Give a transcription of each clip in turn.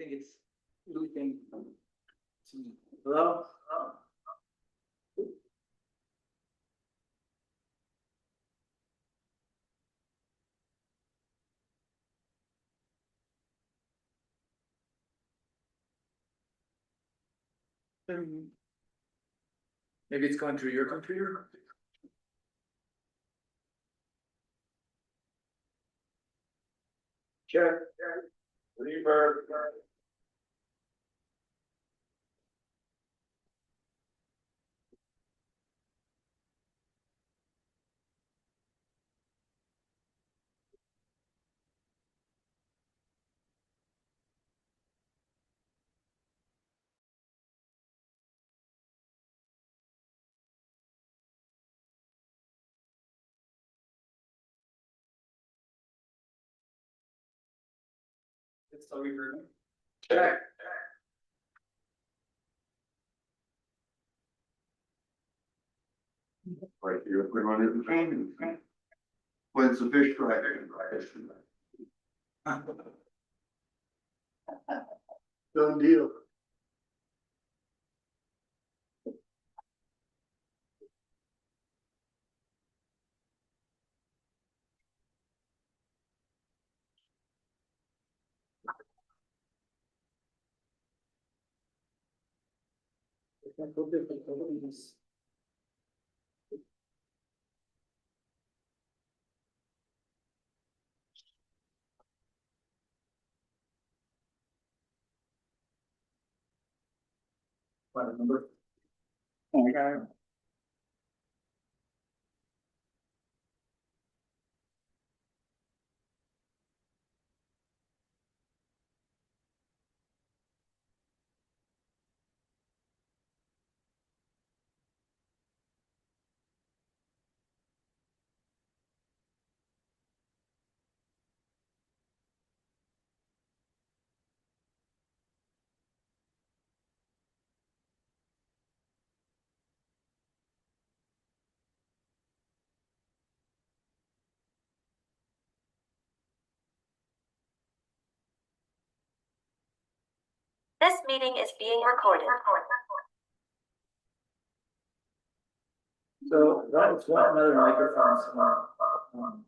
think it's really thing. Hello? Maybe it's going through your computer. Check. Reverb. It's still reverb. Check. Right here, put on it. When's the fish fry? Done deal. What number? Oh, I got it. This meeting is being recorded. So that was one another microphone.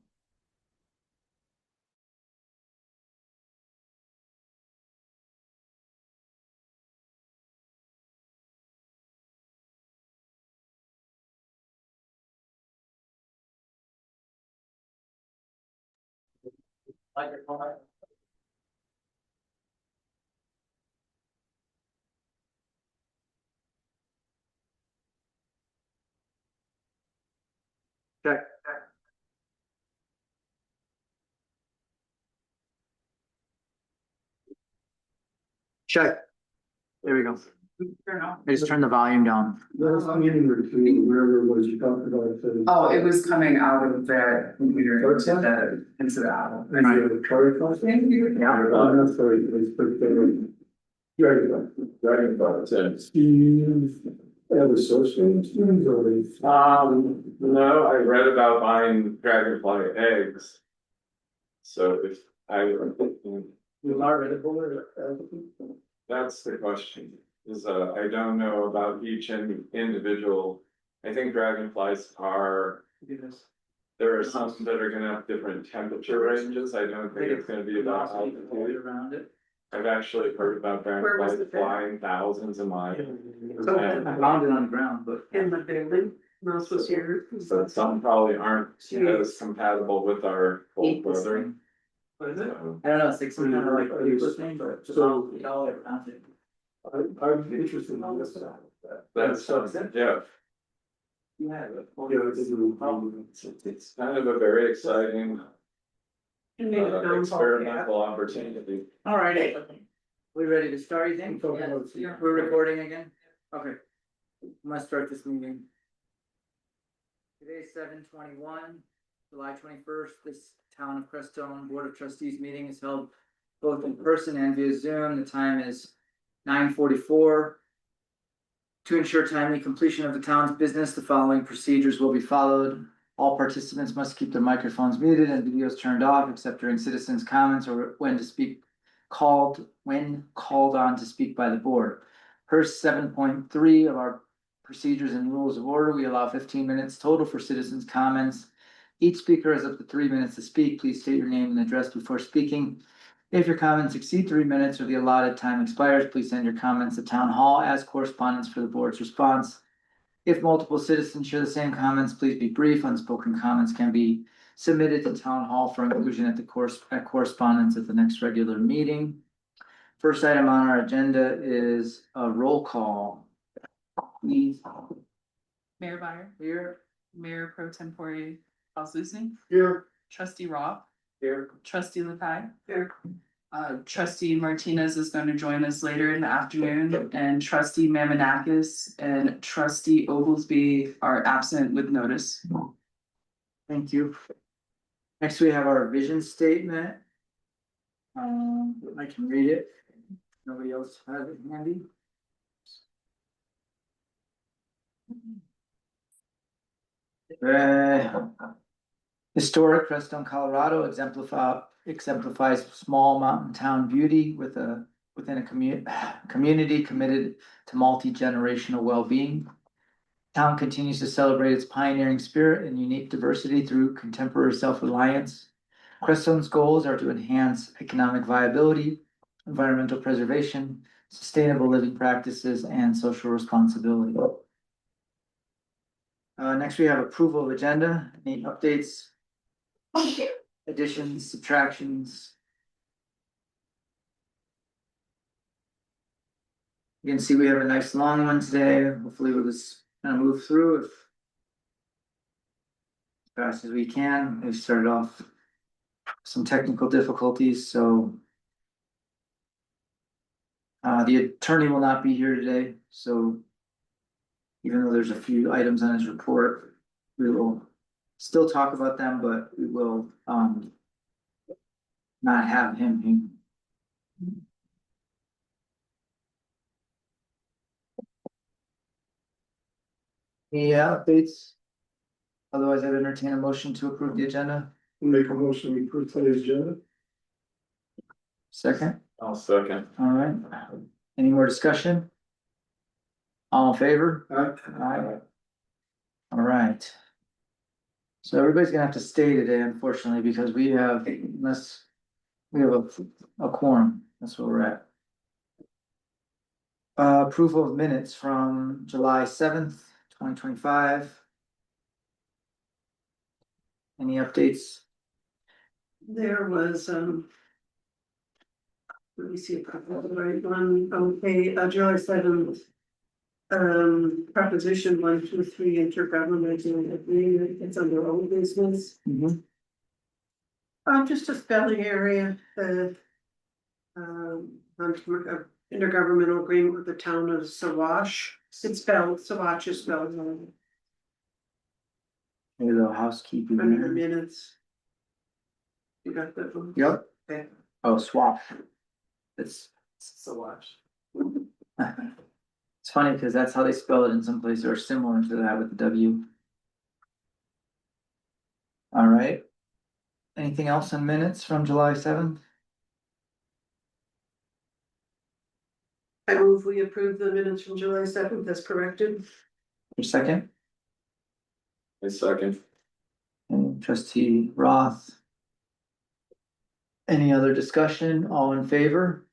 Microphone. Check. Check. There we go. I just turned the volume down. Last meeting or two, wherever it was you talked about. Oh, it was coming out of that computer into the Apple. Thank you. Yeah. I'm sorry, it's pretty. Dragon. Steve, have associated students or they? No, I read about buying dragonfly eggs. So if You are ready for that's the question, is I don't know about each individual. I think dragonflies are, there are some that are gonna have different temperature ranges. I don't think it's gonna be about altitude. around it. I've actually heard about Where was dragonflies the bear? flying thousands of miles. So And I found it on the ground, but. in the building, most was here. so some probably aren't as compatible with our cold weather. What is it? So, I don't know, it's like some kind of like paper thing, but just all around it. I'm interested in this. That's, yeah, Yeah. it's kind of a very exciting experimental opportunity. All right. We ready to start, you think? Yeah. We're recording again? Okay. I'm gonna start this meeting. Today's 7/21, July 21st. This Town of Crestone Board of Trustees meeting is held both in person and via Zoom. The time is 9:44. To ensure timely completion of the town's business, the following procedures will be followed. All participants must keep their microphones muted and videos turned off except during citizens' comments or when to speak when called on to speak by the board. Per 7.3 of our procedures and rules of order, we allow 15 minutes total for citizens' comments. Each speaker has up to 3 minutes to speak. Please state your name and address before speaking. If your comments exceed 3 minutes or the allotted time expires, please send your comments to town hall as correspondence for the board's response. If multiple citizens share the same comments, please be brief. Unspoken comments can be submitted to town hall for inclusion at correspondence at the next regular meeting. First item on our agenda is a roll call. Please. Mayor Byer, Here. Mayor Pro Tempore Oslucing, Here. Trustee Roth, Here. Trustee Lakai. Here. Trustee Martinez is going to join us later in the afternoon, and Trustee Mamonakis and Trustee Oglesby are absent with notice. Thank you. Next, we have our vision statement. I can read it. Nobody else has it handy. Historic Crestone, Colorado exemplifies small mountain town beauty within a community committed to multi-generational well-being. Town continues to celebrate its pioneering spirit and unique diversity through contemporary self-reliance. Crestone's goals are to enhance economic viability, environmental preservation, sustainable living practices, and social responsibility. Next, we have approval of agenda. Any updates? Additions, subtractions? You can see we have a nice long one today. Hopefully we'll just kind of move through as fast as we can. We started off some technical difficulties, so the attorney will not be here today, so even though there's a few items on his report, we will still talk about them, but we will not have him here. Any updates? Otherwise, I'd entertain a motion to approve the agenda. Make a motion to approve today's agenda. Second, I'll second. all right. Any more discussion? All in favor? Aye. All right. So everybody's gonna have to stay today, unfortunately, because we have, unless we have a quorum, that's where we're at. Approval of minutes from July 7th, 2025. Any updates? There was, let me see if I got the right one, okay, July 7th. Proposition 123 intergovernmental agreement, it's under old business. Just a spelling area, intergovernmental agreement with the town of Sawash. It's spelled, Sawash is spelled wrong. Maybe a little housekeeping. Under the there. minutes. You got that one? Yep. Okay. Oh, swap. It's Sawash. it's funny because that's how they spell it in some places, or similar to that with the W. All right. Anything else on minutes from July 7th? I move we approve the minutes from July 7th as corrected. Your second? A second. And trustee Roth. Any other discussion? All in favor?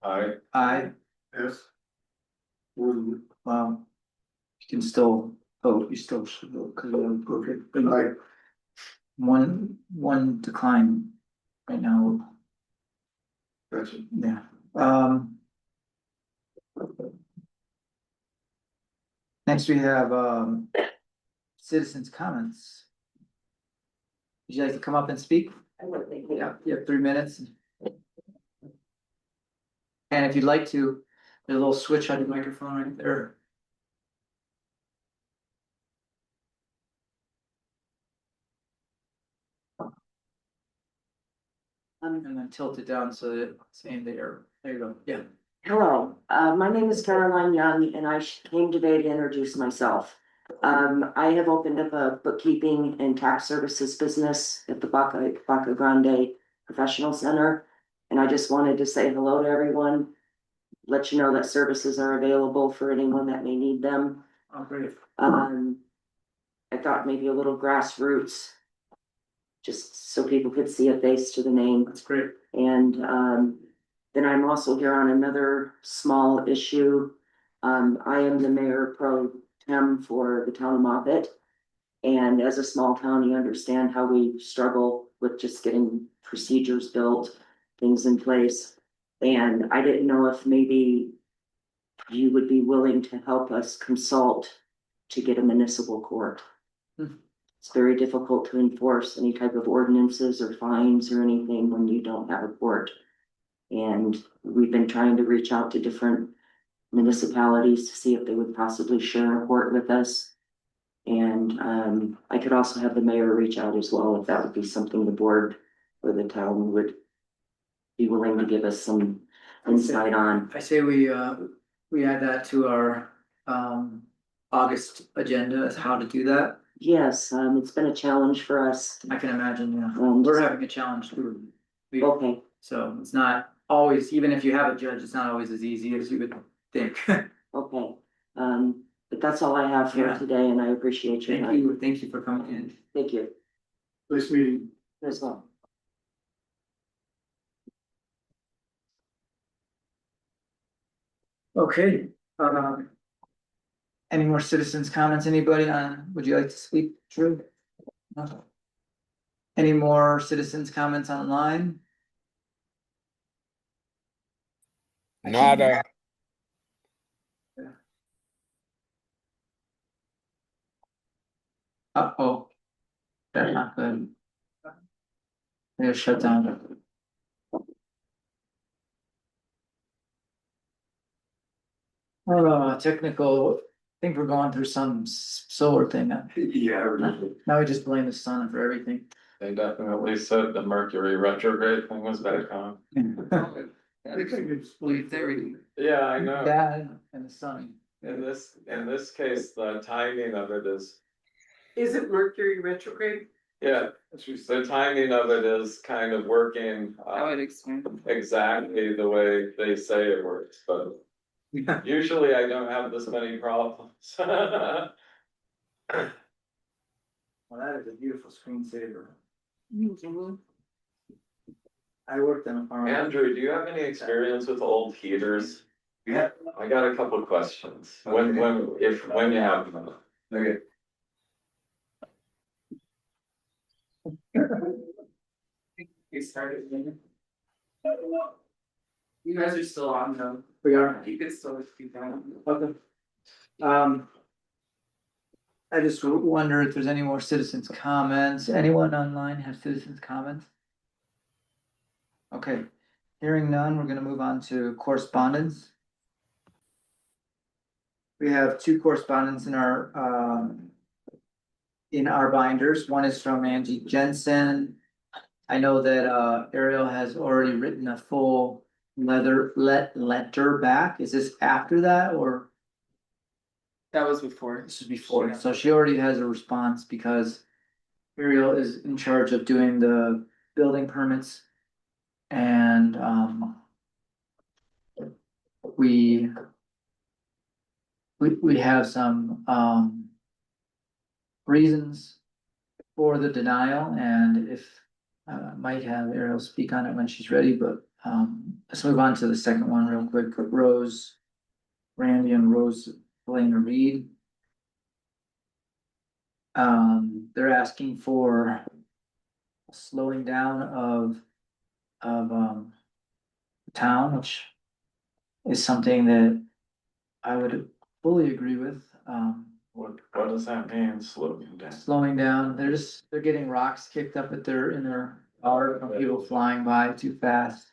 Aye. Aye. Yes. Well, you can still vote, you still should vote, because we haven't voted. Aye. One decline right now, Gotcha. yeah. Next we have citizens' comments. Would you like to come up and speak? Yeah, you have 3 minutes. And if you'd like to, there's a little switch on your microphone right there. And then tilt it down so that it's aimed there. There you go, yeah. Hello, my name is Caroline Young and I came today to introduce myself. I have opened up a bookkeeping and tax services business at the Baca Grande Professional Center. And I just wanted to say hello to everyone, let you know that services are available for anyone that may need them. Oh, great. I thought maybe a little grassroots, just so people could see a face to the name. That's great. And then I'm also here on another small issue. I am the mayor pro tem for the town of Moffett. And as a small town, you understand how we struggle with just getting procedures built, things in place. And I didn't know if maybe you would be willing to help us consult to get a municipal court. It's very difficult to enforce any type of ordinances or fines or anything when you don't have a court. And we've been trying to reach out to different municipalities to see if they would possibly share a court with us. And I could also have the mayor reach out as well, if that would be something the board or the town would be willing to give us some insight on. I say we add that to our August agenda as how to do that. Yes, it's been a challenge for us. I can imagine, yeah. Um, We're having a challenge too. Okay, So it's not always, even if you have a judge, it's not always as easy as you would think. okay. But that's all I have for Yeah. today, and I appreciate your time. Thank you for coming in. Thank you Nice meeting. as well. Okay, any more citizens' comments, anybody would you like to speak, Drew? No. Any more citizens' comments online? Nada. Uh-oh. That's not good. They're shut down. Technical, I think we're going through some solar thing. Yeah. Now we just blame the sun for everything. They definitely said the Mercury retrograde thing was back on. Believe everything. Yeah, I know. That and the sun. In this case, the timing of it is, Is it Mercury retrograde? yeah, the timing of it is kind of working I would explain. exactly the way they say it works, but usually I don't have this many problems. Well, that is a beautiful screensaver. I worked on a farm. Andrew, do you have any experience with old heaters? Yeah. I got a couple questions, when you have them. Okay. We started. You guys are still on though. We are. You could still speak on. Okay. I just wonder if there's any more citizens' comments. Anyone online have citizens' comments? Okay, hearing none, we're gonna move on to correspondence. We have two correspondents in our binders. One is from Angie Jensen. I know that Ariel has already written a full letter back. Is this after that or? That was before. This is before, so she already has a response because Ariel is in charge of doing the building permits. And we have some reasons for the denial, and if might have Ariel speak on it when she's ready, but let's move on to the second one real quick. Randy and Rose Elena Reed. They're asking for slowing down of town, which is something that I would fully agree with. What does that mean, slowing down? Slowing down, they're getting rocks kicked up in their yard from people flying by too fast.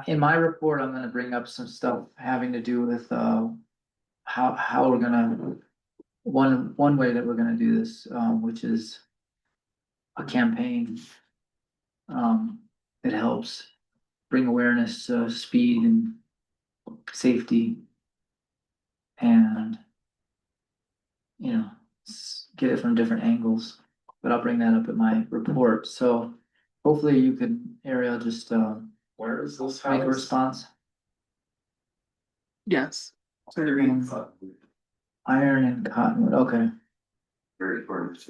In my report, I'm gonna bring up some stuff having to do with how we're gonna, one way that we're gonna do this, which is a campaign. It helps bring awareness to speed and safety. And, get it from different angles. but I'll bring that up in my report, so hopefully you can, Ariel, just Where is this make a house? response. Yes. Iron and cottonwood, okay. Very furnished.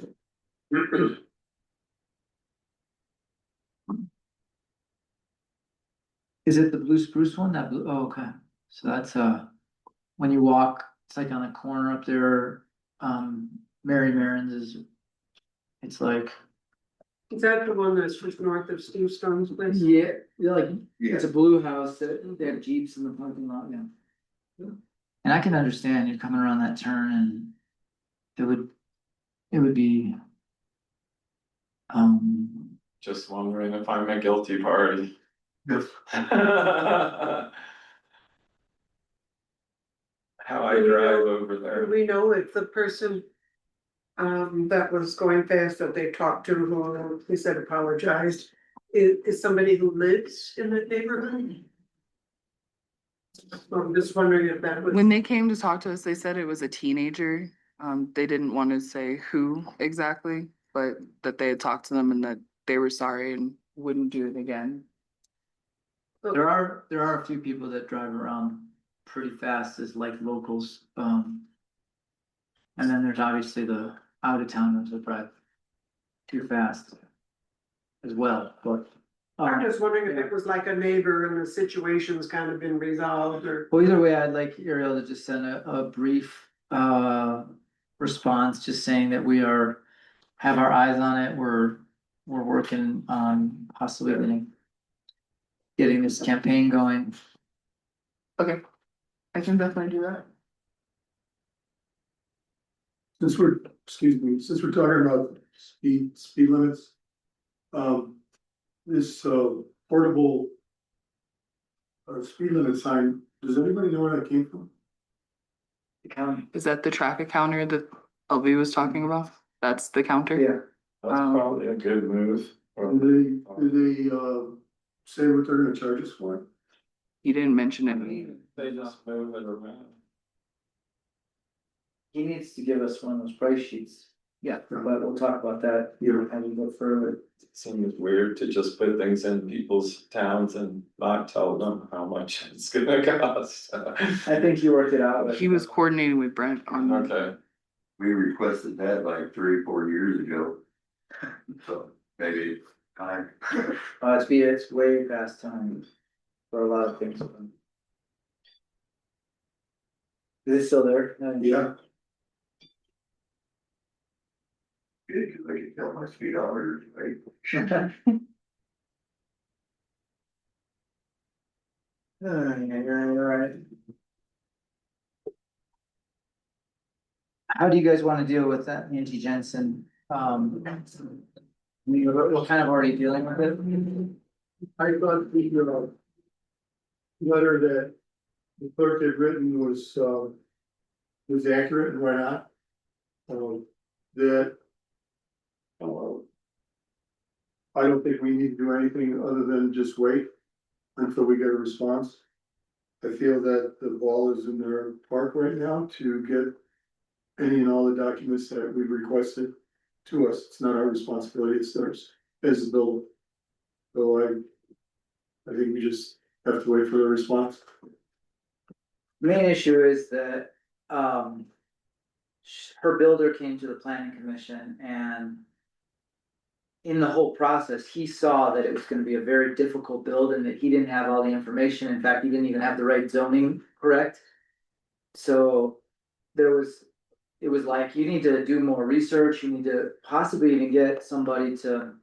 Is it the blue spruce one? That blue, oh, okay, so that's when you walk, it's like on the corner up there, Mary Marin's is. It's like, Is that the one that's just north of Steve Stone's place? yeah, like, Yeah. it's a blue house, that they have Jeeps in the parking lot, yeah. And I can understand you coming around that turn and it would be. Just wondering if I'm a guilty party. Yes. How I drive over Do there. we know if the person that was going fast that they talked to, who he said apologized, is somebody who lives in the neighborhood? So I'm just wondering if that was. When they came to talk to us, they said it was a teenager. They didn't want to say who exactly, but that they had talked to them and that they were sorry and wouldn't do it again. There are a few people that drive around pretty fast as like locals, and then there's obviously the out of towners that drive too fast as well, but. I'm just wondering if it was like a neighbor and the situation's kind of been resolved or. Well, either way, I'd like Ariel to just send a brief, response, just saying that we have our eyes on it, we're working on possibly getting this campaign going. Okay, I can definitely do that. Since we're talking about speed limits. This portable. Speed limit sign, does anybody know where that came from? The county. Is that the traffic counter that LB was talking about? That's the counter? Yeah, That's probably a good move. Do they say what they're gonna charge us for it? He didn't mention it. They just move it around. he needs to give us one of those price sheets. Yeah. But we'll talk about that as we go further. It seems weird to just put things in people's towns and not tell them how much it's gonna cost. I think he worked it out. with- He was coordinating with Brent on. Okay, We requested that like 3 or 4 years ago. So maybe time. It's way past time for a lot of things. Is it still there? Yeah. Good, 'cause I can tell my speedometer, right? Alright. How do you guys wanna deal with that, Angie Jensen? We're kind of already dealing with it. I thought the letter that the clerk had written was accurate and right on. That. I don't think we need to do anything other than just wait until we get a response. I feel that the ball is in their park right now to get any and all the documents that we've requested to us. It's not our responsibility, it's theirs as the builder. So I think we just have to wait for the response. Main issue is that, her builder came to the planning commission and in the whole process, he saw that it was gonna be a very difficult build and that he didn't have all the information. In fact, he didn't even have the right zoning correct. So it was like, you need to do more research, you need to possibly even get somebody to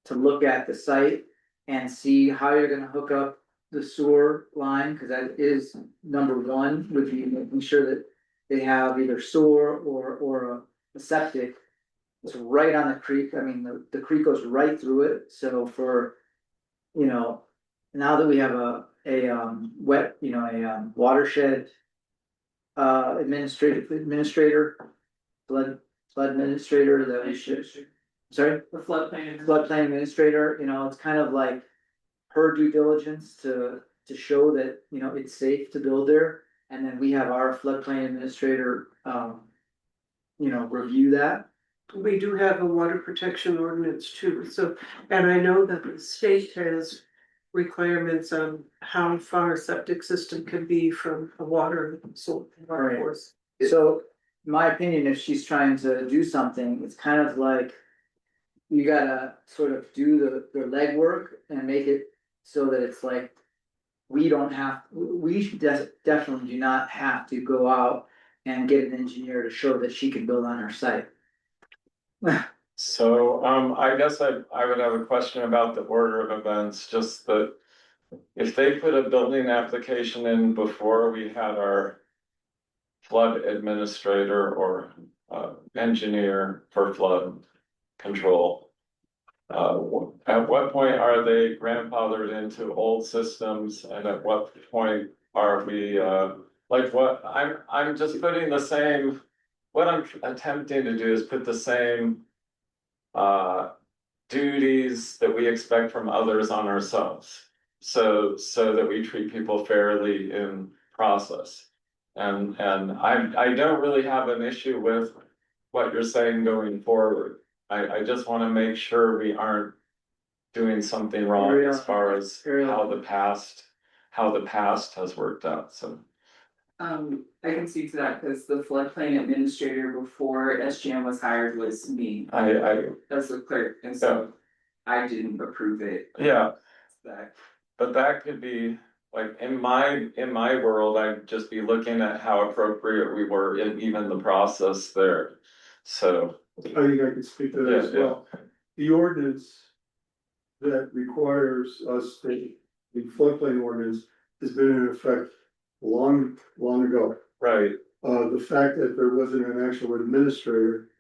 look at the site and see how you're gonna hook up the sewer line, cause that is number one, would be making sure that they have either sewer or a septic. It's right on the creek, I mean, the creek goes right through it, so for, now that we have a wet, a watershed. Administrator, flood administrator, that we should, sorry? The floodplain. Floodplain administrator, it's kind of like her due diligence to show that, it's safe to build there. And then we have our floodplain administrator, review that. we do have a water protection ordinance too, so, and I know that the state has requirements on how far a septic system can be from a water Right. source. So, my opinion, if she's trying to do something, it's kind of like. You gotta sort of do the legwork and make it so that it's like. We don't have, we should definitely do not have to go out and get an engineer to show that she can build on her site. So, I guess I would have a question about the order of events, just that. If they put a building application in before we had our. Flood administrator or, engineer for flood control. At what point are they grandfathered into old systems, and at what point are we, like what, I'm just putting the same. What I'm attempting to do is put the same. Duties that we expect from others on ourselves. So that we treat people fairly in process. And I don't really have an issue with what you're saying going forward. I just wanna make sure we aren't doing something wrong as far as how the past has worked out, so. I can speak to that because the floodplain administrator before SGM was hired was me. I, As the clerk, and so I didn't approve it. yeah, That but that could be, like, in my world, I'd just be looking at how appropriate we were in even the process there. So, I think I could speak to that as Yeah, well. The ordinance that requires us to, the floodplain ordinance has been in effect long ago. right, The fact that there wasn't an actual administrator,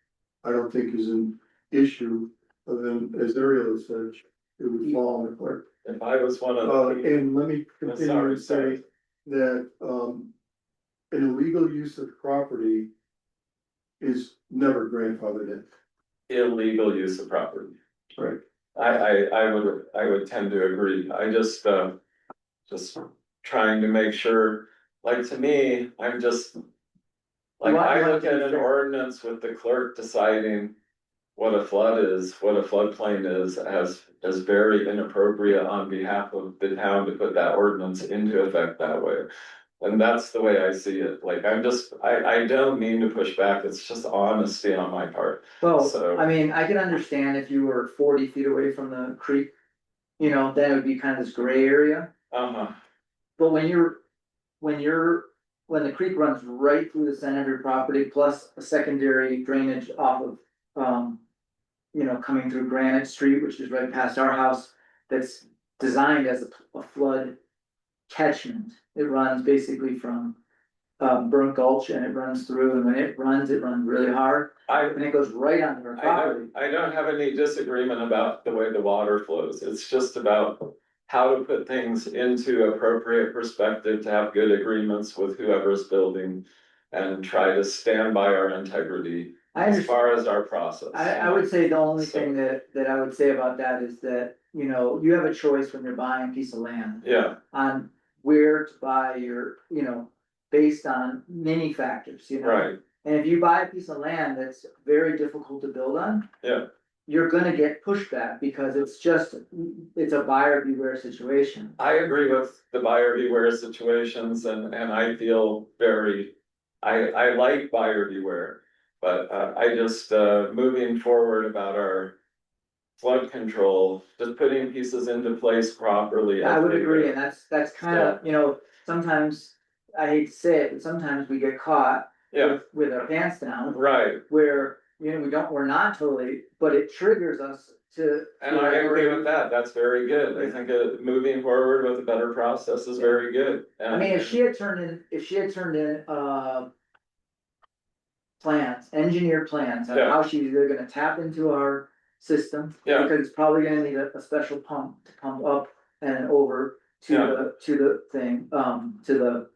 I don't think is an issue, other than, as Ariel said, it would fall on the clerk. if I was one of the. And let me continue Sorry, to say that, an illegal use of property is never grandfathered in. Illegal use of property. Right. I would tend to agree, I just trying to make sure, like, to me, I'm just. Like, I look at an ordinance with the clerk deciding what a flood is, what a floodplain is, as very inappropriate on behalf of the town to put that ordinance into effect that way. And that's the way I see it, like, I don't mean to push back, it's just honesty on my part. Well, So- I mean, I can understand if you were 40 feet away from the creek. Then it would be kind of this gray area, Uh-huh, but when the creek runs right through the center of your property, plus a secondary drainage off of, coming through Granite Street, which is right past our house, that's designed as a flood catchment. It runs basically from, Burnt Gulch, and it runs through, and when it runs really hard, and it goes right onto our property. I don't have any disagreement about the way the water flows, it's just about. How to put things into appropriate perspective to have good agreements with whoever's building. And try to stand by our integrity as far as our process. I would say the only thing that I would say about that is that, you have a choice when you're buying a piece of land. Yeah, On where to buy your, based on many factors, right, And if you buy a piece of land that's very difficult to build on. Yeah. You're gonna get pushback because it's a buyer beware situation. I agree with the buyer beware situations and I feel very, I like buyer beware. But I just, moving forward about our flood control, just putting pieces into place properly. I would agree, and that's kind of, sometimes, I hate to say it, but sometimes we get caught. Yeah, With our pants down, right, where, we're not totally, but it triggers us to. and I agree with that, that's very good, I think moving forward with a better process is very good. I mean, if she had turned in, plans, engineered plans on Yeah. how she's either gonna tap into our system. Yeah. Because it's probably gonna need a special pump to pump up and over to Yeah. the thing, to the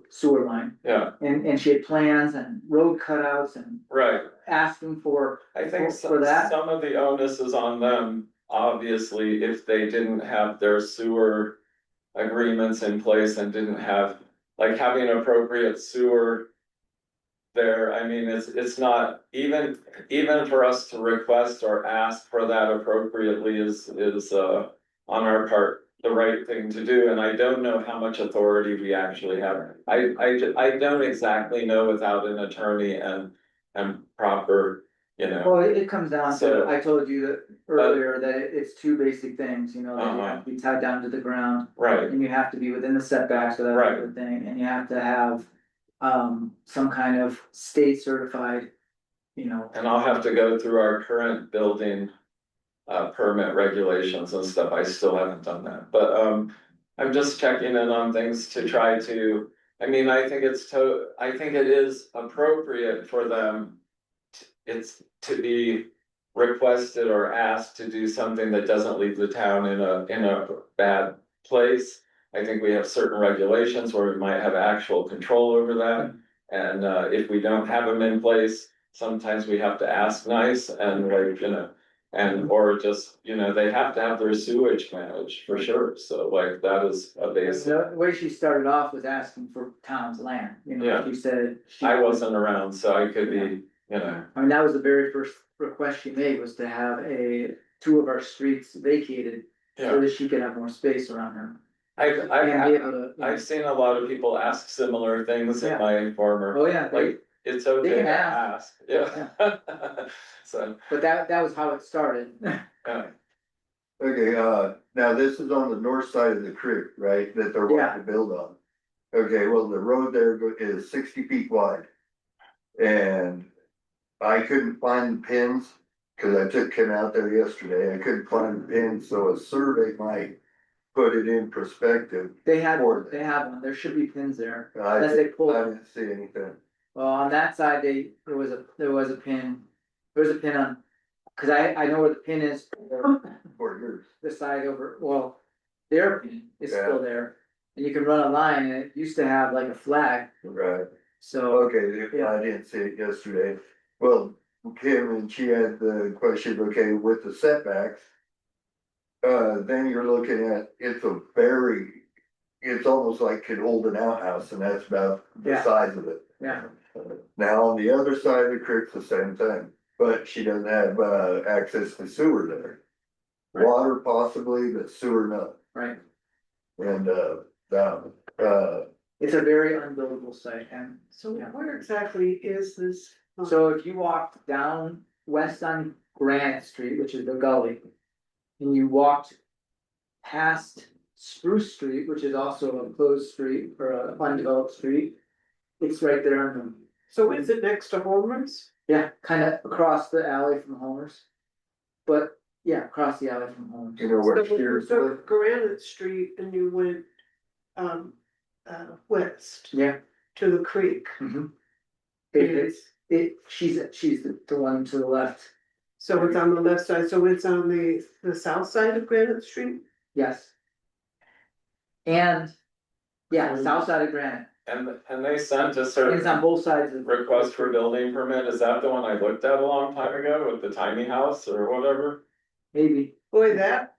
sewer line. Yeah, And she had plans and road cutouts and right. asking for. I think For that? some of the onus is on them, obviously, if they didn't have their sewer agreements in place and didn't have, like, having appropriate sewer there, I mean, it's not, even for us to request or ask for that appropriately is on our part, the right thing to do, and I don't know how much authority we actually have. I don't exactly know without an attorney and proper, you know. Well, it comes down to, So- I told you that earlier that it's two basic things, you know, that you have to be tied down to the ground. Right, And you have to be within the setbacks of that Right. other thing, and you have to have, some kind of state certified, you know. and I'll have to go through our current building permit regulations and stuff. I still haven't done that, but I'm just checking in on things to try to, I mean, I think I think it is appropriate for them. It's to be requested or asked to do something that doesn't leave the town in a bad place. I think we have certain regulations where we might have actual control over that. And if we don't have them in place, sometimes we have to ask nice and like, you know, and or just, you know, they have to have their sewage managed for sure. So like that is a basic. The way she started off was asking for town's land, you know, Yeah. she said. I wasn't around, so I could be, you know, I mean, that was the very first request she made, was to have two of our streets vacated, so yeah. that she could have more space around her. I've And be able to, you know. I've seen a lot of people ask similar things in Yeah. my former, Oh, yeah, like, it's okay can to ask. ask, yeah. So, but that was how it started. yeah, Okay, now this is on the north side of the creek, right, that they're Yeah. wanting to build on. Okay, well, the road there is 60 feet wide. And I couldn't find the pins, cause I took Ken out there yesterday, I couldn't find the pins, so a survey might put it in perspective. They had For one, there should be pins there, I unless they pull. didn't see anything. Well, on that side, there was a pin, there was a pin on, cause I know where the pin is. For yours. The side over, well, their pin is Yeah. still there, and you can run a line, and it used to have like a flag, Right, so. okay, Yeah. I didn't see it yesterday. Well, Kim and she had the question, okay, with the setbacks. Then you're looking at, it's almost like could hold an outhouse, and that's about the Yeah. size of it. Yeah, Now, on the other side of the creek's the same thing, but she doesn't have, access to sewer there. Right. Water possibly, but sewer no, right, and, it's a very unbuildable site, and So Yeah. where exactly is this? so if you walked down west on Granite Street, which is the gully. And you walked past Spruce Street, which is also a closed street or a undeveloped street. It's right there on the, So is it next to Homer's? yeah, kind of across the alley from Homer's. But, yeah, across the alley from Homer's. you know where So you Shears took live? Granite Street and you went, west Yeah. to the creek. Mhm. Is, She's the one to the left, so it's on the left side, so it's on the south side of Granite Street? yes. And, yeah, south side of Granite, and they sent a it's on certain both sides of. request for building permit. Is that the one I looked at a long time ago with the tiny house or whatever? Maybe. Boy, that's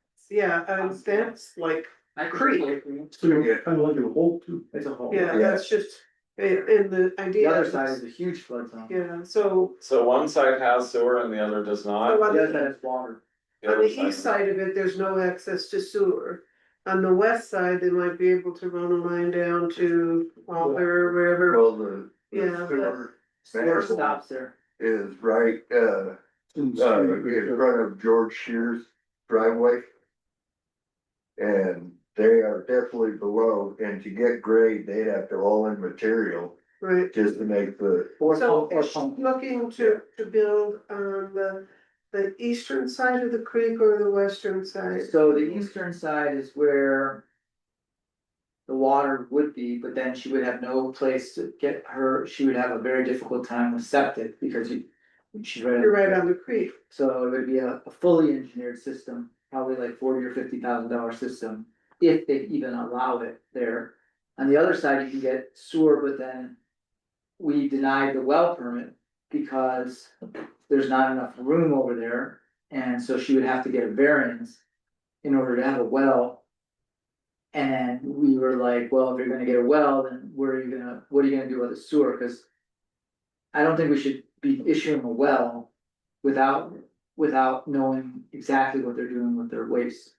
like, creek. Yeah, kind of like a hole too. It's a hole. Yeah, that's just, and the The idea. other side is a huge flood zone. Yeah, so So one side has sewer and the other does not. So The other side is water. The on other the east side of it, there's no access to sewer. On the west side, they might be able to run a line down to Walker or wherever. Well, the Yeah, sewer Sewer stops there. is right, in front of George Shears' driveway. And they are definitely below, and to get grade, they'd have to haul in material Right, just to make the, so Or is she pump. looking to build on the eastern side of the creek or the western side? So the eastern side is where the water would be, but then she would have no place to get her, she would have a very difficult time with septic because she's right. You're right on the creek. So it would be a fully engineered system, probably like $40,000 or $50,000 system, if they even allow it there. On the other side, you can get sewer, but then we denied the well permit because there's not enough room over there. And so she would have to get a variance in order to have a well. And we were like, well, if you're gonna get a well, then what are you gonna do with the sewer? Cause I don't think we should be issuing a well without knowing exactly what they're doing with their waste.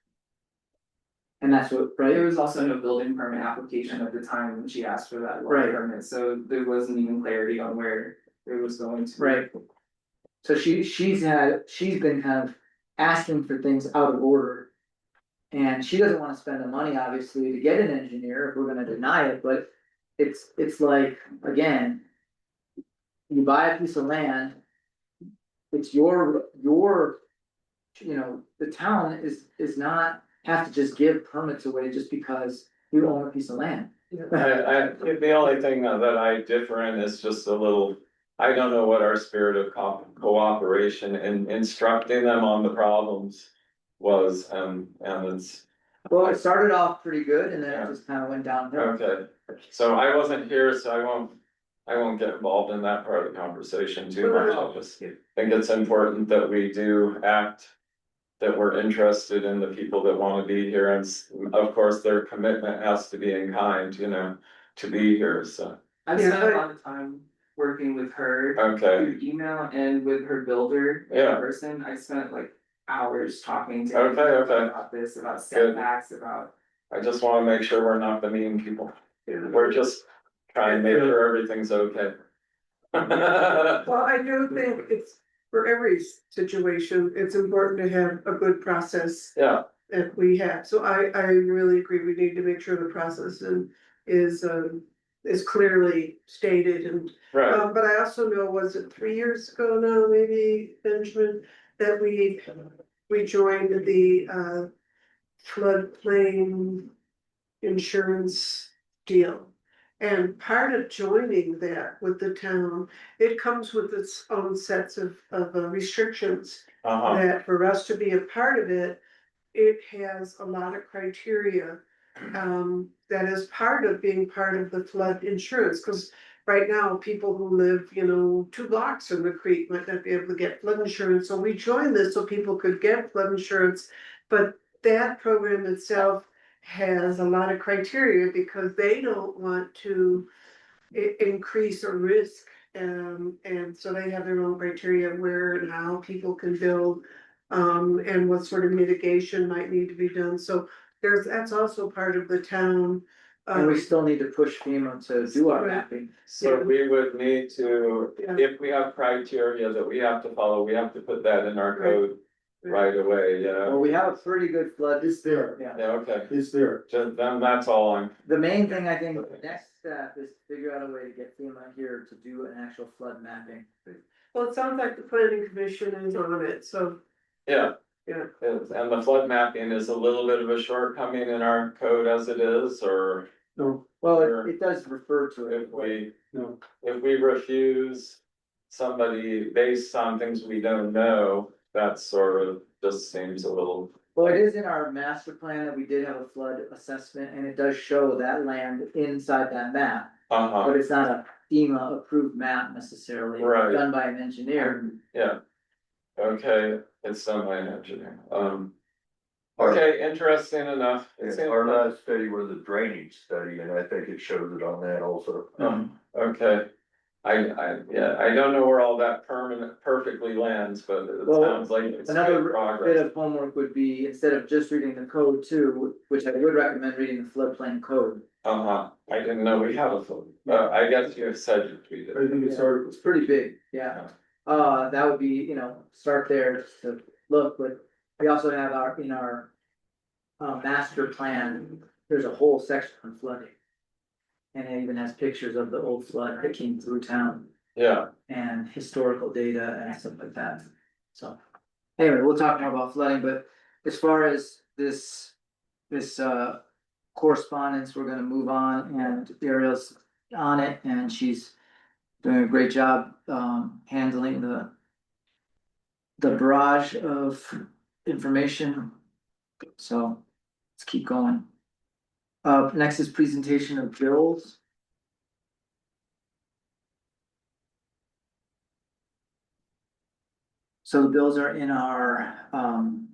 And that's what, right? There was also no building permit application at the time when she asked for that water Right. permit, so there wasn't even clarity on where it was going to. Right. So she's been kind of asking for things out of order. And she doesn't wanna spend the money, obviously, to get an engineer if we're gonna deny it, but it's like, again. You buy a piece of land. It's your, the town is not have to just give permits away just because you own a piece of land. The only thing that I differ in is just a little, I don't know what our spirit of cooperation in instructing them on the problems was, and it's. Well, it started off pretty good and then Yeah. it just kind of went downhill. Okay, so I wasn't here, so I won't get involved in that part of the conversation too much, I just think it's important that we do act. That we're interested in the people that wanna be here, and of course, their commitment has to be in kind, to be here, so. I spent a lot of time working with her Okay, through email and with her builder in Yeah. person. I spent like hours talking to Okay, her okay. about this, about setbacks, about. I just wanna make sure we're not the mean people, we're just trying to make sure everything's okay. Well, I do think it's, for every situation, it's important to have a good process Yeah, that we have. So I really agree, we need to make sure the process is clearly stated and. right, But I also know, was it 3 years ago now, maybe, Benjamin, that we joined the floodplain insurance deal. And part of joining that with the town, it comes with its own sets of restrictions. That for us to be a part of it, it has a lot of criteria. That is part of being part of the flood insurance, cause right now, people who live, 2 blocks from the creek might not be able to get flood insurance, so we joined this so people could get flood insurance. But that program itself has a lot of criteria because they don't want to increase a risk. And so they have their own criteria where and how people can build, and what sort of mitigation might need to be done, so that's also part of the town. And we still need to push FEMA to do our Right. mapping. so we would need to, Yeah. if we have criteria that we have to follow, we have to put that in our Right. code. Right away, yeah, Well, we have a pretty good flood. It's there, Yeah. yeah, okay, it's there. then that's all I'm. The main thing I think, the next step is to figure out a way to get FEMA here to do an actual flood mapping. Well, it sounds like the planning commission is on it, so, Yeah. Yeah. And the flood mapping is a little bit of a shortcoming in our code as it is, or No, Well, Sure. it does refer to it. no, if we refuse somebody based on things we don't know, that sort of just seems a little. Well, it is in our master plan that we did have a flood assessment and it does show that land inside that map. Uh-huh, But it's not a FEMA approved map necessarily. It's Right. done by an engineer. yeah. Okay, it's done by an engineer, okay, interesting enough. Our last study was a drainage study, and I think it shows it on that also. Okay. I don't know where all that perfectly lands, but it Well, sounds like it's Another good bit progress. of homework would be, instead of just reading the code too, which I would recommend reading the floodplain code. Uh-huh, I didn't know we had a phone, I guess you said you tweeted. I think it's hard. It's pretty big, yeah. That would be, start there just to look, but we also have in our master plan, there's a whole section on flooding. And it even has pictures of the old flood that came through town Yeah, and historical data and stuff like that. So, anyway, we'll talk more about flooding, but as far as this correspondence, we're gonna move on, and Ariel's on it, and she's doing a great job, handling the barrage of information. So, let's keep going. Next is presentation of bills. So the bills are in our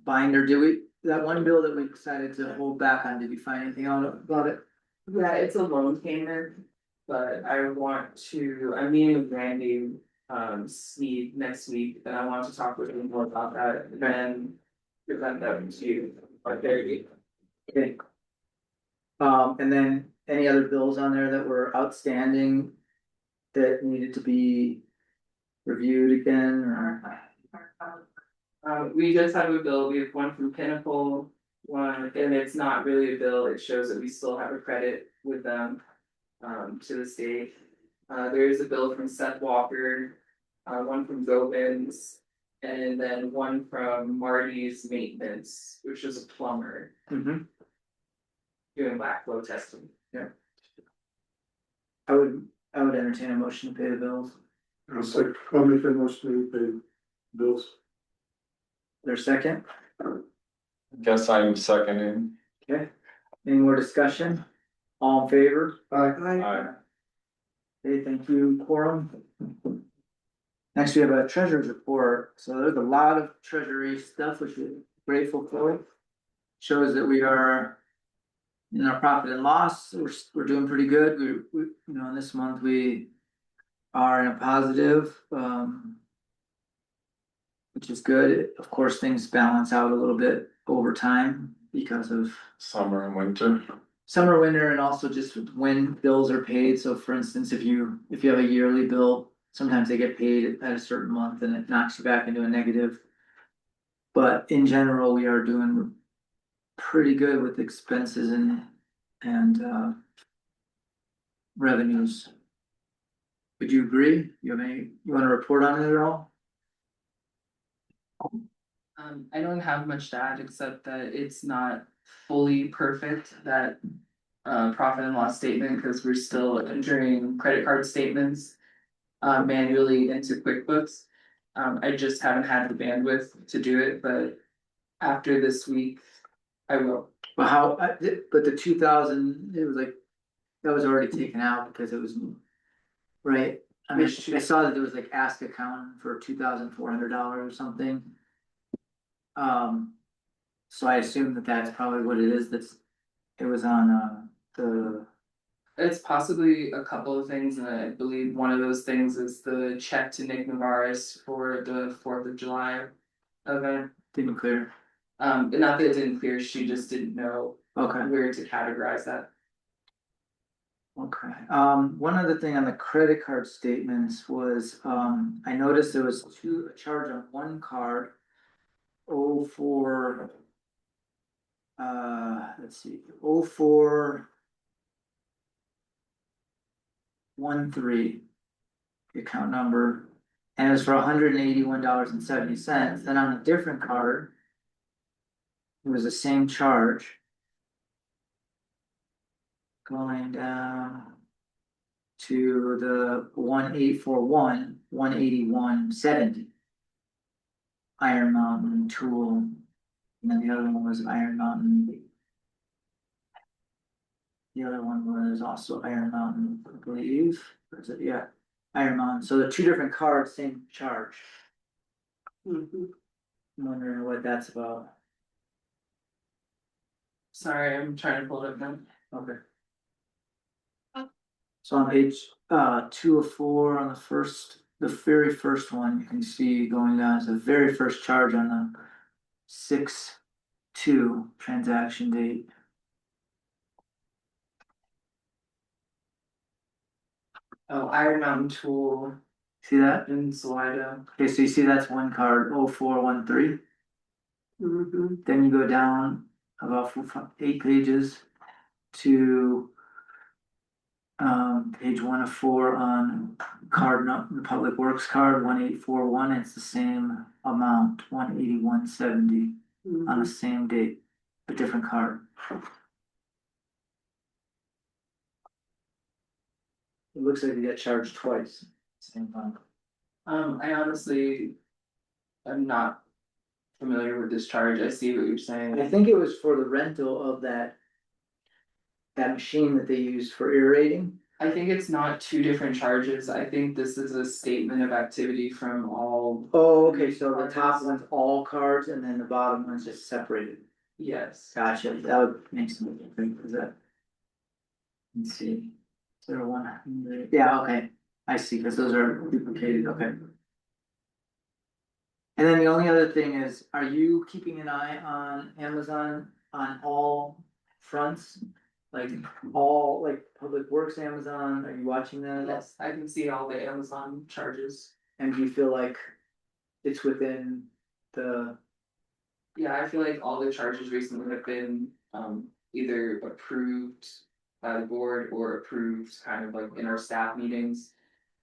binder. That one bill that we decided to hold back on, did you find anything out about it? Yeah, it's a loan payment, but I'm meeting with Randy Sneed next week, and I want to talk with him more about that, and then present that to you. Okay. Okay. And then any other bills on there that were outstanding that needed to be reviewed again, or? We just have a bill, we have one from Pinnacle, one, and it's not really a bill, it shows that we still have a credit with them. To the state, there is a bill from Seth Walker, one from Gopins. And then one from Marty's Maintenance, which is a plumber Mm-hmm. doing backflow testing. I would entertain a motion to pay the bills. I'll make that motion to pay bills. There's second, Guess I'm seconding. okay, any more discussion? All in favor? Aye. Okay, thank you, quorum. Next, we have a treasurer's report, so there's a lot of treasury stuff, which we're grateful for. Shows that we are in our profit and loss, we're doing pretty good, we, you know, this month we are in a positive, which is good, of course, things balance out a little bit over time because of Summer and winter. summer, winter, and also just when bills are paid. So for instance, if you have a yearly bill, sometimes they get paid at a certain month and it knocks you back into a negative. But in general, we are doing pretty good with expenses and revenues. Would you agree? You wanna report on it at all? I don't have much to add except that it's not fully perfect, that profit and loss statement, because we're still entering credit card statements manually into QuickBooks. I just haven't had the bandwidth to do it, but after this week, I will. But but the 2,000, it was like, that was already taken out because it was, right? I mean, I saw that there was like ask accountant for $2,400 or something. So I assume that that's probably what it is, it was on, the, It's possibly a couple of things, and I believe one of those things is the check to Nick Navarez for the 4th of July event. didn't clear. Not that it didn't clear, she just didn't know Okay, where to categorize that. okay. One other thing on the credit card statements was, I noticed there was a charge on one card. For. Let's see, 0413. The account number, and it was for $181.70, then on a different card. It was the same charge. Going down. To the 1841, 181.70. Iron Mountain Tool, and then the other one was Iron Mountain. The other one was also Iron Mountain, I believe, or is it, yeah, Iron Mountain, so the two different cards, same charge. Mhm. I'm wondering what that's about. Sorry, I'm trying to pull it up now. Okay. So on page 204 on the very first one, you can see going down is the very first charge on the 6/2 transaction date. Oh, Iron Mountain Tool See that? in Salida. Okay, so you see that's one card, 0413. Mhm. Then you go down about 8 pages to page 1 of 4 on the Public Works card, 1841, it's the same amount, 181.70 on the same date, a different card. It looks like you get charged twice, same amount. I honestly am not familiar with this charge, I see what you're I saying. think it was for the rental of that machine that they use for aerating. I think it's not two different charges, I think this is a statement of activity from all. Oh, okay, so the top one's all cards and then the bottom one's just separated. Yes. Gotcha, that would make some difference, is that? Let's see, 0100, yeah, okay, I see, because those are duplicated, okay. And then the only other thing is, are you keeping an eye on Amazon on all fronts? Like all, like Public Works Amazon, are you watching that? Yes, I can see all the Amazon charges. And do you feel like it's within the, Yeah, I feel like all the charges recently have been either approved by the board or approved kind of like in our staff meetings.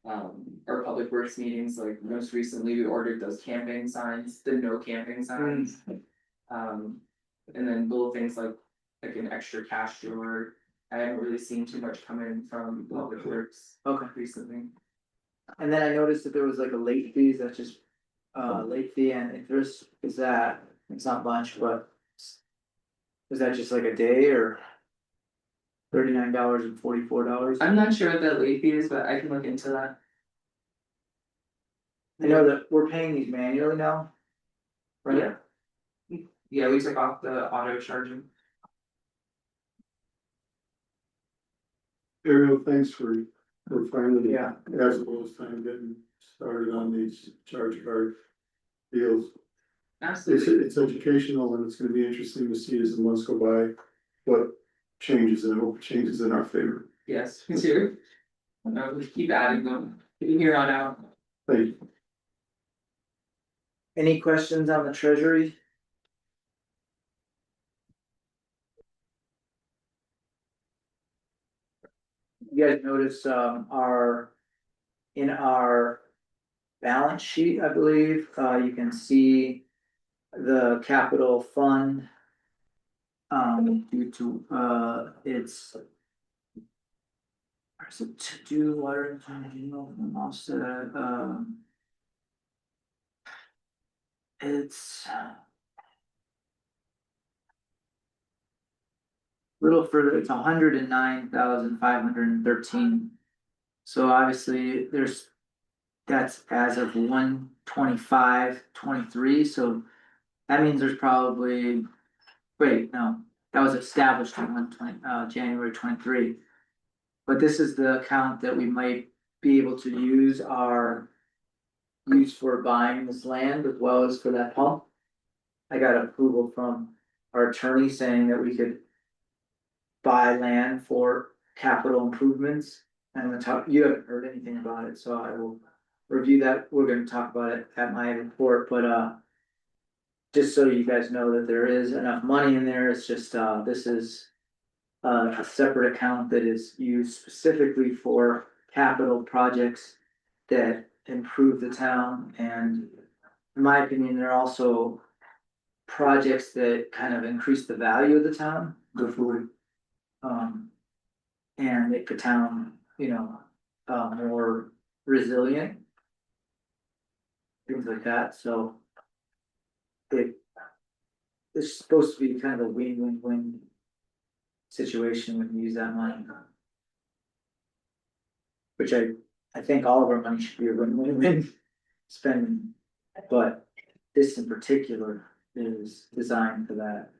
Or public works meetings, like most recently we ordered those camping signs, the no camping signs. And then little things like an extra cash drawer. I haven't really seen too much come in from public works okay. recently. And then I noticed that there was like a late fee, that's just, late fee and interest, is that, it's not much, but. Is that just like a day or? $39.44? I'm not sure what that late fee is, but I can look into that. I know that we're paying these manually now. Right? Yeah. Yeah, we took off the auto charging. Ariel, thanks for finally. Yeah. As well as time getting started on these charge card deals. Absolutely. It's educational and it's gonna be interesting to see as the months go by, what changes and hope changes in our favor. Yes, me too. We keep adding them, from here on out. Thank you. Any questions on the treasury? You guys notice, in our balance sheet, I believe, you can see the capital fund. Due to, it's. Where's it to do water and offset, it's. Little further, it's 109,513. So obviously, that's as of 1/25/23, so that means there's probably, wait, no, that was established in January 23. But this is the account that we might be able to use for buying this land as well as for that pump. I got approval from our attorney saying that we could buy land for capital improvements. And you haven't heard anything about it, so I will review that. We're gonna talk about it at my report, but just so you guys know that there is enough money in there, it's just this is a separate account that is used specifically for capital projects that improve the town, and in my opinion, there are also projects that kind of increase the value of the town. Go forward. And make the town, more resilient. Things like that, so. It's supposed to be kind of a win-win-win situation when you use that money. Which I think all of our money should be a win-win-win spending, but this in particular is designed for that.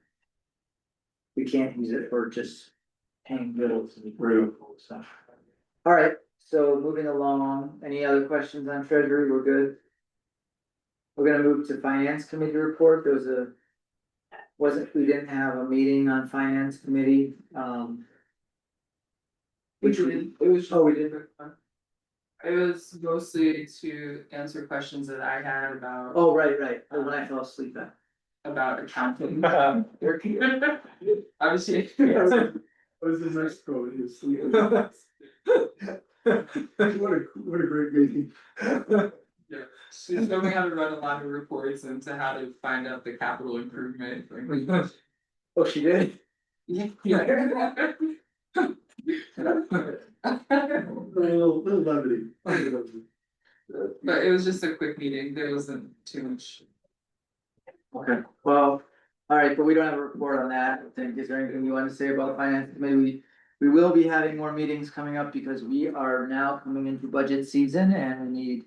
We can't use it for just paying bills and stuff. All right, so moving along, any other questions on treasury? We're good. We're gonna move to finance committee report. There was we didn't have a meeting on finance committee, Which we did, it was. Oh, we did. It was mostly to answer questions that I had about. Oh, right, the one I fell asleep at. About accounting. Obviously. Was in Mexico and he was sleeping. What a great meeting. Yeah, she showed me how to run a lot of reports and to how to find out the capital improvement. Oh, she did? Yeah. Little levity. But it was just a quick meeting, there wasn't too much. Okay, well, all right, but we don't have a report on that. I think, is there anything you want to say about finance committee? We will be having more meetings coming up because we are now coming into budget season and we need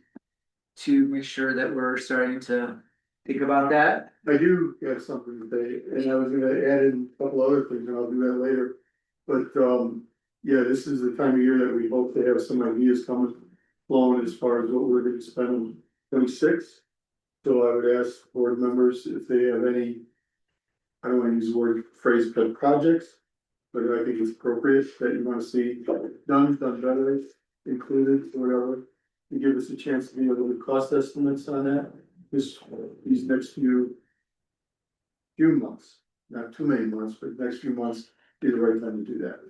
to make sure that we're starting to think about that. I do have something to say, and I was gonna add in a couple other things, and I'll do that later. But, yeah, this is the time of year that we hope to have some ideas coming flown as far as what we're gonna spend on 26. So I would ask board members if they have any, I don't wanna use the word phrase, pet projects. But I think it's appropriate that you wanna see done better, included, or whatever. And give us a chance to be able to cost estimates on that, these next few months, not too many months, but next few months, be the right time to do that.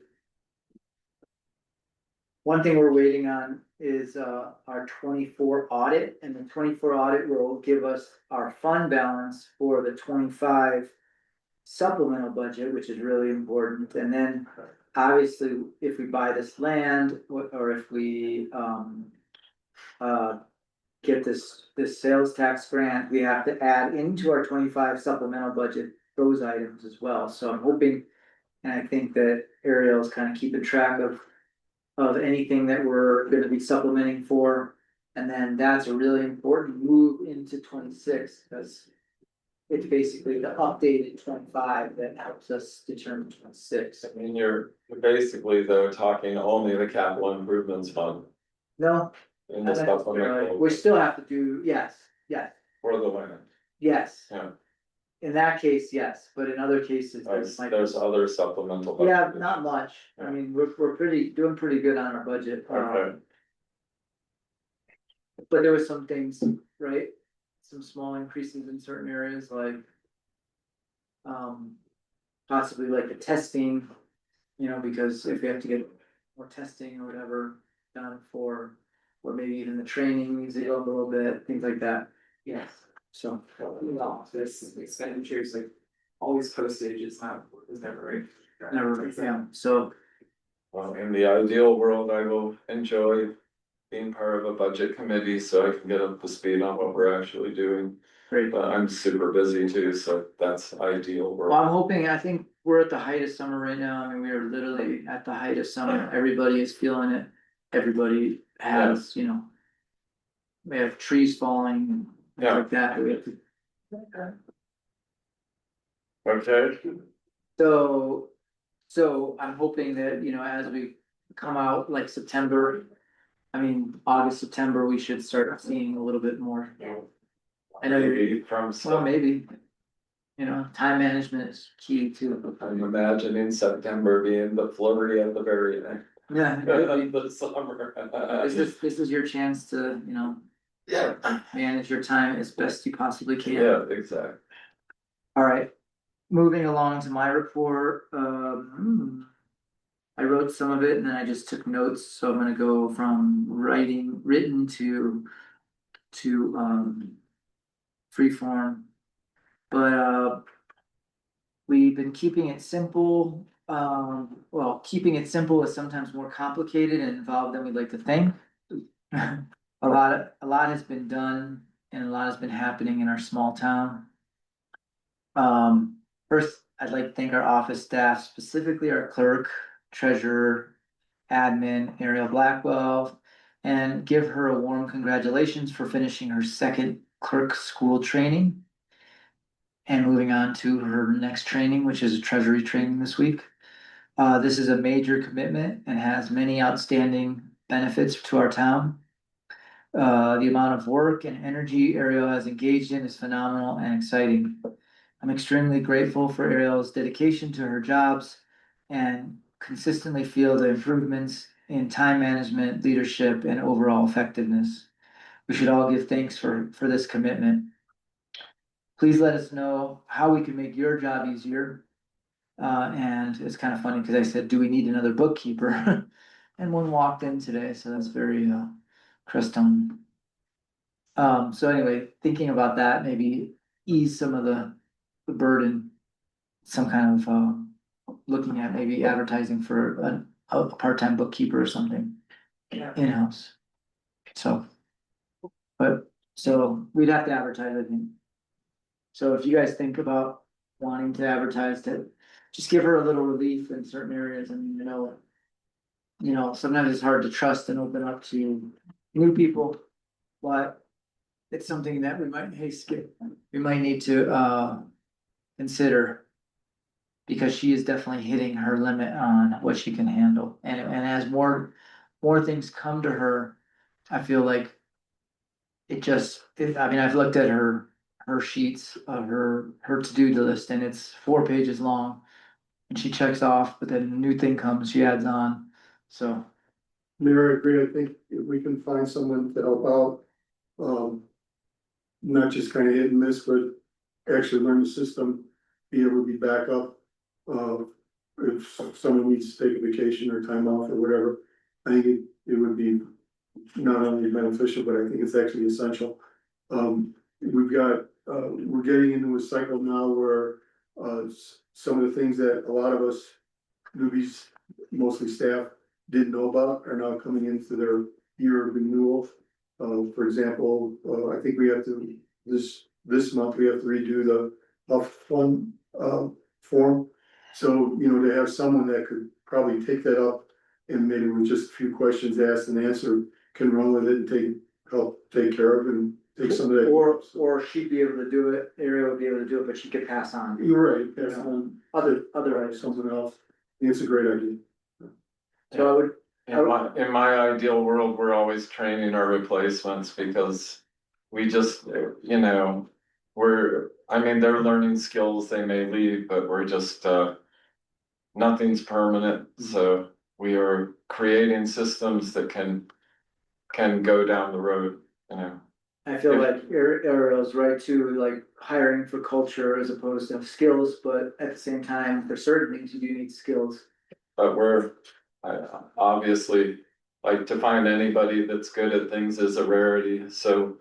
One thing we're waiting on is our 24 audit, and the 24 audit will give us our fund balance for the 25 supplemental budget, which is really important, and then obviously, if we buy this land, or if we get this sales tax grant, we have to add into our 25 supplemental budget those items as well, so I'm hoping, and I think that Ariel's kind of keeping track of anything that we're gonna be supplementing for. And then that's a really important move into 26, because it's basically the updated 25 that helps us determine 26. I mean, you're basically though talking only the capital improvements fund No, in the supplemental we still have to do, yes, for the land. yes. Yeah. In that case, yes, but in other cases, this might be- There's other supplemental. yeah, budget. not much. I mean, we're doing pretty good on our budget. Okay. But there were some things, right? Some small increases in certain areas like. Possibly like the testing, because if we have to get more testing or whatever done for. Or maybe even the training needs to go up a little bit, things like that, Yes. so. Well, this expenditures, like, always postage is never right. Never, yeah, so, Well, in the ideal world, I will enjoy being part of a budget committee so I can get up to speed on what we're actually doing. great. But I'm super busy too, so that's ideal Well, I'm world. hoping, I think we're at the height of summer right now, I mean, we are literally at the height of summer, everybody is feeling it. Everybody has, we have trees falling and things like that, we have to. Okay, So I'm hoping that, as we come out like September. I mean, August, September, we should start seeing a little bit more. I know you're, maybe from well, some, maybe. Time management is key too. I'm imagining September being the flurry at the very end. Yeah, it could be. The summer. This is your chance to, Yeah, manage your time as best you possibly can. yeah, exactly. All right, moving along to my report, I wrote some of it and then I just took notes, so I'm gonna go from written to free form. But we've been keeping it simple, keeping it simple is sometimes more complicated and involved than we'd like to think. A lot has been done and a lot has been happening in our small town. First, I'd like to thank our office staff, specifically our clerk, treasurer, admin, Ariel Blackwell, and give her a warm congratulations for finishing her second clerk school training. And moving on to her next training, which is a treasury training this week. This is a major commitment and has many outstanding benefits to our town. The amount of work and energy Ariel has engaged in is phenomenal and exciting. I'm extremely grateful for Ariel's dedication to her jobs and consistently feel the improvements in time management, leadership, and overall effectiveness. We should all give thanks for this commitment. Please let us know how we can make your job easier. And it's kind of funny because I said, do we need another bookkeeper? And one walked in today, so that's very Crestone. So anyway, thinking about that, maybe ease some of the burden. Some kind of looking at maybe advertising for a part-time bookkeeper or something in-house. So we'd have to advertise, I think. So if you guys think about wanting to advertise to just give her a little relief in certain areas, and sometimes it's hard to trust and open up to new people, but it's something that we might need to consider, because she is definitely hitting her limit on what she can handle, and as more things come to her, I feel like. I mean, I've looked at her sheets of her to-do list and it's 4 pages long. And she checks off, but then a new thing comes, she adds on, so. Mayor, I agree, I think if we can find someone to help out, not just kind of hit and miss, but actually learn the system, be able to be back up. If someone needs to take a vacation or time off or whatever, I think it would be not only beneficial, but I think it's actually essential. We're getting into a cycle now where, some of the things that a lot of us newbies, mostly staff, didn't know about are now coming into their year of renewal. For example, I think we have to, this month, we have to redo the health fund, form. So, to have someone that could probably take that up and maybe with just a few questions asked and answered, can run with it and help take care of and take some of that. Or she'd be able to do it, Ariel would be able to do it, but she could pass on. You're right, that's Other items. something else. It's a great idea. So I would, In my ideal world, we're always training our replacements because we just, they're learning skills, they may leave, but we're just, nothing's permanent, so we are creating systems that can go down the road, I feel like Ariel's right too, like hiring for culture as opposed to skills, but at the same time, for certain things, you do need skills. But obviously, like to find anybody that's good at things is a rarity, so.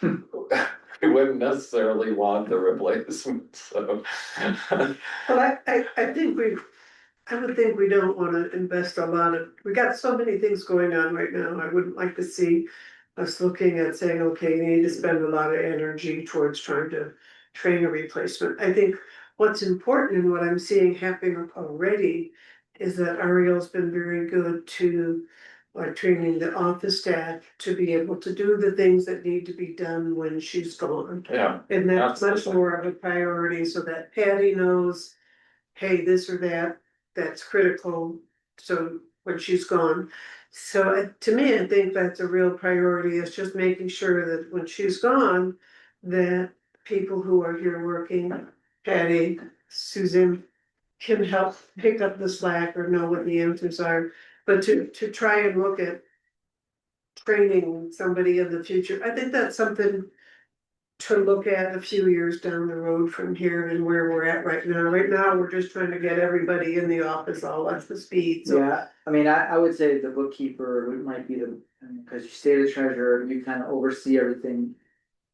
We wouldn't necessarily want the replacement, so. Well, I would think we don't wanna invest a lot of, we got so many things going on right now, I wouldn't like to see us looking at saying, okay, you need to spend a lot of energy towards trying to train a replacement. I think what's important and what I'm seeing happening already is that Ariel's been very good to like training the office staff to be able to do the things that need to be done when she's gone. Yeah. And that's much more of a priority so that Patty knows, hey, this or that, that's critical, so when she's gone. So to me, I think that's a real priority, is just making sure that when she's gone, that people who are here working, Patty, Susan, can help pick up the slack or know what the answers are. But to try and look at training somebody in the future, I think that's something to look at a few years down the road from here and where we're at right now. Right now, we're just trying to get everybody in the office all up to speed, so. Yeah, I mean, I would say the bookkeeper might be because you stay the treasurer, you kind of oversee everything.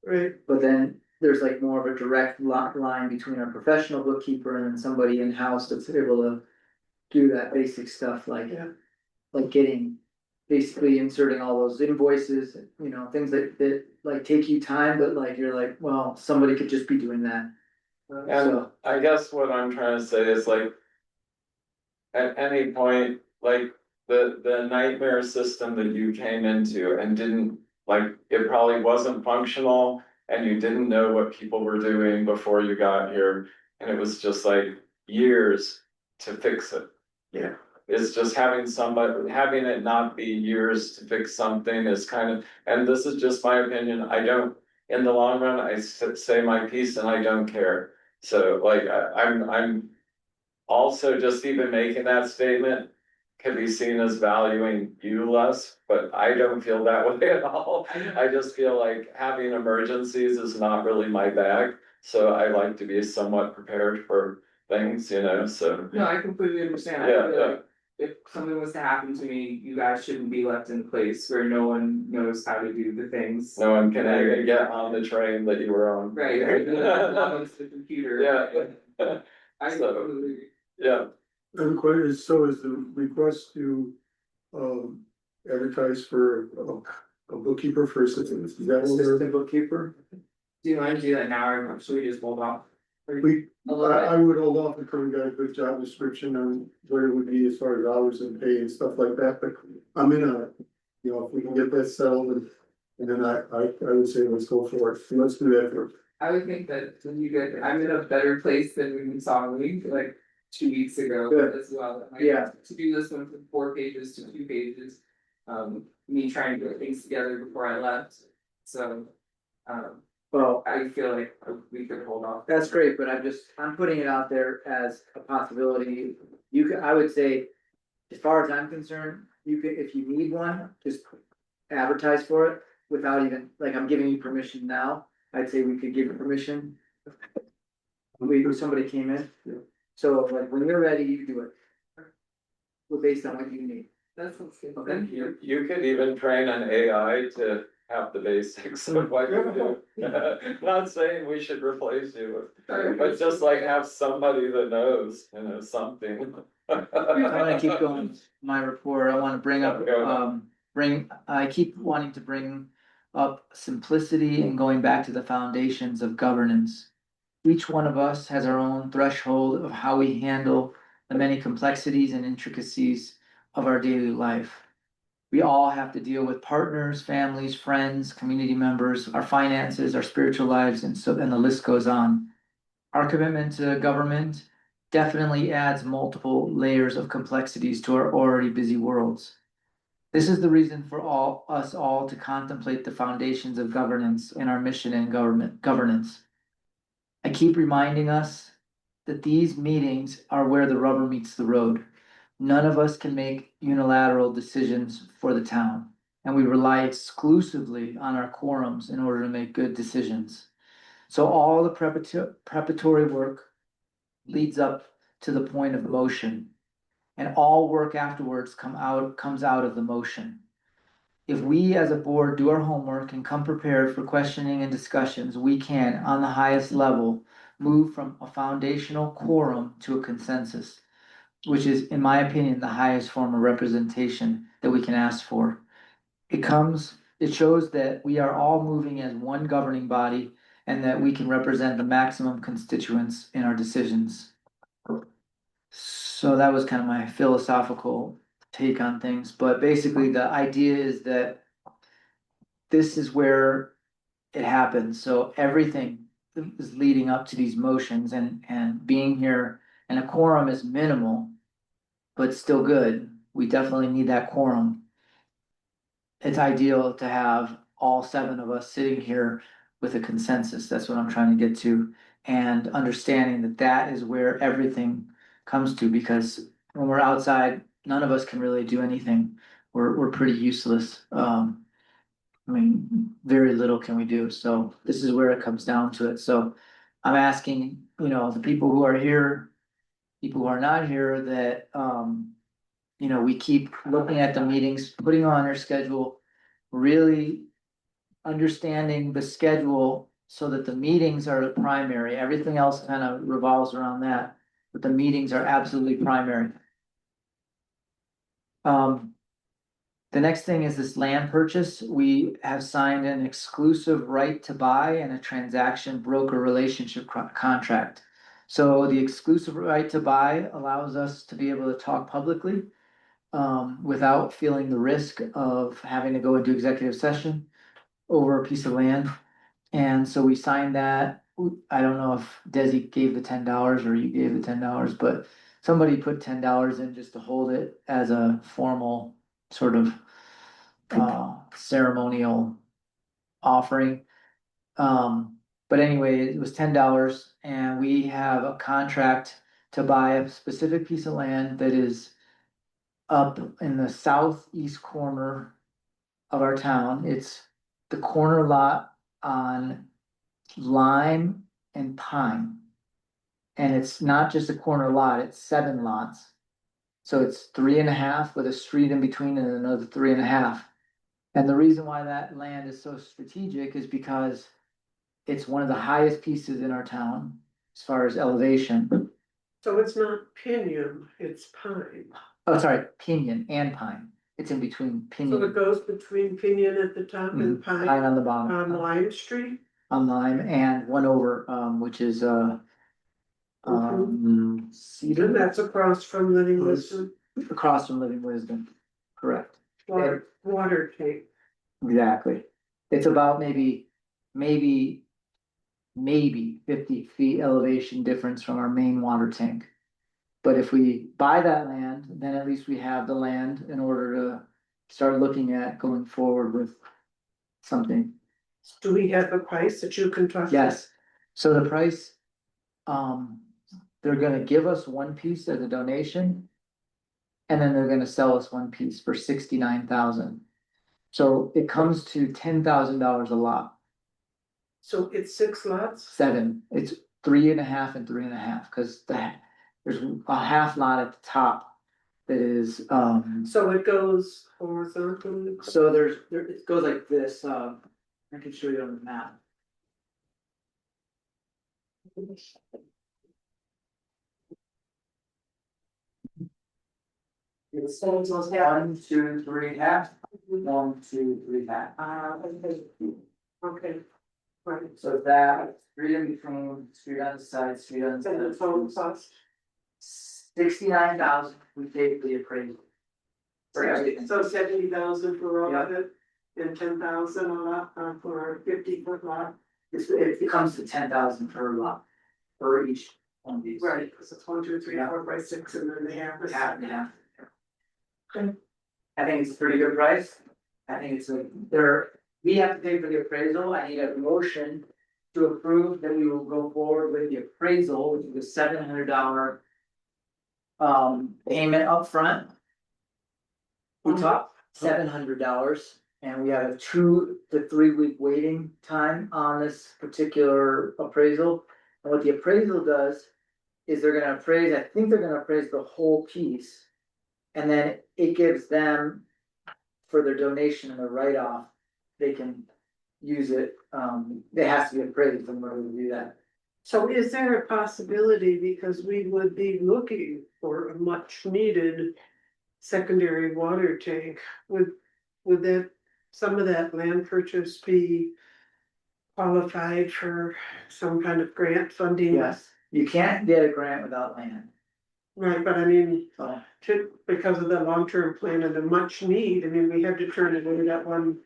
Right, But then there's like more of a direct line between our professional bookkeeper and then somebody in-house that's able to do that basic stuff like. Yeah. Like basically inserting all those invoices, things that like take you time, but like you're like, well, somebody could just be doing that. And I guess what I'm trying to say is like. At any point, like the nightmare system that you came into and didn't, like, it probably wasn't functional. And you didn't know what people were doing before you got here, and it was just like years to fix it. yeah, It's just having it not be years to fix something is kind of, and this is just my opinion, in the long run, I say my piece and I don't care. So like, I'm also just even making that statement can be seen as valuing you less, but I don't feel that way at all. I just feel like having emergencies is not really my bag, so I like to be somewhat prepared for things, so. No, I completely understand. I Yeah, feel yeah. like if something was to happen to me, you guys shouldn't be left in a place where no one knows how to do the things. No one can even get on the train that you were on. Right, or the computer. Yeah. I So- totally agree. Yeah, And the question is, so is the request to, advertise for a bookkeeper for assistance, is that what we're? Assistant bookkeeper. Do you mind to do that now, or should we just hold off? I would hold off until we got a good job description on what it would be as far as hours and pay and stuff like that, but I'm in a, if we can get that settled and then I would say let's go for it, let's do that first. I would think that you guys, I'm in a better place than when we saw me like 2 weeks ago Good. as well. Like, Yeah. To do this one from 4 pages to 2 pages. me trying to put things together before I left, so. Well, I feel like we could hold off. that's great, but I'm putting it out there as a possibility. I would say, as far as I'm concerned, you could, if you need one, just advertise for it without even, like, I'm giving you permission now. I'd say we could give you permission. Somebody came in, so like, when you're ready, you do it. Well, based on what you need. That's what's good. Okay. You could even train an AI to have the basics of what you do. Not saying we should replace you, but just like have somebody that knows, something. I'm gonna keep going, my report, I wanna bring up, I keep wanting to bring up simplicity and going back to the foundations of governance. Each one of us has our own threshold of how we handle the many complexities and intricacies of our daily life. We all have to deal with partners, families, friends, community members, our finances, our spiritual lives, and the list goes on. Our commitment to government definitely adds multiple layers of complexities to our already busy worlds. This is the reason for us all to contemplate the foundations of governance and our mission in governance. I keep reminding us that these meetings are where the rubber meets the road. None of us can make unilateral decisions for the town, and we rely exclusively on our quorums in order to make good decisions. So all the preparatory work leads up to the point of motion, and all work afterwards comes out of the motion. If we as a board do our homework and come prepared for questioning and discussions, we can, on the highest level, move from a foundational quorum to a consensus, which is, in my opinion, the highest form of representation that we can ask for. It shows that we are all moving as one governing body and that we can represent the maximum constituents in our decisions. So that was kind of my philosophical take on things, but basically the idea is that this is where it happens. So everything is leading up to these motions and being here, and a quorum is minimal, but still good. We definitely need that quorum. It's ideal to have all 7 of us sitting here with a consensus. That's what I'm trying to get to. And understanding that that is where everything comes to, because when we're outside, none of us can really do anything. We're pretty useless. I mean, very little can we do. So this is where it comes down to it. So I'm asking, the people who are here, people who are not here, that, we keep looking at the meetings, putting on our schedule, really understanding the schedule so that the meetings are the primary. Everything else kind of revolves around that, but the meetings are absolutely primary. The next thing is this land purchase. We have signed an exclusive right to buy and a transaction broker relationship contract. So the exclusive right to buy allows us to be able to talk publicly without feeling the risk of having to go into executive session over a piece of land. And so we signed that. I don't know if Desi gave the $10 or you gave the $10, but somebody put $10 in just to hold it as a formal sort of ceremonial offering. But anyway, it was $10, and we have a contract to buy a specific piece of land that is up in the southeast corner of our town. It's the corner lot on Lime and Pine. And it's not just a corner lot, it's 7 lots. So it's 3.5 with a street in between and another 3.5. And the reason why that land is so strategic is because it's one of the highest pieces in our town as far as elevation. So it's not pinyon, it's pine. Oh, sorry, pinyon and pine. It's in between So pinyon. it goes between pinyon at the top and Pine pine on the bottom. on Lime Street. On Lime, and one over, which is And Cedar, that's across from Living Wisdom, across from Living Wisdom, correct, water tank. exactly. It's about maybe 50 feet elevation difference from our main water tank. But if we buy that land, then at least we have the land in order to start looking at going forward with something. Do we have a price that you can talk? Yes, so the price, they're gonna give us one piece as a donation. And then they're gonna sell us one piece for 69,000. So it comes to $10,000 a lot, So it's 6 lots? 7, it's 3.5 and 3.5, cause there's a half lot at the top. That is, So it goes horizontally? so it goes like this, I can show you on the map. It's 1, 2, 3, half, 1, 2, 3, half. Okay, right. So that, street in between, street on the side, street on the So the side. total cost? 69,000, we paid for the appraisal. For everything. So 70,000 for all of Yeah. it, and 10,000 a lot, for a 50-foot lot? It comes to 10,000 per lot, for each one of these. Right, because it's 1, 2, 3, Yeah. 4 by 6, and then they have this. Half and half. Okay. I think it's a pretty good price. I think it's we have to pay for the appraisal. I need a motion to approve that we will go forward with the appraisal, which is a $700 payment upfront. We talked $700, and we have a 2 to 3 week waiting time on this particular appraisal. And what the appraisal does is they're gonna appraise, I think they're gonna appraise the whole piece. And then it gives them, for their donation and the write-off, they can use it, it has to be appraised in order to do that. So is there a possibility, because we would be looking for a much needed secondary water tank, would that, some of that land purchase be qualified for some kind of grant funding? Yes, you can't get a grant without land, Right, but I mean, so, because of the long-term plan and the much need, I mean, we had to turn it into that one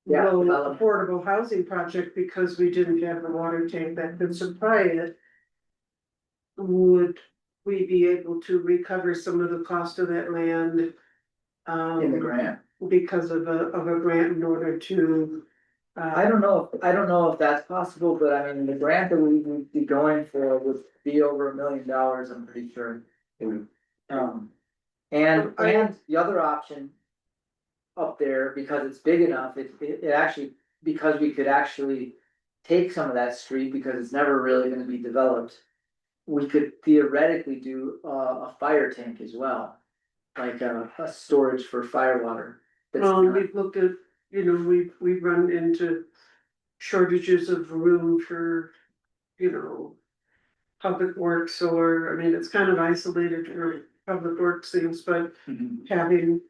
Yeah, low development. affordable housing project because we didn't have the water tank that could supply it. Would we be able to recover some of the cost of that land? in the grant. Because of a grant in order to. I don't know if that's possible, but I mean, the grant that we would be going for would be over $1 million, I'm pretty sure. And the other option. Up there, because it's big enough, it actually, because we could actually take some of that street, because it's never really gonna be developed. We could theoretically do a fire tank as well, like a storage for fire water. that's not- We've looked at, we've run into shortages of room for, public works, or, I mean, it's kind of isolated for public works things, but Mhm. having,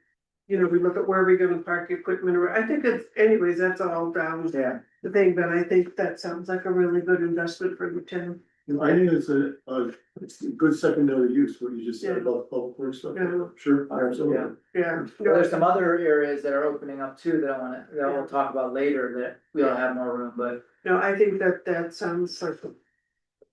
we look at where we're gonna park equipment, or I think it's, anyways, that's all down Yeah, the thing, but I think that sounds like a really good investment for the town. I think it's it's a good secondary use, what you just said Yeah. about public works stuff. Yeah. Sure, Yeah. absolutely. Yeah. there's some other areas that are opening up too that we'll talk about later, that we'll have more room, but. No, I think that sounds like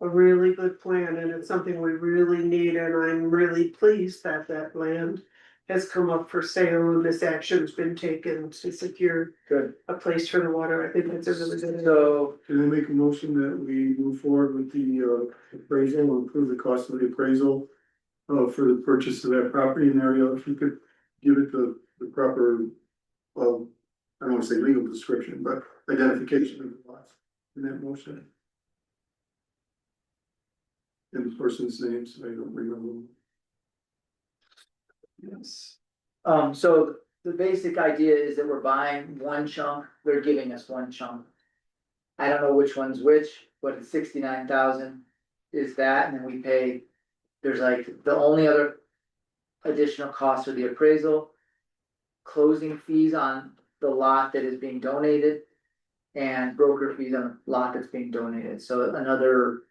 a really good plan, and it's something we really need, and I'm really pleased that that land has come up for sale and this action's been taken to secure Good. a place for the water. I think it's a really good. So, Can I make a motion that we move forward with the appraisal, and improve the cost of the appraisal? For the purchase of that property in area, if you could give it the proper, well, I don't wanna say legal description, but identification of the lots in that motion. And the person's names, I don't remember. yes. So the basic idea is that we're buying one chunk, they're giving us one chunk. I don't know which one's which, but it's 69,000 is that, and then we pay, there's like, the only other additional costs are the appraisal, closing fees on the lot that is being donated, and broker fees on the lot that's being donated, so another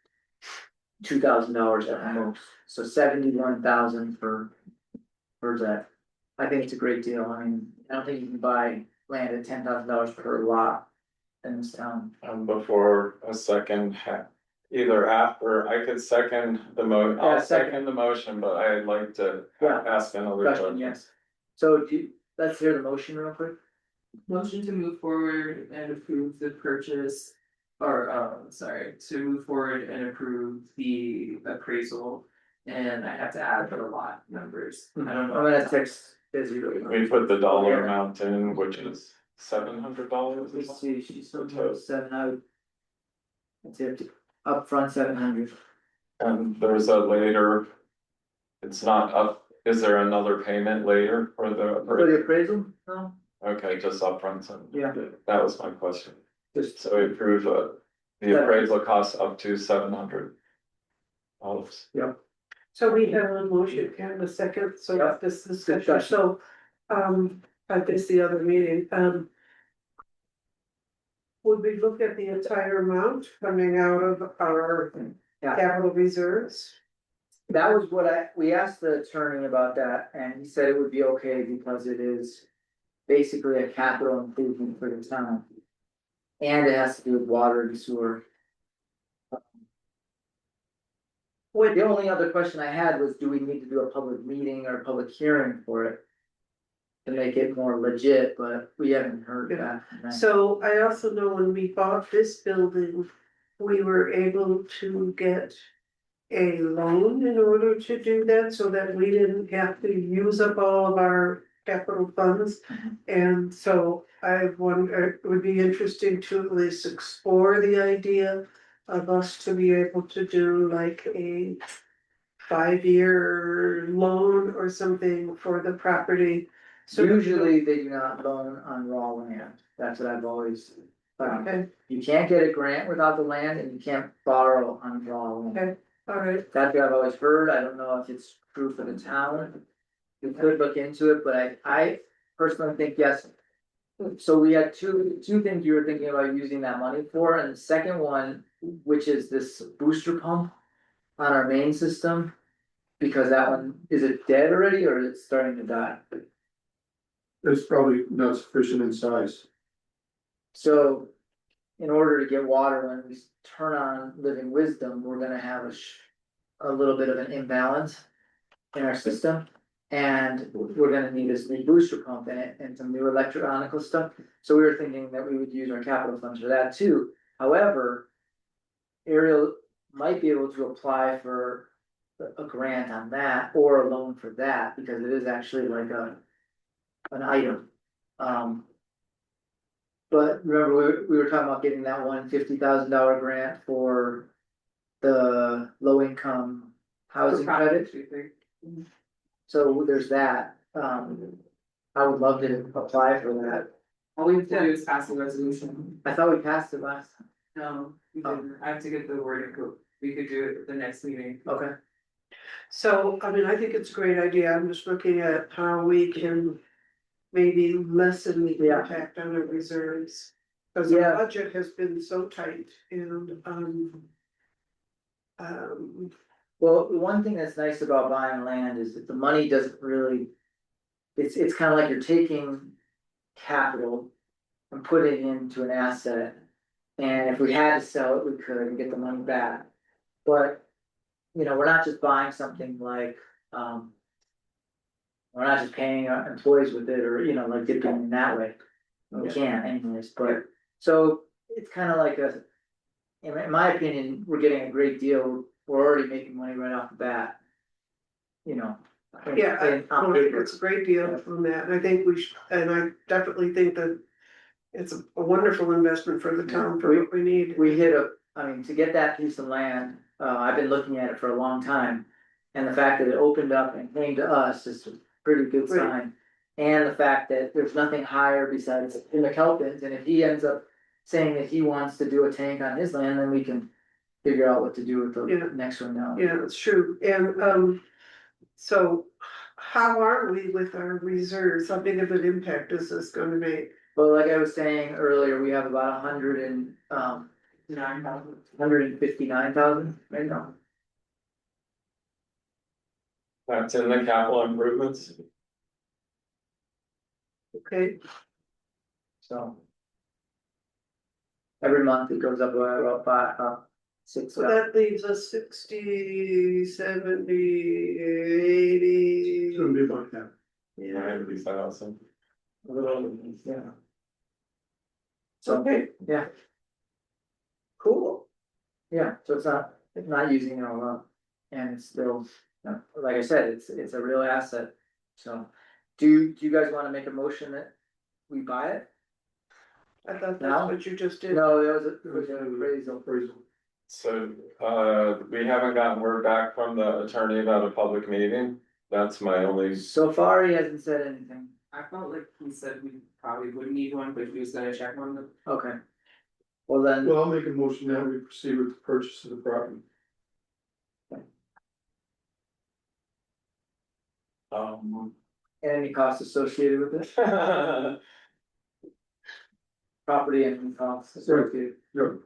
$2,000 at most, so 71,000 for that. I think it's a great deal. I mean, I don't think you can buy land at $10,000 per lot in this town. Before a second, either after, I could second the Yeah, I'll second. second the motion, but I'd like to Yeah. ask another Question, question. yes. So let's hear the motion real quick. Motion to move forward and approve the purchase. Or, sorry, to move forward and approve the appraisal. And I have to add the lot numbers. I don't I'm know. gonna text Busy. We put the dollar amount in, which is $700. Let's see, she's so close, 700. That's it, upfront 700. And there's a later. It's not up, is there another payment later for the? For the appraisal? No, Okay, just upfront, so yeah, that was my question. just, So we approve the appraisal costs up to $700. So we have a motion and a second, so Yep. this discussion, Discussion. so, at this, the other meeting, would we look at the entire amount coming out of our Yeah. capital reserves? that was what we asked the attorney about that, and he said it would be okay because it is basically a capital improvement for the town. And it has to do with water and sewer. The only other question I had was, do we need to do a public meeting or a public hearing for it? To make it more legit, but we haven't heard that. So I also know when we bought this building, we were able to get a loan in order to do that, so that we didn't have to use up all of our capital funds. And so I wonder, it would be interesting to at least explore the idea of us to be able to do like a 5-year loan or something for the property. So Usually they do not loan on raw land, that's what I've always found. Okay, You can't get a grant without the land and you can't borrow on raw land. okay, all right, That's what I've always heard, I don't know if it's true for the town. You could look into it, but I personally think yes. So we had two things you were thinking about using that money for, and the second one, which is this booster pump on our main system. Because that one, is it dead already or is it starting to die? It's probably not sufficient in size. So, in order to get water, when we turn on Living Wisdom, we're gonna have a little bit of an imbalance in our system. And we're gonna need this new booster pump in it and some new electronical stuff. So we were thinking that we would use our capital funds for that too. However, Ariel might be able to apply for a grant on that or a loan for that, because it is actually like an item. But remember, we were talking about getting that $150,000 grant for the low income housing credit. So there's that, I would love to apply for that. All we have to do is pass the resolution. I thought we passed it last time. No, we didn't. I have to get the wording, we could do it at the next meeting. Okay. so, I mean, I think it's a great idea, I'm just looking at how we can maybe lessen the Yeah. impact on our reserves. Cause Yeah. our budget has been so tight and, Well, the one thing that's nice about buying land is that the money doesn't really. It's kind of like you're taking capital and putting it into an asset. And if we had to sell it, we could and get the money back. But, we're not just buying something like, we're not just paying our employees with it or, like dipping in that way. We can't anyways, but, so it's kind of like in my opinion, we're getting a great deal. We're already making money right off the bat. yeah, On paper. it's a great deal from that, and I think and I definitely think that. It's a wonderful investment for the town for what we need. We hit to get that piece of land, I've been looking at it for a long time. And the fact that it opened up and came to us is a pretty good Right. sign. And the fact that there's nothing higher besides in McAlpin's, and if he ends up saying that he wants to do a tank on his land, then we can figure out what to do with Yeah. the next one now. Yeah, it's true, and, so how are we with our reserves? How big of an impact is this gonna make? Well, like I was saying earlier, we have about 159,000 right now. That's in the capital improvements. Okay, So. Every month it goes up by about 6. so that leaves us 60, 70, 80. It's gonna be about that. Yeah, 90,000. A little, yeah. So, Okay. yeah, Cool. yeah, so it's not using it all up. And it's still, like I said, it's a real asset, so. Do you guys wanna make a motion that we buy it? I thought No? that's what you just did. No, it was an appraisal. So, we haven't gotten word back from the attorney about a public meeting, that's my only. So far, he hasn't said anything, I felt like he said we probably would need one, but he was gonna check on them. okay. Well then, Well, I'll make a motion that we proceed with the purchase of the property. any costs associated with it, property and costs associated, Sure.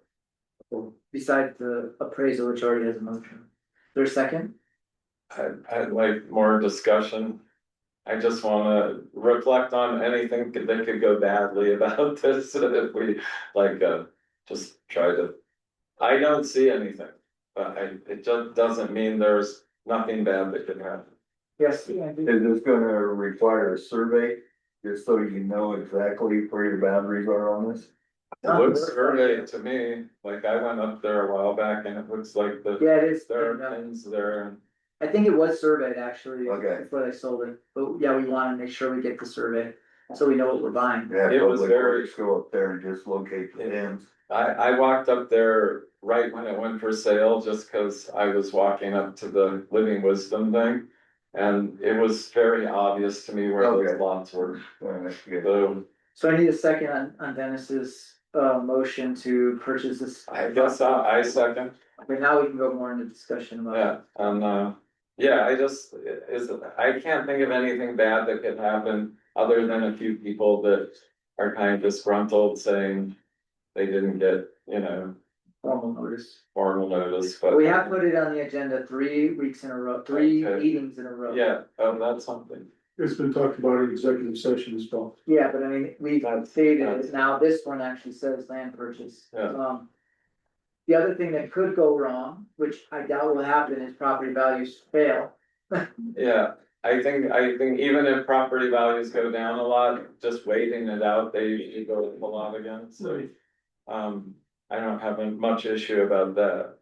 besides the appraisal, which already has a motion. Is there a second? I'd like more discussion. I just wanna reflect on anything that could go badly about this, if we, just try to. I don't see anything, but it just doesn't mean there's nothing bad that could happen. Yes, Andy? Is this gonna require a survey, just so you know exactly where your boundaries are on this? It looks surveyed to me, like I went up there a while back and it looks like Yeah, it is. there are things there. I think it was surveyed actually. Okay. Before they sold it, but yeah, we wanna make sure we get the survey, so we know what we're buying. Yeah, It was public very- works, go up there and just locate the pins. I walked up there right when it went for sale, just cause I was walking up to the Living Wisdom thing. And it was very obvious to me where those Okay. lots were, Alright, good. so So I need a second on Dennis's motion to purchase this. I guess I second. Okay, now we can go more into discussion about Yeah, it. yeah, I can't think of anything bad that could happen, other than a few people that are kind of disgruntled saying. They didn't get, Formal notice. formal notice, but. We have put it on the agenda 3 weeks in a row, 3 Okay. meetings in a row. Yeah, oh, that's something. It's been talked about in executive session as well. Yeah, but I mean, we've That's- stated that's- it, now this one actually says land purchase. Yeah. The other thing that could go wrong, which I doubt will happen, is property values fail. Yeah, I think even if property values go down a lot, just waiting it out, they usually go up a lot again, so. I don't have much issue about that.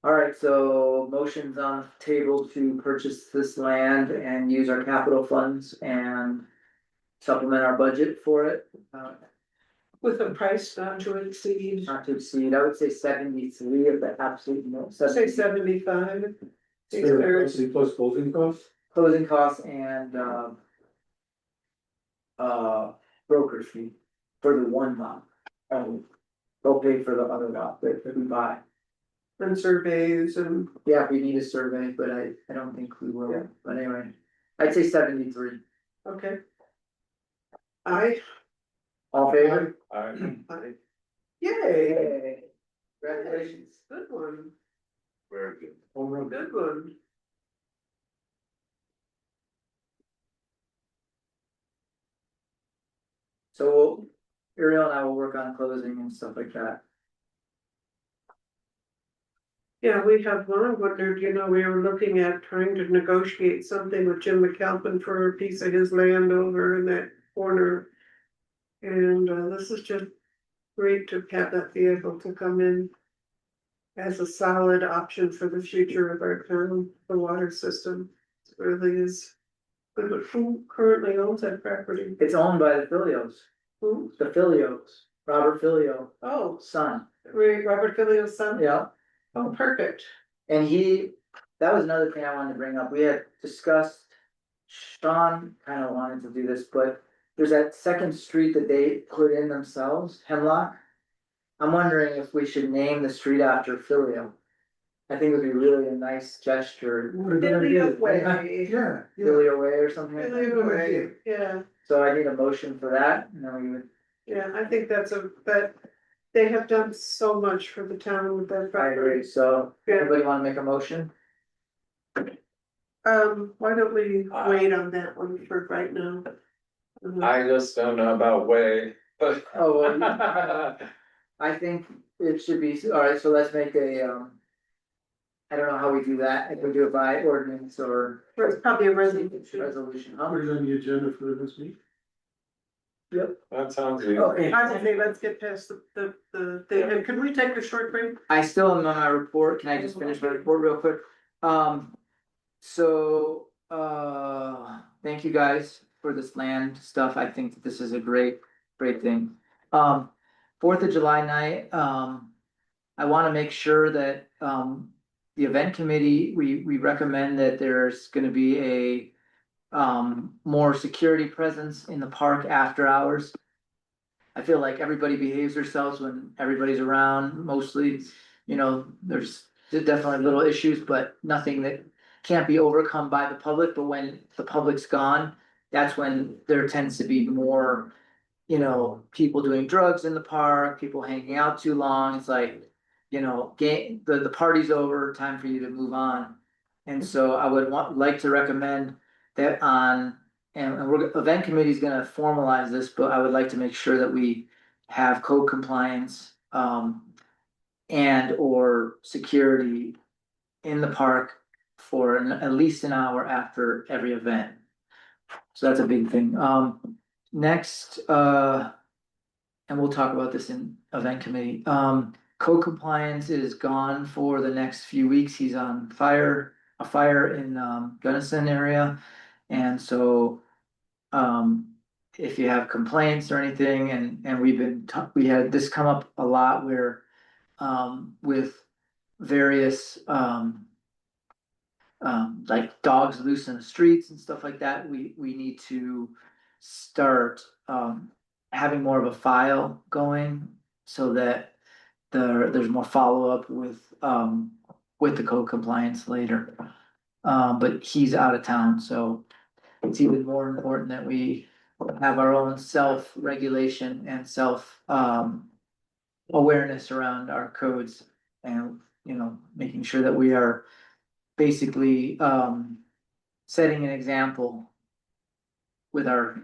Alright, so motions on the table to purchase this land and use our capital funds and supplement our budget for it. With a price not to exceed, Not to exceed, I would say 73 if the absolute no, say 70 75. Plus closing costs? closing costs and broker fee for the one lot. They'll pay for the other lot that we buy. And surveys and, Yeah, we need a survey, but I don't think we will, Yeah. but anyway, I'd say 73. okay. All in favor? I, Yay, Yay. Congratulations. good one, Very good. good one. So Ariel and I will work on closing and stuff like that. Yeah, we have long wondered, we were looking at trying to negotiate something with Jim McAlpin for a piece of his land over in that corner. And this is just great to have that be able to come in as a solid option for the future of our town, the water system. It really is. But who currently owns that property? It's owned by the Filios, Who? the Filios, Robert Filio, Oh, son. Robert Filio's son? Yeah. Oh, perfect. And that was another thing I wanted to bring up, we had discussed. Sean kind of wanted to do this, but there's that second street that they put in themselves, Hemlock. I'm wondering if we should name the street after Filio. I think it would be really a nice gesture, Filio Way. Yeah. Filio Way or something like Filio that. Way, yeah. So I need a motion for that, and then we would, Yeah, I think that they have done so much for the town with their I agree, property. so, Yeah. anybody wanna make a motion? Why don't we wait on that one for right now? I just don't know about way, but. Oh, well, I think it should be, alright, so let's make I don't know how we do that, if we do it by ordinance or It's probably a resolution. resolution, huh? Put it on the agenda for this week. That sounds easy. Okay. Okay, let's get past the thing, and can we take a short break? I still am on my report, can I just finish my report real quick? So, thank you guys for this land stuff, I think that this is a great thing. 4th of July night, I wanna make sure that, the event committee, we recommend that there's gonna be a more security presence in the park after hours. I feel like everybody behaves themselves when everybody's around, mostly, there's definitely little issues, but nothing that can't be overcome by the public, but when the public's gone, that's when there tends to be more, people doing drugs in the park, people hanging out too long, it's like, the party's over, time for you to move on. And so I would like to recommend that and event committee's gonna formalize this, but I would like to make sure that we have code compliance, and or security in the park for at least an hour after every event. So that's a big thing. Next, and we'll talk about this in event committee. Code compliance is gone for the next few weeks. He's on a fire in Gunnison area. And so if you have complaints or anything, and we had this come up a lot where with various like dogs loose in the streets and stuff like that, we need to start having more of a file going so that there's more follow-up with the code compliance later. But he's out of town, so it's even more important that we have our own self-regulation and awareness around our codes and, making sure that we are basically setting an example with our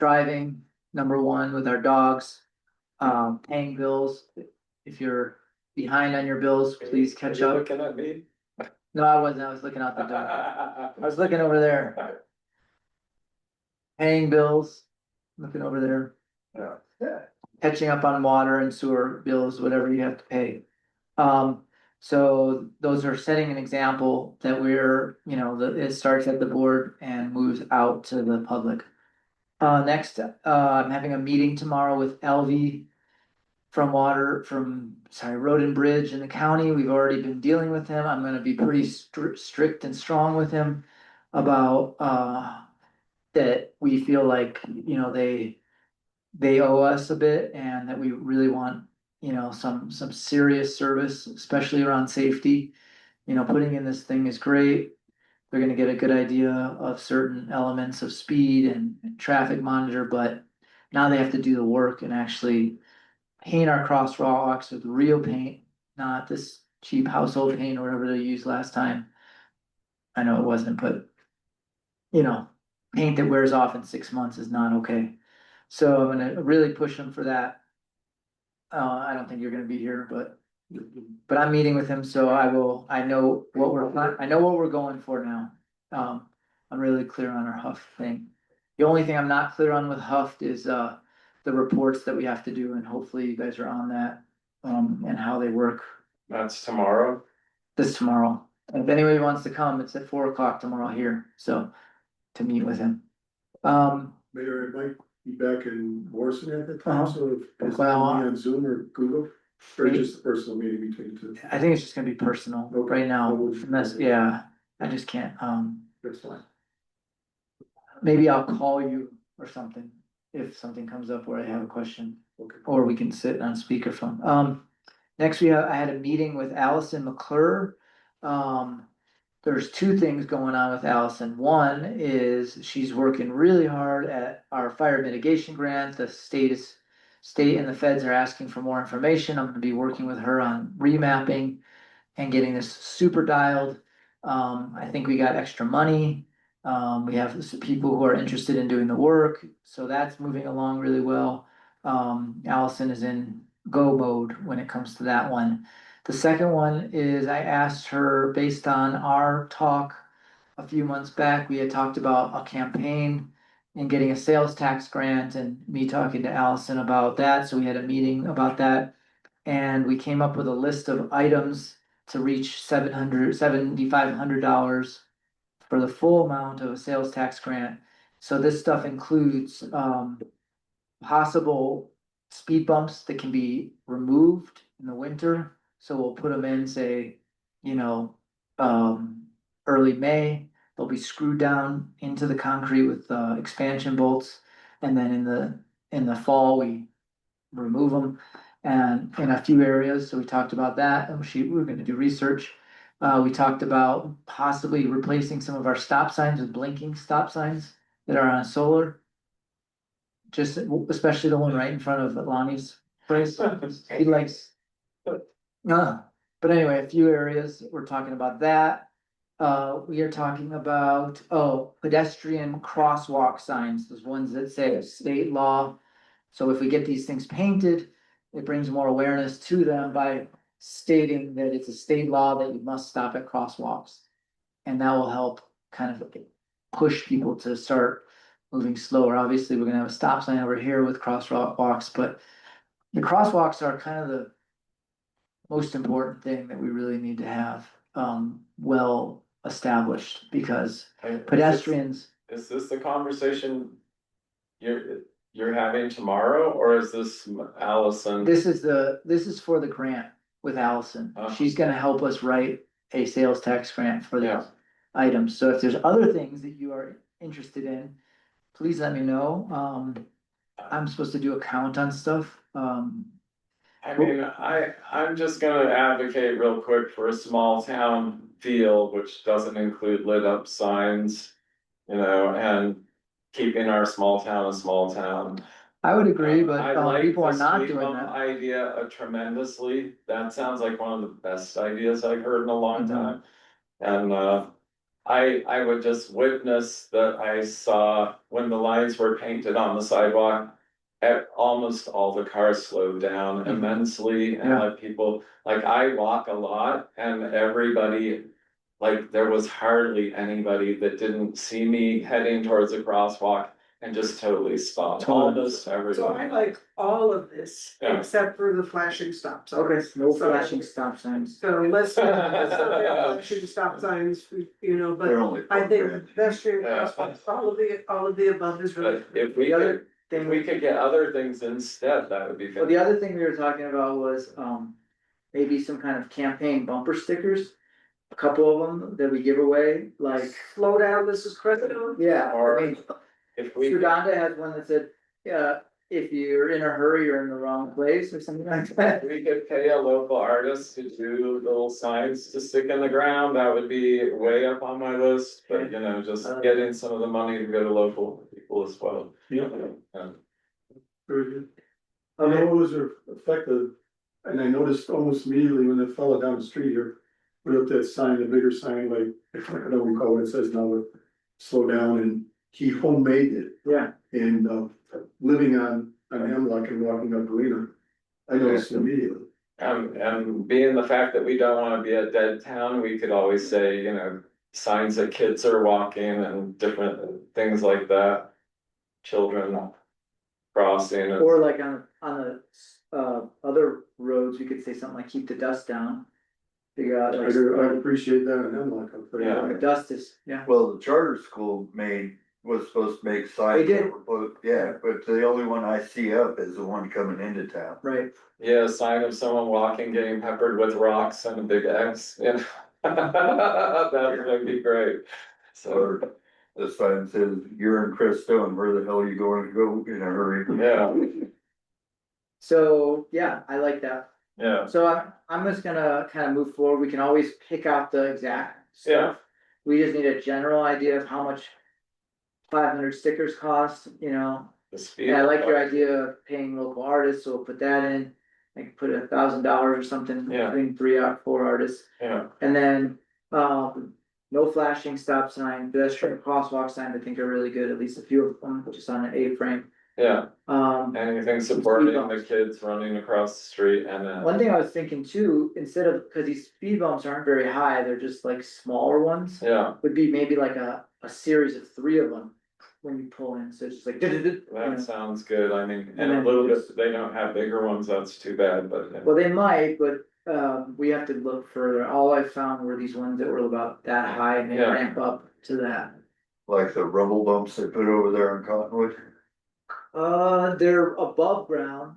driving, number one, with our dogs, paying bills. If you're behind on your bills, please catch up. Looking at me? No, I wasn't, I was looking out the door. I was looking over there. Paying bills, looking over there. Yeah. Catching up on water and sewer bills, whatever you have to pay. So those are setting an example that we're, it starts at the board and moves out to the public. Next, I'm having a meeting tomorrow with LV from Road and Bridge in the county. We've already been dealing with him. I'm gonna be pretty strict and strong with him about, that we feel like, they owe us a bit and that we really want, some serious service, especially around safety. Putting in this thing is great. They're gonna get a good idea of certain elements of speed and traffic monitor, but now they have to do the work and actually paint our crosswalks with real paint, not this cheap household paint or whatever they used last time. I know it wasn't, but paint that wears off in 6 months is not okay. So I'm gonna really push them for that. I don't think you're gonna be here, but I'm meeting with him, so I know what we're going for now. I'm really clear on our Huff thing. The only thing I'm not clear on with Huff is, the reports that we have to do, and hopefully you guys are on that, and how they work. That's tomorrow. This tomorrow. And if anybody wants to come, it's at 4 o'clock tomorrow here, so to meet with him. Mayor, it might be back in Morrison at the time, so if it's Well, on Zoom or Google, or just a personal meeting between the two. I think it's just gonna be personal Okay. right now, unless, yeah, I just can't, That's fine. maybe I'll call you or something if something comes up where I have a question. Okay. Or we can sit on speakerphone. Next I had a meeting with Allison McClure. There's two things going on with Allison. One is she's working really hard at our fire mitigation grant. The state and the feds are asking for more information. I'm gonna be working with her on remapping and getting this super dialed. I think we got extra money. We have some people who are interested in doing the work, so that's moving along really well. Allison is in go mode when it comes to that one. The second one is I asked her, based on our talk a few months back, we had talked about a campaign and getting a sales tax grant and me talking to Allison about that. So we had a meeting about that. And we came up with a list of items to reach $7,500 for the full amount of a sales tax grant. So this stuff includes, possible speed bumps that can be removed in the winter. So we'll put them in, say, you know, early May. They'll be screwed down into the concrete with expansion bolts. And then in the fall, we remove them. And in a few areas, so we talked about that, and we're gonna do research. We talked about possibly replacing some of our stop signs with blinking stop signs that are on solar. Just especially the one right in front of Lonnie's place, he likes. But anyway, a few areas, we're talking about that. We are talking about, pedestrian crosswalk signs, those ones that say state law. So if we get these things painted, it brings more awareness to them by stating that it's a state law that you must stop at crosswalks. And that will help kind of push people to start moving slower. Obviously, we're gonna have a stop sign over here with crosswalks, but the crosswalks are kind of the most important thing that we really need to have, well established, because pedestrians. Is this the conversation you're having tomorrow, or is this Allison? This is for the grant with Allison. She's gonna help us write a sales tax grant for Yeah. these items. So if there's other things that you are interested in, please let me know. I'm supposed to do a count on stuff. I mean, I'm just gonna advocate real quick for a small town feel, which doesn't include lit up signs, you know, and keeping our small town a small town. I would agree, I but like people are the not speed doing bump that. idea tremendously. That sounds like one of the best ideas I've heard in a long Mhm. time. And I would just witness that I saw when the lines were painted on the sidewalk. Almost all the cars slowed down Mhm. immensely and Yeah. let people, like, I walk a lot and everybody. Like, there was hardly anybody that didn't see me heading towards a crosswalk and just totally stopped. Totally. Almost So I everybody. like all of this, Yeah. except for the flashing stop signs. Okay, no So- flashing stop signs. So let's not have flashing stop signs, you know, They're but only. I think pedestrian Yeah. crosswalks, all of the above is really. But if we The other could, if thing, we could get other things instead, that would be well, the fantastic. other thing we were talking about was, maybe some kind of campaign bumper stickers. A couple of them that we give away, like, Slow down, this is Crestone. yeah, Or I mean, If we, Uganda had one that said, yeah, if you're in a hurry, you're in the wrong place, or something like that. if we could pay a local artist to do little signs to stick in the ground, that would be way up on my list. But you know, just getting some of the money to go to local people as well. Yeah. Yeah. Very good. I know it was effective, and I noticed almost immediately when the fella down the street here put up that sign, the bigger sign, like, I don't recall what it says now, but slow down, and he homemade it. Yeah. And, living on Hemlock and walking up Galena, I noticed immediately. And being the fact that we don't wanna be a dead town, we could always say, you know, signs that kids are walking and different things like that. Children crossing. Or like on the, other roads, we could say something like, keep the dust down. Figure out, I appreciate that in Hemlock, I'll tell you Yeah. that. dust is, yeah. Well, the charter school was supposed to make signs. They did. Yeah, but the only one I see up is the one coming into town. Right. Yeah, a sign of someone walking, getting peppered with rocks and a big X, you know. That would be great. So, Or the sign says, you're in Crestone, where the hell are you going to go in a hurry? yeah, So, yeah, I like that. yeah, So I'm just gonna kind of move forward. We can always pick out the exact Yeah. stuff. We just need a general idea of how much 500 stickers cost, you know. the speed. And I like your idea of paying local artists, so we'll put that in. Like put $1,000 or something Yeah. between 3 or 4 artists. Yeah, And then, no flashing stop sign, pedestrian crosswalk signs, I think are really good, at least a few of them, just on an A-frame. yeah, Speed anything supporting the bumps. kids running across the street and then, One thing I was thinking too, instead of, cause these speed bumps aren't very high, they're just like smaller ones. yeah, Would be maybe like a series of 3 of them. when you pull in, so it's just like. That sounds good, I mean, And and a then little just- bit, they don't have bigger ones, that's too bad, but. Well, they might, but we have to look further. All I found were these ones that were about that high and they Yeah. ramp up to that. Like the rubble dumps they put over there on Cottonwood. They're above ground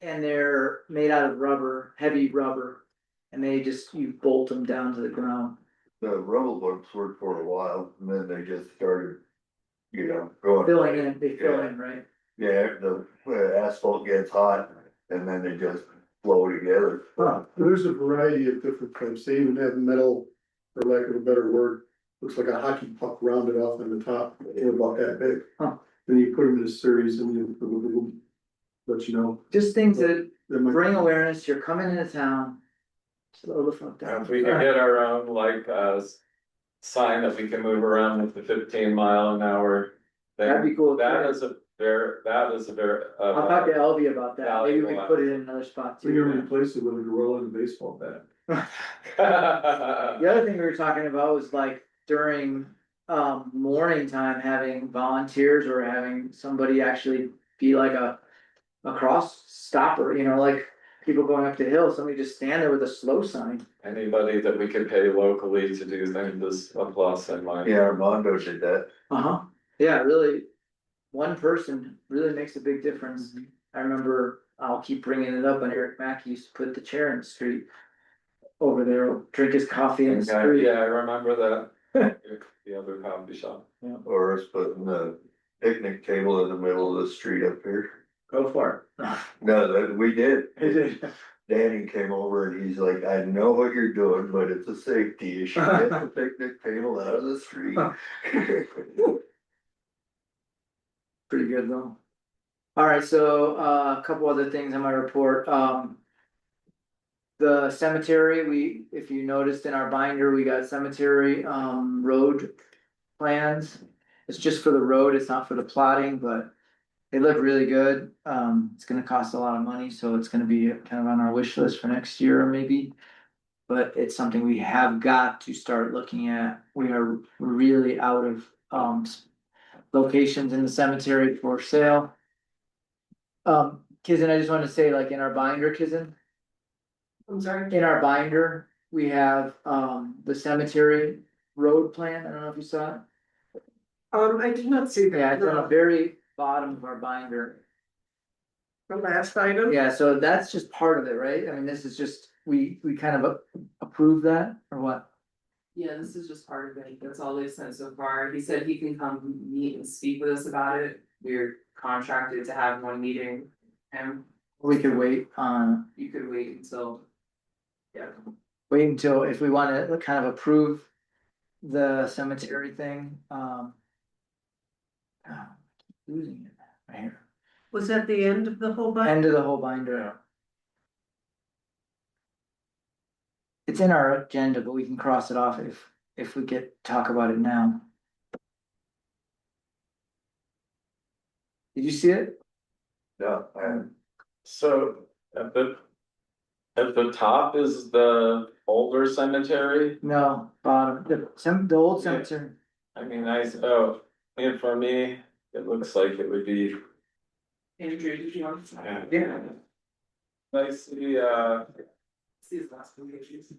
and they're made out of rubber, heavy rubber. And they just, you bolt them down to the ground. The rubble dumps worked for a while, and then they just started, you know, going. Filling in, they fill Yeah. in, right? Yeah, the asphalt gets hot, and then they just flow together. There's a variety of different types, they even have metal, for lack of a better word, looks like a hockey puck rounded off on the top, they're about that big. Huh. Then you put them in a series and you, let you know. Just things that That might- bring awareness, you're coming into town. Slow the fuck down. If we could get our own like sign that we can move around with the 15 mile an hour. then That'd be cool. That is a very, I'll talk to Elvie about that, maybe we can valuable put it in another spot So you're too. gonna replace it with a gorilla and a baseball bat. The other thing we were talking about was like during morning time, having volunteers or having somebody actually be like a cross stopper, you know, like people going up the hill, somebody just stand there with a slow sign. Anybody that we can pay locally to do things is a plus in my. Yeah, Armando did that. Yeah, really, one person really makes a big difference. I remember, I'll keep bringing it up, when Eric Mackey used to put the chair in the street. Over there, drink his coffee in the street. Yeah, I remember that. The other coffee shop. Or us putting the picnic table in the middle of the street up here. Go for it. No, that we did. Danny came over and he's like, I know what you're doing, but it's a safety issue. Get the picnic table out of the street. Pretty good though. Alright, so a couple other things on my report, the cemetery, if you noticed in our binder, we got cemetery road plans. It's just for the road, it's not for the plotting, but they look really good. It's gonna cost a lot of money, so it's gonna be kind of on our wish list for next year maybe. But it's something we have got to start looking at. We are really out of locations in the cemetery for sale. Kizen, I just wanted to say, like in our binder, Kizen, I'm sorry. in our binder, we have the cemetery road plan. I don't know if you saw it. I did not see Yeah, that, it's on the no, very bottom of our binder. the last item. Yeah, so that's just part of it, right? I mean, this is just, we kind of approve that or what? Yeah, this is just part of it, that's all they've sent so far, he said he can come meet and speak with us about it, we're contracted to have one meeting. And We could wait on, you could wait until. Yeah. wait until, if we wanna kind of approve the cemetery thing, losing it right here. Was that the end of the whole bunch? End of the whole binder. It's in our agenda, but we can cross it off if we get, talk about it now. Did you see it? No, So at the top is the older cemetery. No, bottom, the old cemetery. I mean, and for me, it looks like it would be. Andrew, did you want to? Yeah. Nice to be, See his last few pages.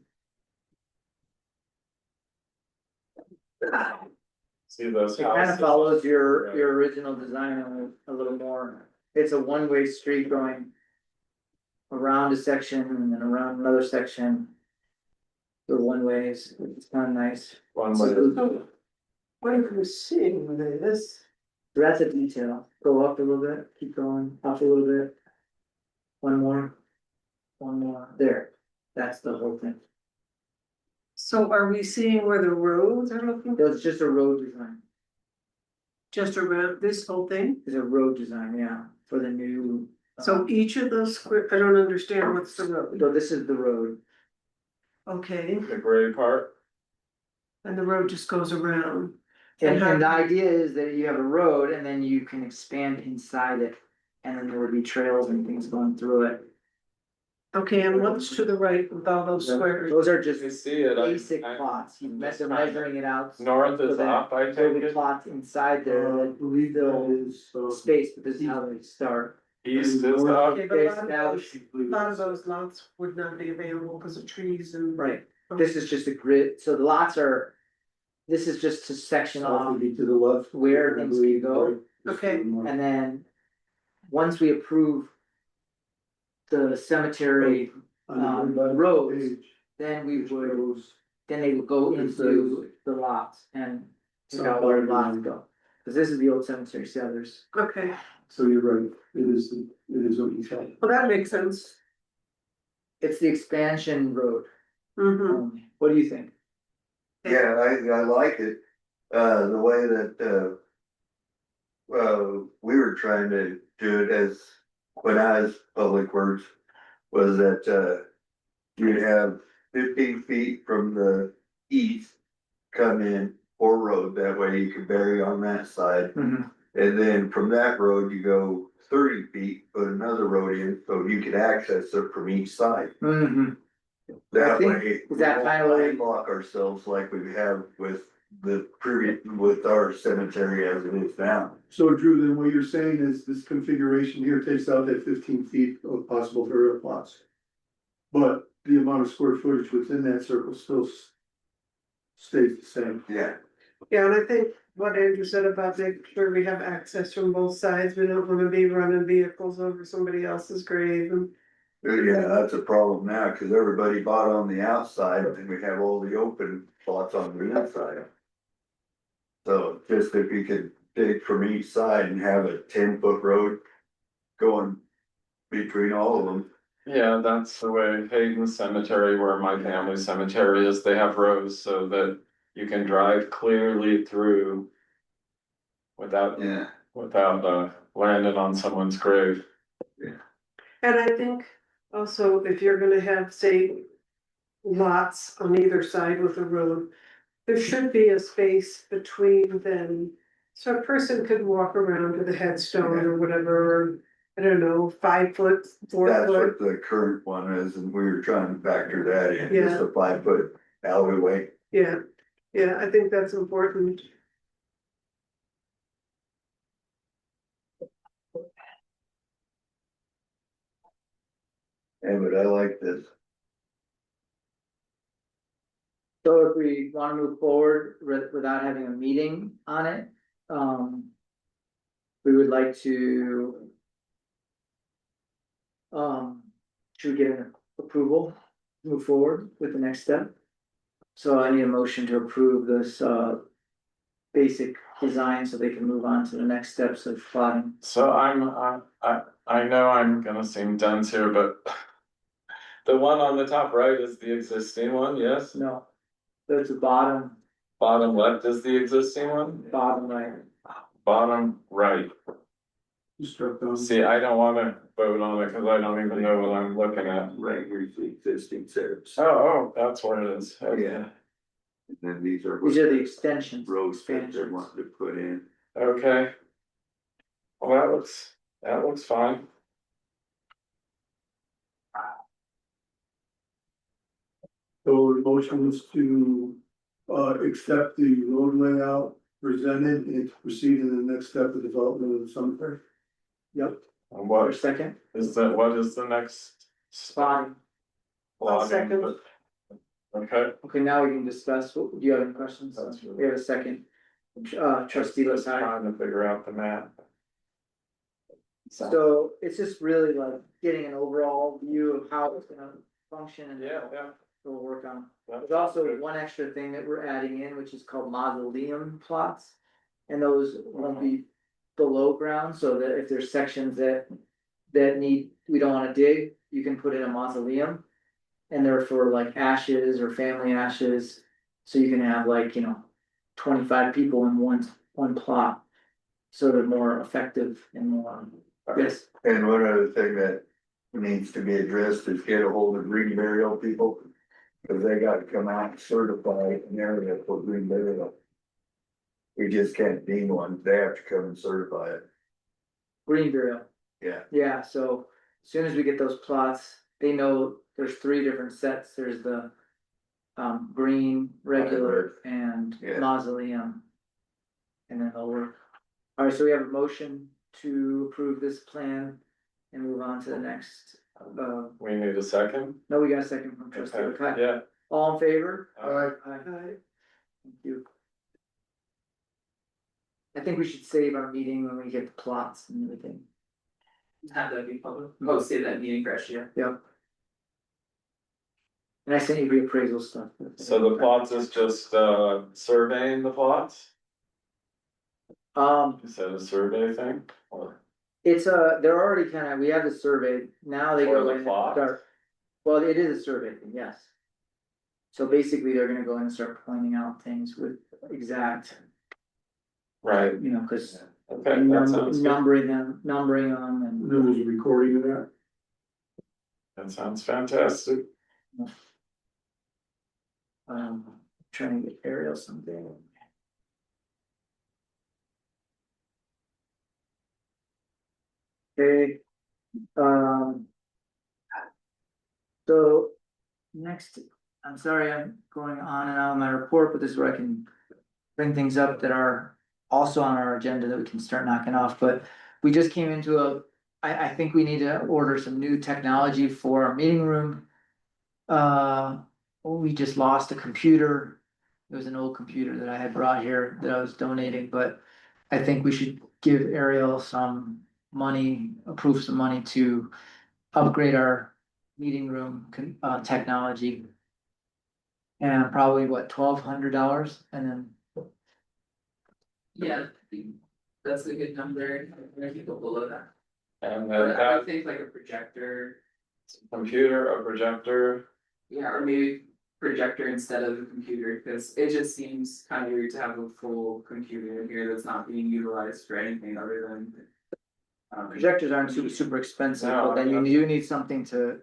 see those It kind of houses. follows your original design a little more. It's a one-way street going around a section and then around another section. The one ways, it's kind of nice. One way. What are we seeing with this? So that's a detail. Go up a little bit, keep going, up a little bit. One more. One more, there. That's the whole thing. So are we seeing where the roads are looking, It's just a road design. just around this whole thing? It's a road design, yeah, for the new. So each of those square, I don't understand what's the road, So this is the road. okay, The gray part. and the road just goes around. And the idea is that you have a road and then you can expand inside it. And then there would be trails and things going through it. Okay, and what's to the right with all those squares? Those are You just see it, basic I, plots, you I'm met just them trying to- measuring it out. north so is that up, I there'll take be it, plots inside there I that believe that is, space, but this is how they start. east is north. up, Okay, but a lot of Established- those, a lot of those lots would not be available because of trees and. Right, this is just a grid, so the lots are, this is just to section south off, would be to the left. where things can go. Okay. and then. Once we approve. The cemetery, roads, then we would, then they would go into the lots and. Pick out where the lots go, cause this is the old cemetery, see how there's, Okay, So you're right, it is what you said. well, that makes sense. it's the expansion road, Mm-hmm. what do you think? Yeah, I like it, the way that, we were trying to do it as, when I was Public Works, was that, you'd have 15 feet from the east come in or road, that way you could bury on that side. And then from that road, you go 30 feet, put another road in, so you could access it from each side. Mm-hmm. That I think- way, is that we kind of won't like- block ourselves like we have with the previous, with our cemetery as it is now. So Drew, then what you're saying is this configuration here takes out that 15 feet of possible burial plots. But the amount of square footage within that circle still stays the same. Yeah, Yeah, and I think what Andrew said about making sure we have access from both sides, we don't wanna be running vehicles over somebody else's grave and. yeah, that's a problem now, cause everybody bought on the outside, and we have all the open spots on the inside. So just if you could dig from each side and have a 10 foot road going between all of them. yeah, that's the way Hayden Cemetery, where my family cemetery is, they have rows so that you can drive clearly through. Without, Yeah. landing on someone's grave. And I think also if you're gonna have, say, lots on either side with a road, there should be a space between them. So a person could walk around to the headstone or whatever, I don't know, 5 foot, 4 That's foot. what the current one is, and we were trying to factor that in, just Yeah. a 5 foot alleyway. Yeah, yeah, I think that's important. And but I like this. So if we wanna move forward without having a meeting on it, we would like to. Should we get an approval, move forward with the next step? So I need a motion to approve this, basic design so they can move on to the next steps of plotting. So I know I'm gonna seem dense here, but. The one on the top right is the existing one, yes? No, there's the bottom Bottom left is the existing one? right. Bottom right. You struck those. See, I don't wanna vote on it, cause I don't even know what I'm looking at. Right here's the existing steps. Oh, that's where it is, okay. Yeah. And then these are. These are the extensions. Roads that they expansions. want to put in. Okay. Well, that looks fine. So the motion is to, accept the road layout presented and to proceed in the next step of development of the cemetery. Yep. And Or what second, what is the next? spotting. Plotting, second. but- Okay, Okay, now we can discuss, do you have any questions? That's really- We have a second. Trustee just Lasai. trying to figure out the map. So it's just really like getting an overall view of how it's gonna function and. Yeah. We'll work on. That's There's also good. one extra thing that we're adding in, which is called mausoleum plots. And those won't be below ground, so that if there's sections that we don't wanna dig, you can put in a mausoleum. And they're for like ashes or family ashes, so you can have like, 25 people in one plot. So they're more effective and more, yes, And one other thing that needs to be addressed is get a hold of green burial people. Cause they got to come out and certify an area for green burial. We just can't deem one, they have to come and certify it, green burial. yeah. Yeah, so as soon as we get those plots, they know there's three different sets, there's the. Green, regular, and Yeah. mausoleum. And then they'll work. Alright, so we have a motion to approve this plan and move on to the next, We need a second. no, we got a second from trustee Okay, McCray. yeah. All in favor? Alright, Aye. Thank you. I think we should save our meeting when we get the plots and everything. Have that be public, oh, say that meeting fresh, yeah. Yep. And I sent you reappraisal stuff. So the plots is just surveying the plots? Is that a survey thing? Or It's they're already kinda, we have the survey, now they For go the in and plot? start. Well, it is a survey thing, yes. So basically, they're gonna go in and start pointing out things with exact, right, you know, cause okay, that sounds good. numbering them and. then there's a recording of that. That sounds fantastic. Trying to get Ariel something. Okay, so next, I'm sorry, I'm going on and on in my report, but this is where I can bring things up that are also on our agenda that we can start knocking off, but we just came into I think we need to order some new technology for our meeting room. We just lost a computer. It was an old computer that I had brought here that I was donating, but I think we should give Ariel some money, approve some money to upgrade our meeting room technology. And probably what, $1,200, and then, Yeah, that's a good number, I think go below that. And But I that think like a projector, computer, a projector, yeah, or maybe projector instead of a computer, cause it just seems kind of weird to have a full computer in here that's not being utilized for anything other than. projectors aren't super expensive, No, but then I'm you need something to,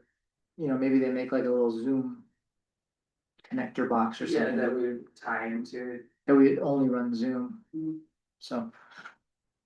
you know, maybe they make like a little Zoom connector box or Yeah, something. that would tie into it. That we only run Zoom, Mhm. so.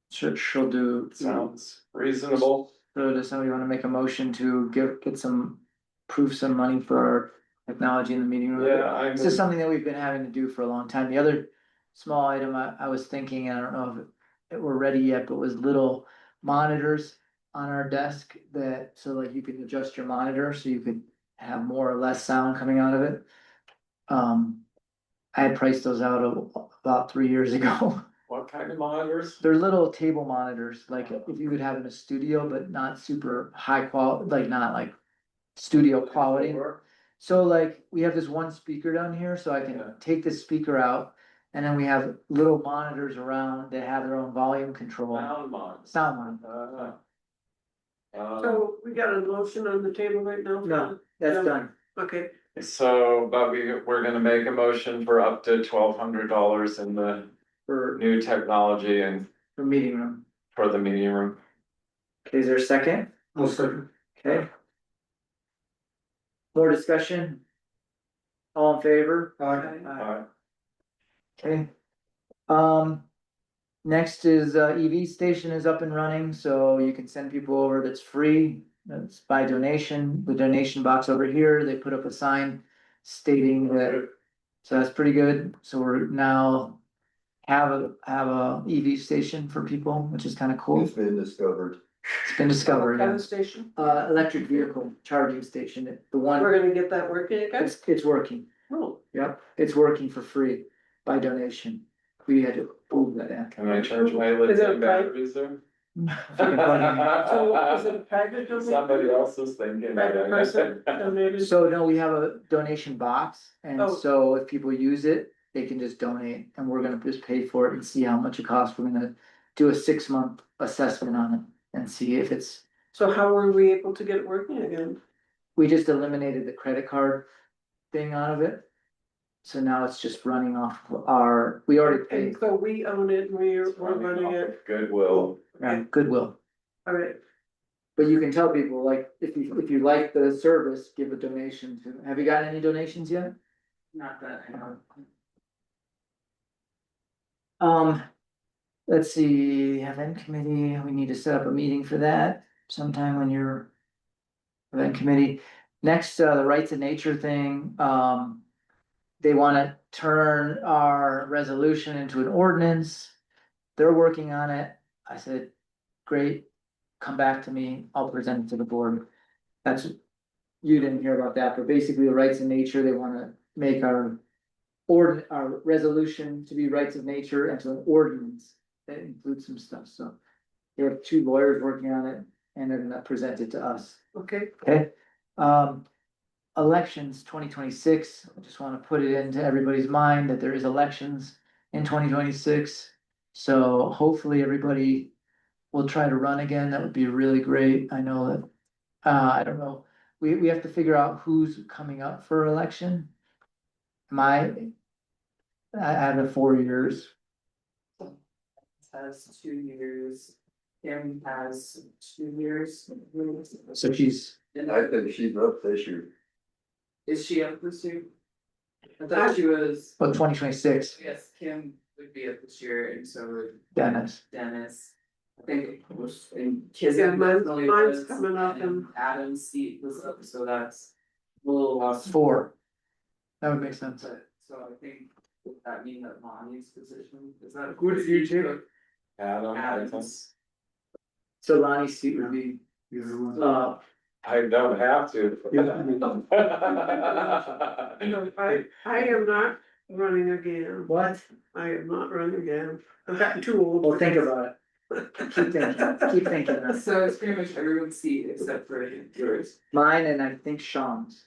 She'll do. sounds reasonable. So does somebody wanna make a motion to get some, prove some money for our technology in the meeting room? Yeah, This is something that we've been having to do for a long time. The other small item I was thinking, I don't know if we're ready yet, but was little monitors on our desk that, so like you could adjust your monitor, so you could have more or less sound coming out of it. I had priced those out about 3 years ago. What kind of monitors? They're little table monitors, like if you would have in a studio, but not super high quality, like not like studio quality. So like, we have this one speaker down here, so I can Yeah. take this speaker out. And then we have little monitors around that have their own volume control, Sound mons. sound monitor. So we got a motion on the table right now? No, that's done. Okay, So, but we're gonna make a motion for up to $1,200 in the For new technology and meeting room. for the meeting room. Okay, is there a second? I'll second. Okay. More discussion? All in favor? Aye. Okay. Next is EV station is up and running, so you can send people over, that's free. That's by donation, the donation box over here, they put up a sign stating that, so that's pretty good. So we're now have a EV station for people, which is kind of cool. It's been discovered. It's been discovered, what kind yeah. of station? Electric vehicle charging station, the one, We're gonna get that working again? it's working. Oh, Yep, it's working for free by donation. We had to prove that, yeah. Can I charge my Is it lithium right? batteries there? so is it a private donation? Somebody else is thinking. Private person donated? So no, we have a donation box, and Oh. so if people use it, they can just donate, and we're gonna just pay for it and see how much it costs. We're gonna do a 6-month assessment on it and see if it's, So how were we able to get it working again? we just eliminated the credit card thing out of it. So now it's just running off our, we already And paid, so we own it, we're running it, Goodwill. Goodwill. alright, But you can tell people, like, if you like the service, give a donation to, have you gotten any donations yet? Not that I know. Let's see, event committee, we need to set up a meeting for that sometime when you're event committee. Next, the rights of nature thing, they wanna turn our resolution into an ordinance. They're working on it. I said, great, come back to me, I'll present it to the board. That's, you didn't hear about that, but basically the rights of nature, they wanna make our resolution to be rights of nature into an ordinance that includes some stuff, so. They have two lawyers working on it and they're gonna present it to us, Okay, okay? Elections 2026. I just wanna put it into everybody's mind that there is elections in 2026. So hopefully everybody will try to run again, that would be really great, I know that, I don't know. We have to figure out who's coming up for election. I have the 4 years, Has 2 years. Kim has 2 years. so she's, I think she's up this year. Is she up this year? I thought she was, well, 2026, yes, Kim would be up this year and so would Dennis. Dennis. I think it was, and Kiz. Yeah, mine's coming up and Adam's seat was up, so that's. A little lost. 4. That would make sense. So I think, would that mean that Lonnie's position, is that? Who did you take? Adam, Adams. So Lonnie's seat would be, I don't have to. I am not running again. what? I am not running again. I've gotten too old. Well, think about it. Keep thinking. So it's pretty much everyone's seat except for yours. Mine and I think Sean's.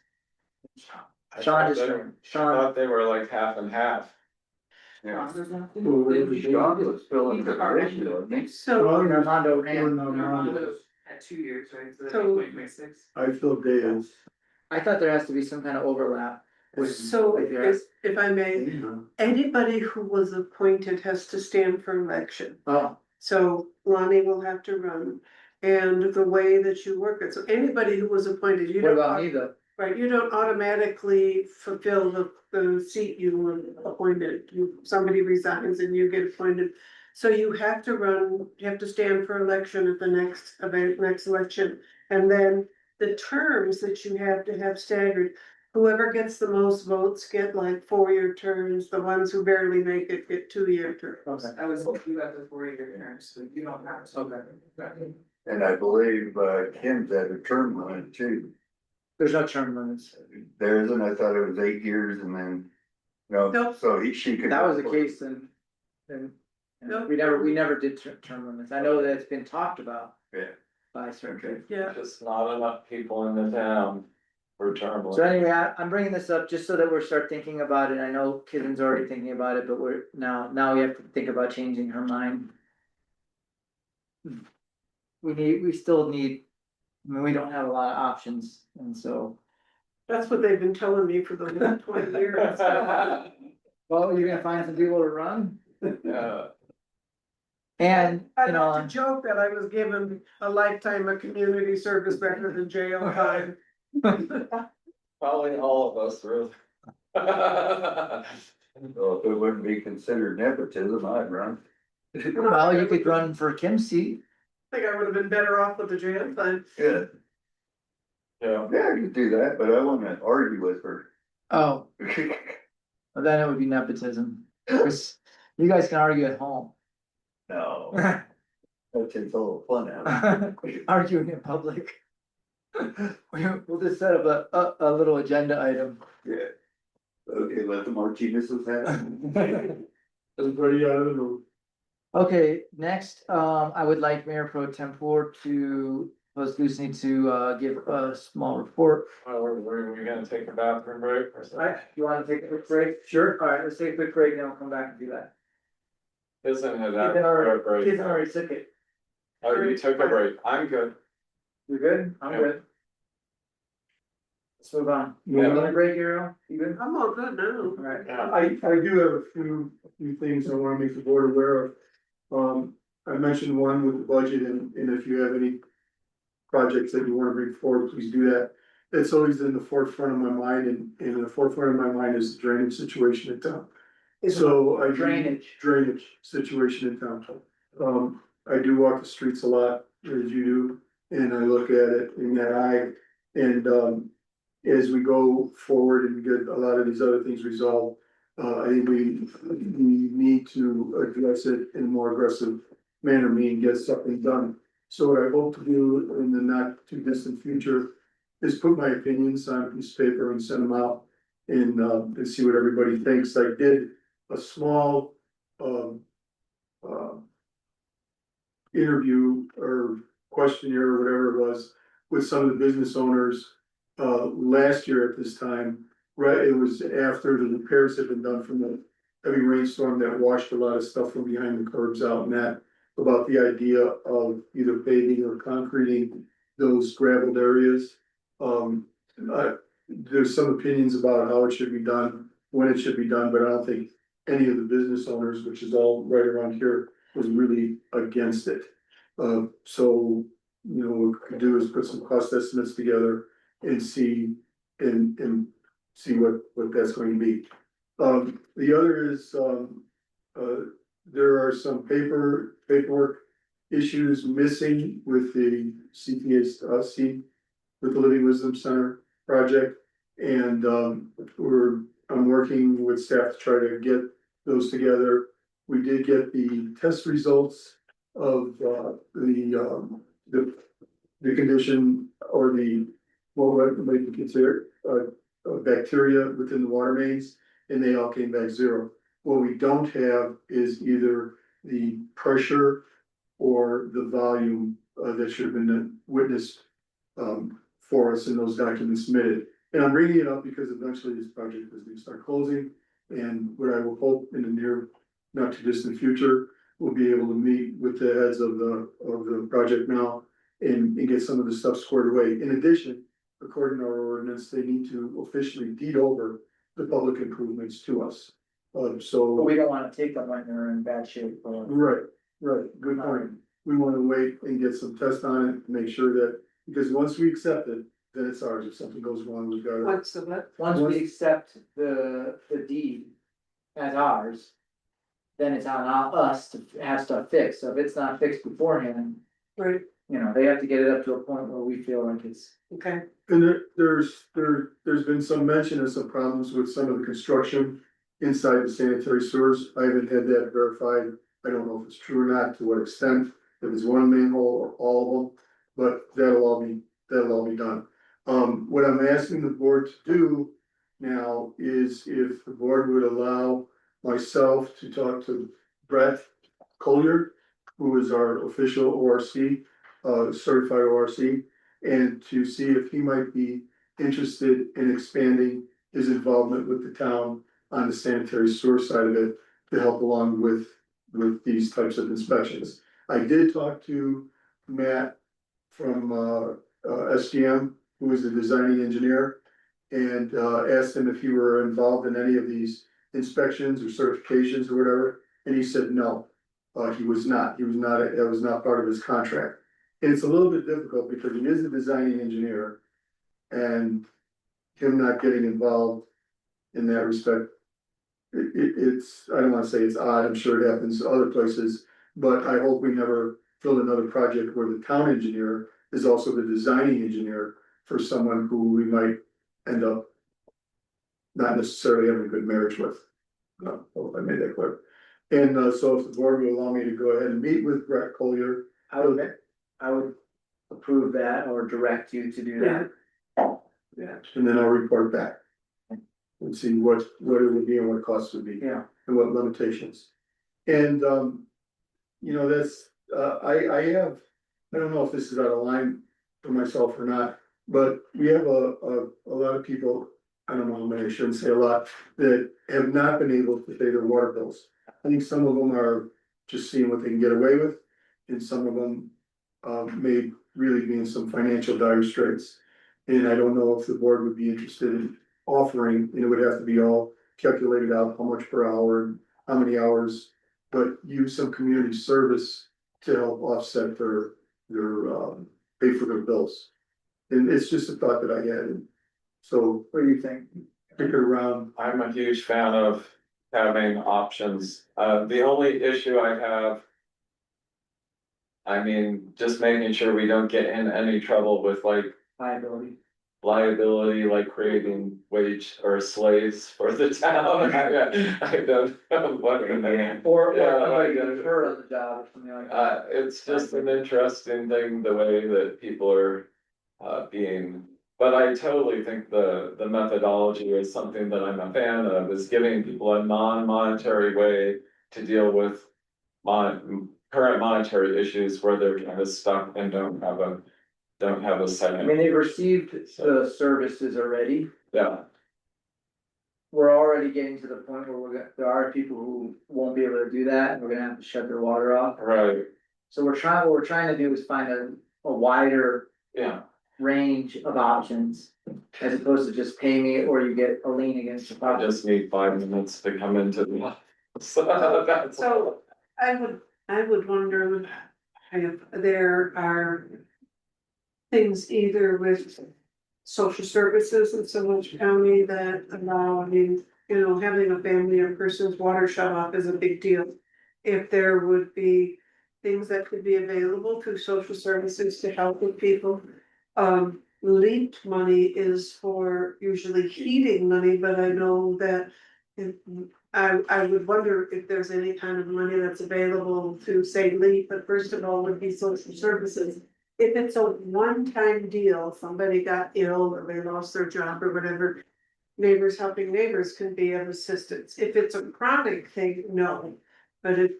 I Sean thought just, they- I Sean, thought they were like half and half. Yeah. So, John was still in the position, wasn't he? so Armando ran. Armando at 2 years, right? So that's So- 2026. I feel Dale's. I thought there has to be some kind of overlap. with- So with your- if I may, anybody who was appointed has to stand for election. Oh, So Lonnie will have to run. And the way that you work it, so anybody who was appointed, you what don't, about me though? right, you don't automatically fulfill the seat you were appointed. Somebody resigns and you get appointed. So you have to run, you have to stand for election at the next event, next election. And then the terms that you have to have staggered. Whoever gets the most votes get like 4-year terms, the ones who barely make it get 2-year terms. Okay. I was looking at the 4-year terms, so you don't have to. Okay. And I believe Kim's had a term limit too. There's no term limits. There isn't, I thought it was 8 years and then, no, Nope. so she could. That was the case then Nope. we never did term limits. I know that it's been talked about Yeah. by certain. Yeah, Just not enough people in the town for term So limits. anyway, I'm bringing this up just so that we're start thinking about it. I know Kiven's already thinking about it, but we're now we have to think about changing her mind. We still need, I mean, we don't have a lot of options, and so, that's what they've been telling me for the last 20 years. well, you're gonna find some people to run. Yeah. And, I you know, like to joke that I was given a lifetime of community service better than jail time. Probably all of us, really. So if it wouldn't be considered nepotism, I'd run. well, you could run for Kim's seat. I think I would have been better off with the jail time. Yeah, Yeah. yeah, I could do that, but I wanna argue with her. Oh, well, then it would be nepotism. 'Cause you guys can argue at home. No, that takes all the fun out. Arguing in public. We'll just set up a little agenda item. Yeah. Okay, let the Martinez's have it. Everybody out of the room. Okay, next, I would like Mayor Pro Tempore to, Lucy to, give a small report. Were we gonna take a bathroom break or something? You wanna take a quick break? Sure. Alright, let's take a quick break, then we'll come back and do that. Isn't it Kids after a already break? took it. Oh, you took a break. I'm good. You good? I'm Yeah. good. Let's move on. You Yeah. want a break, Ariel? You good? I'm all good now. Alright. Yeah. I do have a few things I wanna make the board aware of. I mentioned one with the budget and if you have any projects that you wanna bring forward, please do that. It's always in the forefront of my mind and in the forefront of my mind is the drainage situation in town. So I. Drainage situation in town. I do walk the streets a lot, as you do, and I look at it in that eye. And, as we go forward and get a lot of these other things resolved, I think we need to address it in a more aggressive manner, meaning get something done. So what I hope to do in the not too distant future is put my opinions on a piece of paper and send them out and see what everybody thinks. I did a small, uh, interview or questionnaire or whatever it was with some of the business owners, last year at this time. Right, it was after the repairs had been done from the heavy rainstorm that washed a lot of stuff from behind the curbs out and that. About the idea of either paving or concreting those gravelled areas. There's some opinions about how it should be done, when it should be done, but I don't think any of the business owners, which is all right around here, was really against it. So, you know, what we could do is put some cost estimates together and see, and see what that's going to be. The other is, there are some paperwork issues missing with the CPAC, with the Living Wisdom Center project. And, I'm working with staff to try to get those together. We did get the test results of, the condition or what we can consider, bacteria within the water mains, and they all came back zero. What we don't have is either the pressure or the volume, that should have been witnessed, for us in those documents submitted. And I'm bringing it up because eventually this project is gonna start closing. And what I will hope in the near, not too distant future, we'll be able to meet with the heads of the project now and get some of the stuff squared away. In addition, according to our ordinance, they need to officially deed over the public improvements to us. But So, we don't wanna take them when they're in bad shape. right, good point. We wanna wait and get some tests on it, to make sure that, because once we accept it, then it's ours. If something goes wrong, we've got. What's the what? Once we accept the deed as ours, then it's on us to have stuff fixed. So if it's not fixed beforehand, Right, you know, they have to get it up to a point where we feel like it's. okay, And there's been some mention of some problems with some of the construction inside the sanitary sewers. I haven't had that verified. I don't know if it's true or not, to what extent, if it's one manhole or all of them, but that'll all be done. What I'm asking the board to do now is if the board would allow myself to talk to Brett Collier, who is our official ORC, certified ORC, and to see if he might be interested in expanding his involvement with the town on the sanitary sewer side of it to help along with these types of inspections. I did talk to Matt from SDM, who is the designing engineer, and asked him if he were involved in any of these inspections or certifications or whatever, and he said no. He was not, that was not part of his contract. And it's a little bit difficult because he is a designing engineer, and him not getting involved in that respect. It's, I don't wanna say it's odd, I'm sure it happens other places, but I hope we never build another project where the town engineer is also the designing engineer for someone who we might end up not necessarily having a good marriage with. No, hope I made that clear. And so if the board will allow me to go ahead and meet with Brett Collier. I would approve that or direct you to do that. Yeah, and then I'll report back. And see what it would be and what costs would be. Yeah. And what limitations. And, you know, that's, I have, I don't know if this is out of line for myself or not, but we have a lot of people, I don't know, maybe I shouldn't say a lot, that have not been able to pay their water bills. I think some of them are just seeing what they can get away with, and some of them, may really be in some financial dire straits. And I don't know if the board would be interested in offering, and it would have to be all calculated out, how much per hour, and how many hours, but use some community service to help offset their, pay for their bills. And it's just a thought that I had, so What do you think? kick it around. I'm a huge fan of having options. The only issue I have. I mean, just making sure we don't get in any trouble with like Liability. liability, like creating wage or slaves for the town. I don't know what. Or Yeah, somebody like, defer on the job or something like that. It's just an interesting thing, the way that people are being. But I totally think the methodology is something that I'm a fan of, is giving people a non-monetary way to deal with current monetary issues where they're kind of stuck and don't have a I second. mean, they've received the services already. Yeah, We're already getting to the point where there are people who won't be able to do that, and we're gonna have to shut their water off. right, So what we're trying to do is find a wider yeah, range of options. As opposed to just pay me or you get a lien against the I property. just need 5 minutes to come into the. So that's. So I would wonder if there are things either with social services in Sewage County that allow, I mean, you know, having a family or person's water shut off is a big deal. If there would be things that could be available through social services to help with people. LEAP money is for usually heating money, but I know that I would wonder if there's any kind of money that's available to say LEAP, but first of all would be social services. If it's a one-time deal, somebody got ill or they lost their job or whatever, neighbors helping neighbors can be of assistance. If it's a chronic thing, no, but it.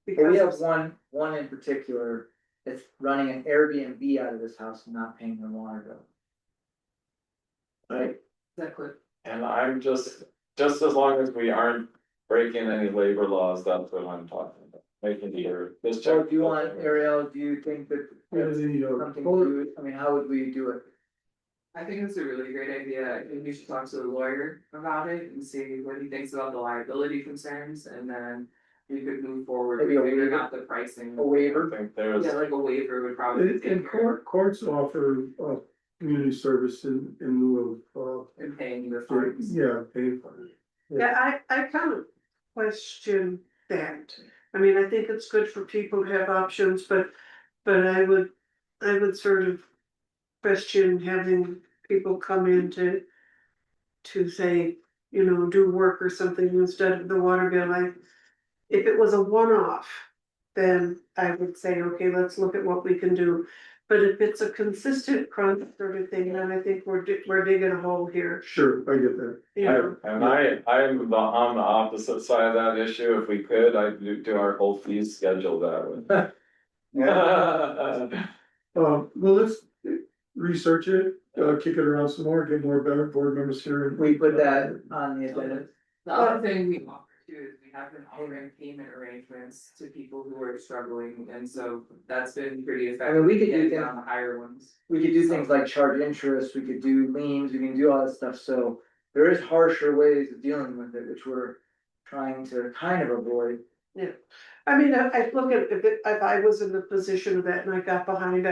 But we have Because one in particular that's running an Airbnb out of this house and not paying their water bill. Right? Exactly. And I'm just as long as we aren't breaking any labor laws, that's what I'm talking about, making sure this. So do you want, Ariel, do you think that Yeah, that's then, you know, something to do, I mean, how would we do it? I think it's a really great idea. I think you should talk to the lawyer about it and see what he thinks about the liability concerns, and then we could move forward with Maybe a figuring waiver? out the pricing. A waiver? I think there's. Yeah, like a waiver would probably And, take and care courts offer, community service in lieu of, in paying the fines. yeah, pay for it. yeah, I kind of question that. I mean, I think it's good for people to have options, but I would sort of question having people come in to say, you know, do work or something instead of the water bill. If it was a one-off, then I would say, okay, let's look at what we can do. But if it's a consistent chronic sort of thing, then I think we're digging a hole here, Sure, I get that. you know. I'm on the opposite side of that issue. If we could, I'd do our whole fee schedule that way. Well, let's research it, kick it around some more, get more better board members here. and- We put that on the agenda. The other thing we offer too is we have been offering payment arrangements to people who are struggling, and so that's been pretty effective. we could do getting things- down the higher ones. We could do things like charge interest, we could do liens, we can do all that stuff, so there is harsher ways of dealing with it, which we're trying to kind of avoid. I mean, I look at, if I was in the position of that and I got behind,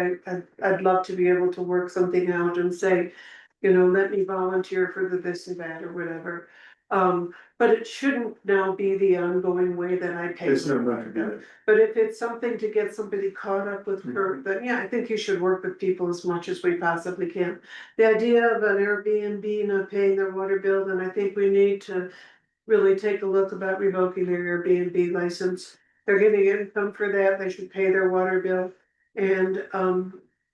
I'd love to be able to work something out and say, you know, let me volunteer for the this and that or whatever. But it shouldn't now be the ongoing way that I pay. It's my not water meant to be bill. that. But if it's something to get somebody caught up with her, then yeah, I think you should work with people as much as we possibly can. The idea of an Airbnb not paying their water bill, then I think we need to really take a look about revoking their Airbnb license. They're getting income for that, they should pay their water bill. And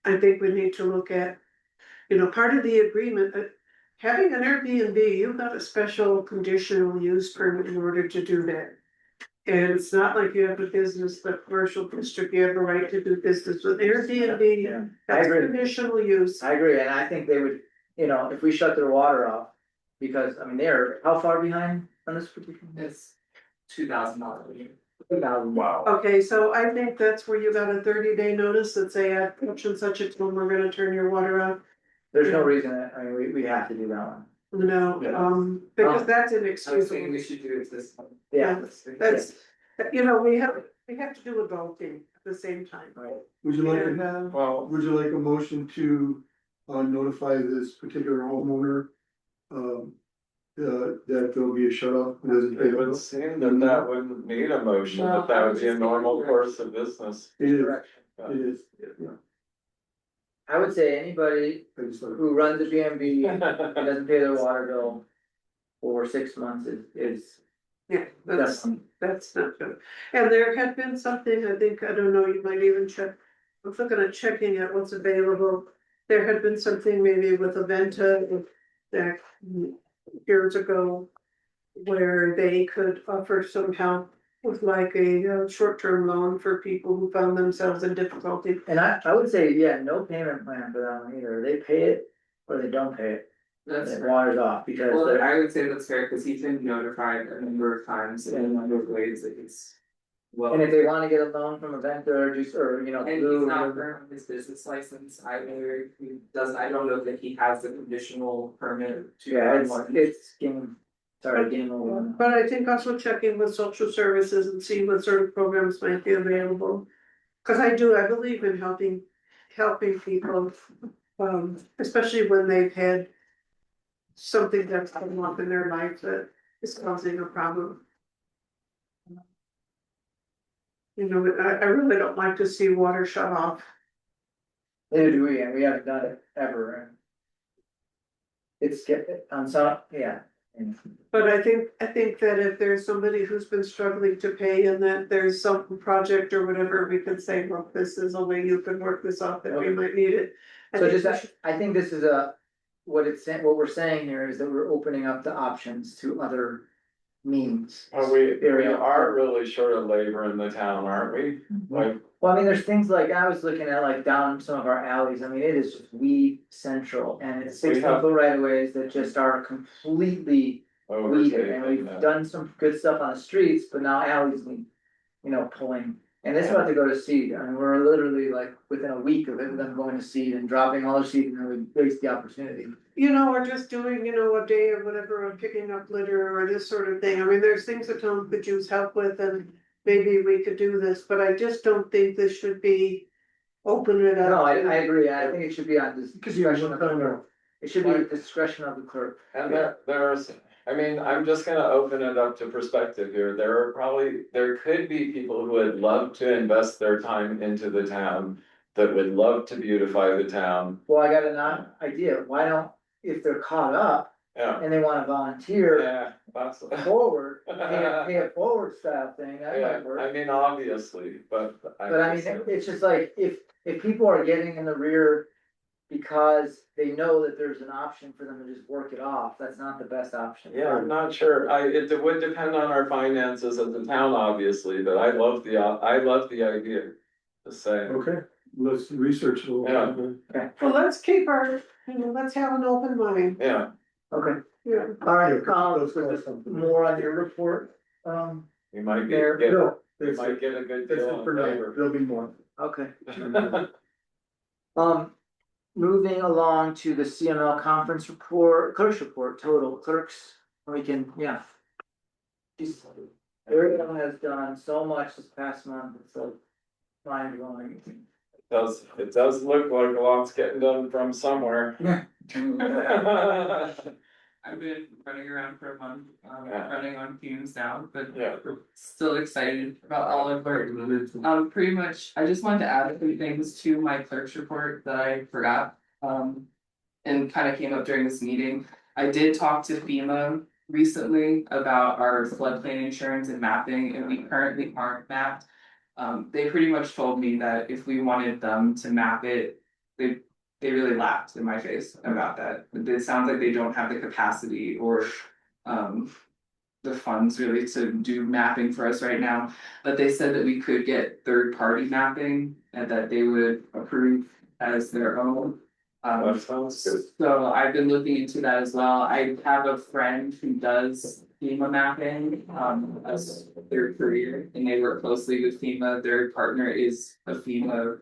I think we need to look at, you know, part of the agreement that having an Airbnb, you've got a special conditional use permit in order to do that. And it's not like you have a business, but commercial district, you have a right to do business with Airbnb. Yeah. That's I agree. conditional use. I agree, and I think they would, you know, if we shut their water off, because, I mean, they're, how far behind on this particular? It's $2,000 a year. Wow. Okay, so I think that's where you got a 30-day notice that say at such and such a time, we're gonna turn your water off. There's no reason, I mean, we have to do that one. No, Yeah. because that's I was inexcusable. thinking we should do it this time. Yeah, That's, you know, we have to do adulting at the same time. right. Would you like, Well, would you like a motion to, notify this particular homeowner? That there'll be a shut off? it would seem that wouldn't need a motion, No, that I would was be a just normal thinking course of business. It is, Correction. it is, yeah. I would say anybody who runs a BMV and doesn't pay their water bill for 6 months is Yeah, that's, definitely. that's not good. And there had been something, I think, I don't know, you might even check, I was looking at checking at what's available. There had been something maybe with Aventa that years ago where they could offer some help with like a short-term loan for people who found themselves in difficulty. And I would say, yeah, no payment plan for them either, they pay it or they don't pay it, That's it fair. waters off, because Well, they're. I would say that's fair, cause he's been notified a number of times in a number of ways that he's. Well. And if they wanna get a loan from a vendor or just, or, you know, And through. he's not earned his business license either, he does, I don't know that he has the conditional permit to. Yeah, run it's, one. it's game over. But I think also checking with social services and seeing what sort of programs might be available. Cause I believe in helping people, especially when they've had something that's come up in their life that is causing a problem. You know, I really don't like to see water shut off. Neither do we, and we haven't done it ever, and. It's get, on some, yeah. And But I think that if there's somebody who's been struggling to pay and that there's some project or whatever, we can say, look, this is a way you can work this off, that we might need it. So just, I think this is what it's saying, what we're saying here is that we're opening up the options to other means. We Area. are really short of labor in the town, aren't we? Like, Well, I mean, there's things like, I was looking at like down some of our alleys, I mean, it is just weed central, and it's We 6 have- local right of ways that just are completely weeded, and we've overtaken, done some good stuff on the streets, but now alleys need, you know, pulling. And it's about to go to seed, I mean, we're literally like within a week of it, them going to seed and dropping all the seed, and then we waste the opportunity. You know, or just doing, you know, a day or whatever of picking up litter or this sort of thing. I mean, there's things that town could use help with and maybe we could do this, but I just don't think this should be open it up. No, I agree, I think it should be on this Could be one discretion of the time, clerk, it should be at the discretion of the clerk. And there's, I mean, I'm just gonna open it up to perspective here, there could be people who would love to invest their time into the town. That would love to beautify the town, Well, I got an idea, why don't, if they're caught up yeah, and they wanna volunteer yeah, that's. forward, pay a forward style thing, that Yeah, might work. I mean, obviously, but. But I mean, it's just like, if people are getting in the rear because they know that there's an option for them to just work it off, that's not the best option. Yeah, I'm not sure, it would depend on our finances as a town, obviously, but I love the idea. Just saying, Okay, let's research a little. Yeah. Well, let's keep our, you know, let's have an open mind, yeah, Okay, yeah. alright, Let's call was something. there more on your report, you might There- get, No, you that's might it, get a good that's deal it on for now, labor. there'll be more. okay. Moving along to the CML conference report, clerk's report, total clerks, we can, yeah. Jeez, Ariel has done so much this past month, it's like mind blowing. It does look like a lot's getting done from somewhere. I've been running around for a month, Yeah. running on fumes now, but Yeah. still excited about all of our. Pretty much, I just wanted to add a few things to my clerk's report that I forgot, and kind of came up during this meeting. I did talk to FEMA recently about our floodplain insurance and mapping, and we currently aren't mapped. They pretty much told me that if we wanted them to map it, they really laughed in my face about that. It sounds like they don't have the capacity or the funds really to do mapping for us right now. But they said that we could get third-party mapping and that they would approve as their own. That sounds good. So I've been looking into that as well. I have a friend who does FEMA mapping, as their career, and they work closely with FEMA. Their partner is a FEMA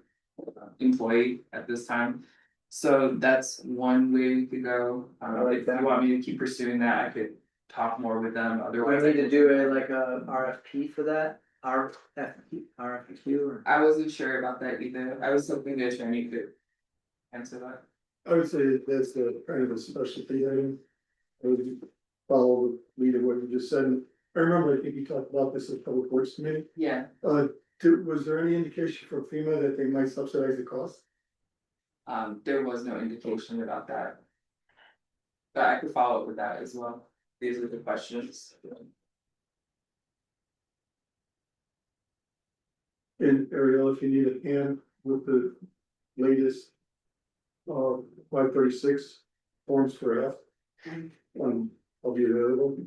employee at this time. So that's one way we could go. like If that. you want me to keep pursuing that, I could talk more with them, Do we otherwise. need to do like a RFP for that, RFQ or? I wasn't sure about that either. I was hoping the attorney could answer that. I would say that's the kind of a specialty item. I would follow the lead of what you just said. I remember, I think you talked about this at Public Works Committee. Yeah, Was there any indication from FEMA that they might subsidize the cost? There was no indication about that. But I could follow up with that as well. These are the questions. And Ariel, if you need a hand with the latest. 536 forms for F. I'll be available.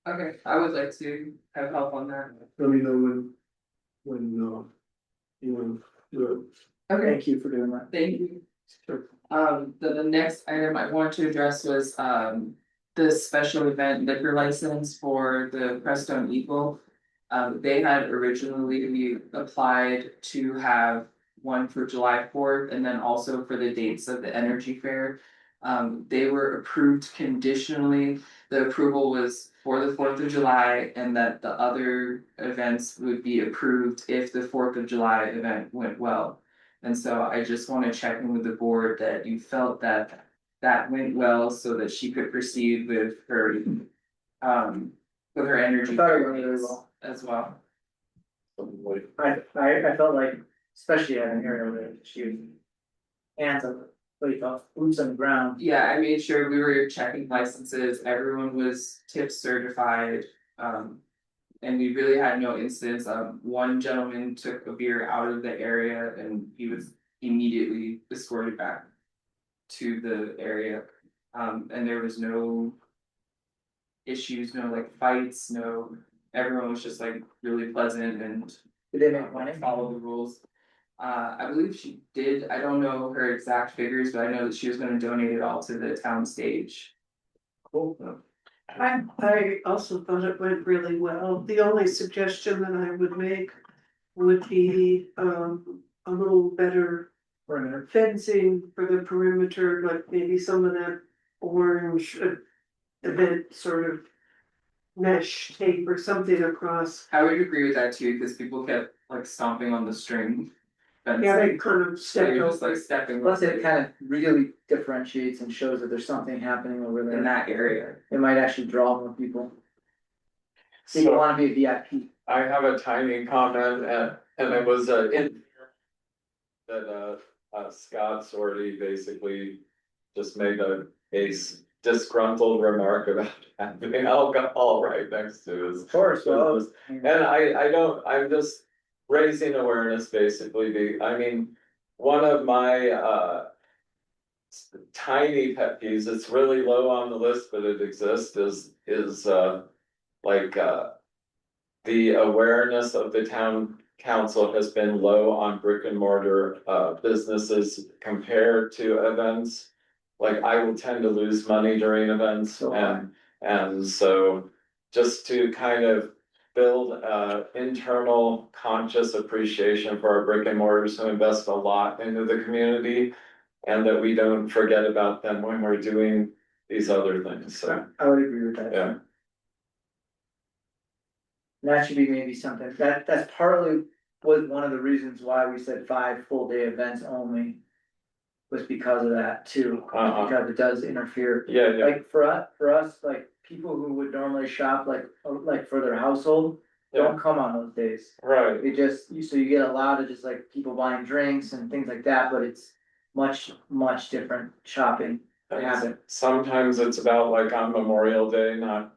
Okay, I would like to have help on that. Let me know when, you want to do it. Okay, Thank you for doing that. thank you. Sure. The next item I want to address was, the special event liquor license for the Crestone Eagle. They had originally applied to have one for July 4th and then also for the dates of the energy fair. They were approved conditionally. The approval was for the 4th of July and that the other events would be approved if the 4th of July event went well. And so I just want to check in with the board that you felt that that went well so that she could proceed with her energy I thought it fair went really dates well. as well. I felt like, especially having Ariel there, she was hands on, like, boots on the ground. Yeah, I made sure we were checking licenses, everyone was tip certified, and we really had no incidents. One gentleman took a beer out of the area and he was immediately escorted back to the area. And there was no issues, no like fights, everyone was just like really pleasant and Did they make money? follow the rules. I believe she did, I don't know her exact figures, but I know that she was gonna donate it all to the town stage. Cool. I also thought it went really well. The only suggestion that I would make would be, a little better Perimeter. fencing for the perimeter, like maybe some of that orange, event sort of mesh tape or something across. I would agree with that too, because people kept like stomping on the string. Yeah, they kind of So stepped you're just over. like stepping. Plus it kind of really differentiates and shows that there's something happening over there. In that area. It might actually draw more people. So you So wanna be a VIP. I have a tiny comment and it was in. That Scott Sorty basically just made a disgruntled remark about having alcohol right next to his. Of course, well. And I'm just raising awareness basically, I mean, one of my tiny pet peeves, it's really low on the list, but it exists, is like the awareness of the town council has been low on brick and mortar businesses compared to events. Like I will tend to lose money during events and so just to kind of build internal conscious appreciation for our brick and mortars who invest a lot into the community. And that we don't forget about them when we're doing these other things, so, I would agree with that. yeah. That should be maybe something, that's partly was one of the reasons why we said 5 full day events only. Was because of that too, because it does interfere. Yeah, yeah, Like for us, like people who would normally shop like for their household, don't come on those days. right, It just, so you get a lot of just like people buying drinks and things like that, but it's much different shopping. and sometimes it's about like on Memorial Day, not.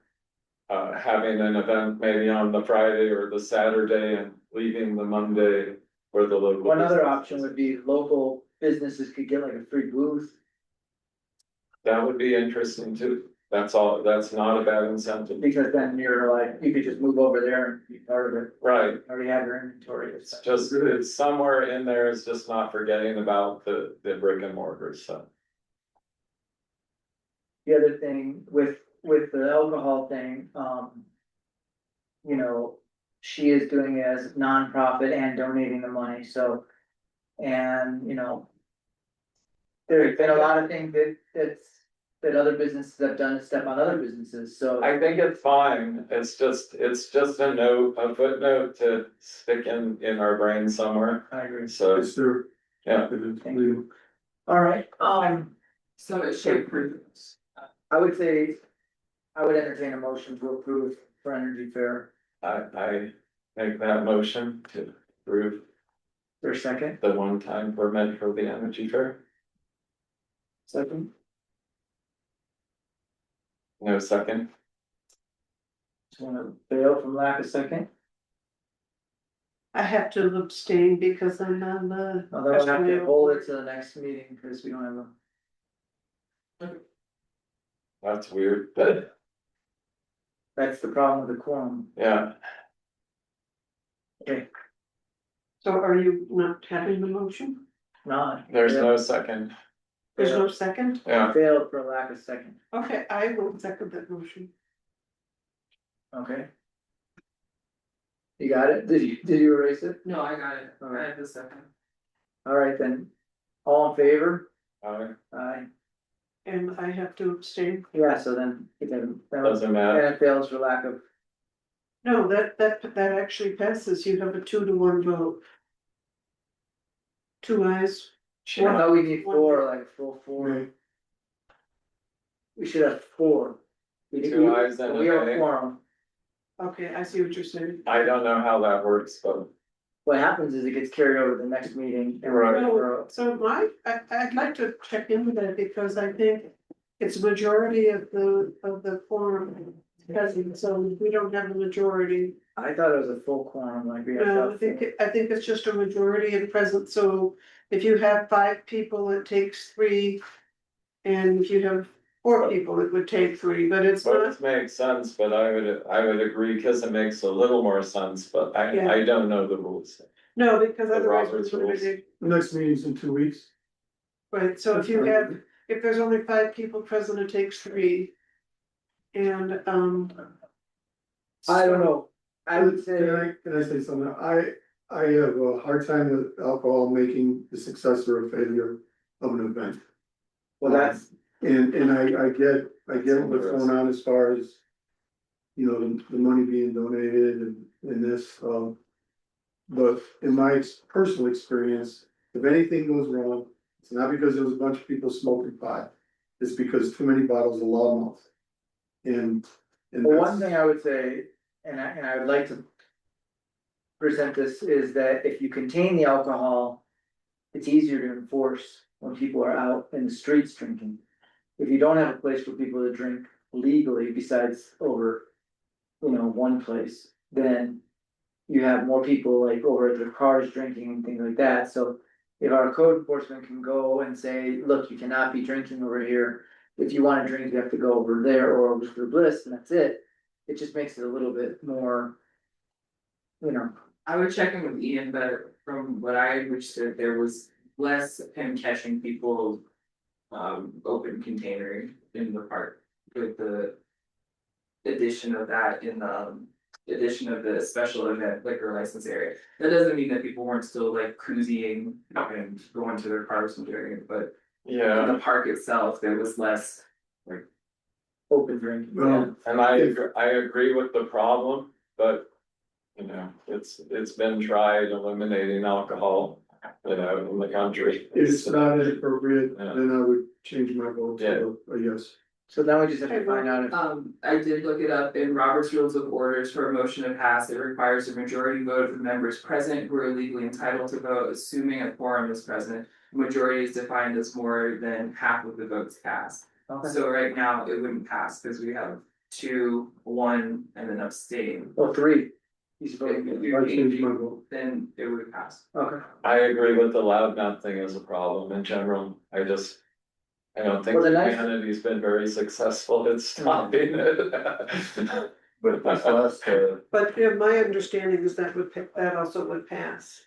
Having an event maybe on the Friday or the Saturday and leaving the Monday for the local. One other businesses. option would be local businesses could get like a free booth. That would be interesting too, that's not a bad incentive, Because then you're like, you could just move over there and be part of it, right? already have your inventory. It's just, it's somewhere in there, it's just not forgetting about the brick and mortars, so. The other thing with the alcohol thing, you know, she is doing it as nonprofit and donating the money, so. And, you know. There's been a lot of things that other businesses have done to step on other businesses, so. I think it's fine, it's just a note, a footnote to stick in our brain somewhere, I agree. so, It's their. yeah. Alright, So it should approve. I would say, I would entertain a motion to approve for Energy Fair. I make that motion to approve For a second, the one-time permit for the energy fair. Second, No second? just wanna fail from lack of second. I have to abstain because I'm on the. Although we'll have to hold it to the next meeting, because we don't have a, That's weird, but that's the problem with the quorum. yeah, Okay, So are you not having the motion? not. there's no second, There's no second? yeah. Failed for lack of second, Okay, I will second that motion. okay. You got it? Did you erase it? No, I got it. Alright. I have the second. Alright then, all in favor? Aye. Aye. And I have to abstain. Yeah, so then, Doesn't matter. and it fails for lack of, No, that actually passes. You have a 2-to-1 vote. 2 ayes. I thought we need four, like a full four. Nay. We should have four. Two ayes and a We have a nay. quorum. Okay, I see what you're saying. I don't know how that works, but What happens is it gets carried over to the next meeting. and Right. So I'd like to check into that because I think it's majority of the quorum present, so we don't have a majority. I thought it was a full quorum, like we had. No, I think it's just a majority of present, so if you have 5 people, it takes 3. And if you have 4 people, it would take 3, but it's not, both make sense, but I would agree, because it makes a little more sense, but Yeah. I don't know the rules. no, because The otherwise Robert's we're rules. limited. The next meeting's in 2 weeks. Right, so if you have, if there's only 5 people present, it takes 3. And, I don't know, I would say, Can I say something? I have a hard time with alcohol making the success or a failure of an event. well, that's, And I get what's going on as far as. You know, the money being donated and this, but in my personal experience, if anything goes wrong, it's not because there was a bunch of people smoking pot. It's because too many bottles of loudmouth. And well, one that's, thing I would say, and I would like to. Present this is that if you contain the alcohol, it's easier to enforce when people are out in the streets drinking. If you don't have a place for people to drink legally besides over, one place, then. You have more people like over at their cars drinking and things like that, so. If our code enforcement can go and say, look, you cannot be drinking over here. If you wanna drink, you have to go over there or over to the Bliss and that's it. It just makes it a little bit more. I would check in with Ian, but from what I understood, there was less him catching people. Open containering in the park with the. Addition of that in the addition of the special event liquor license area. That doesn't mean that people weren't still like cruising and going to their cars and doing it, but in Yeah, the park itself, there was less. Open drinking. well, and I agree with the problem, but. It's been tried eliminating alcohol, in the country. if it's not inappropriate, Yeah. then I would change my vote to a yes. So now we just have to find out if. I did look it up in Robert's Rules of Orders for a motion to pass, it requires a majority vote of the members present who are legally entitled to vote, assuming a quorum is present. Majority is defined as more than half of the votes cast. Okay. So right now, it wouldn't pass, because we have 2, 1, and then abstain. Well, 3. He's voting. If I you're changed my vote. then it would pass. Okay. I agree with the loudmouth thing as a problem in general, I don't think Well, the nice- humanity's been very successful at stopping it. But this last, but my understanding is that also would pass.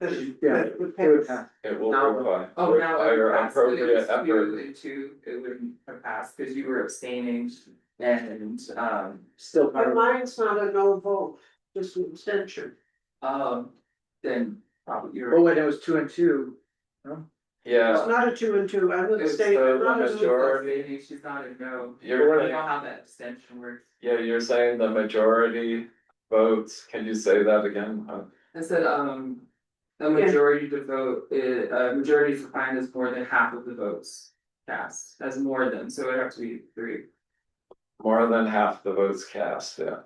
That it would It would pass. pass. It will Now- require, Oh, now it require would pass, but it appropriate was 2 effort. and 2, it wouldn't have passed, because you were abstaining and, Still part But of. mine's not a no vote, just an abstention. then probably you're. Oh, wait, it was 2 and 2. Yeah, It's not a 2 and 2, I'm It's abstaining. so I'm not the a- majority- She's not a no. You're I don't know how that abstention works. you're saying the majority votes, can you say that again? I said, a majority to vote, majority is defined as more than half of the votes cast, as more than, so it'd have to be 3. More than half the votes cast, yeah.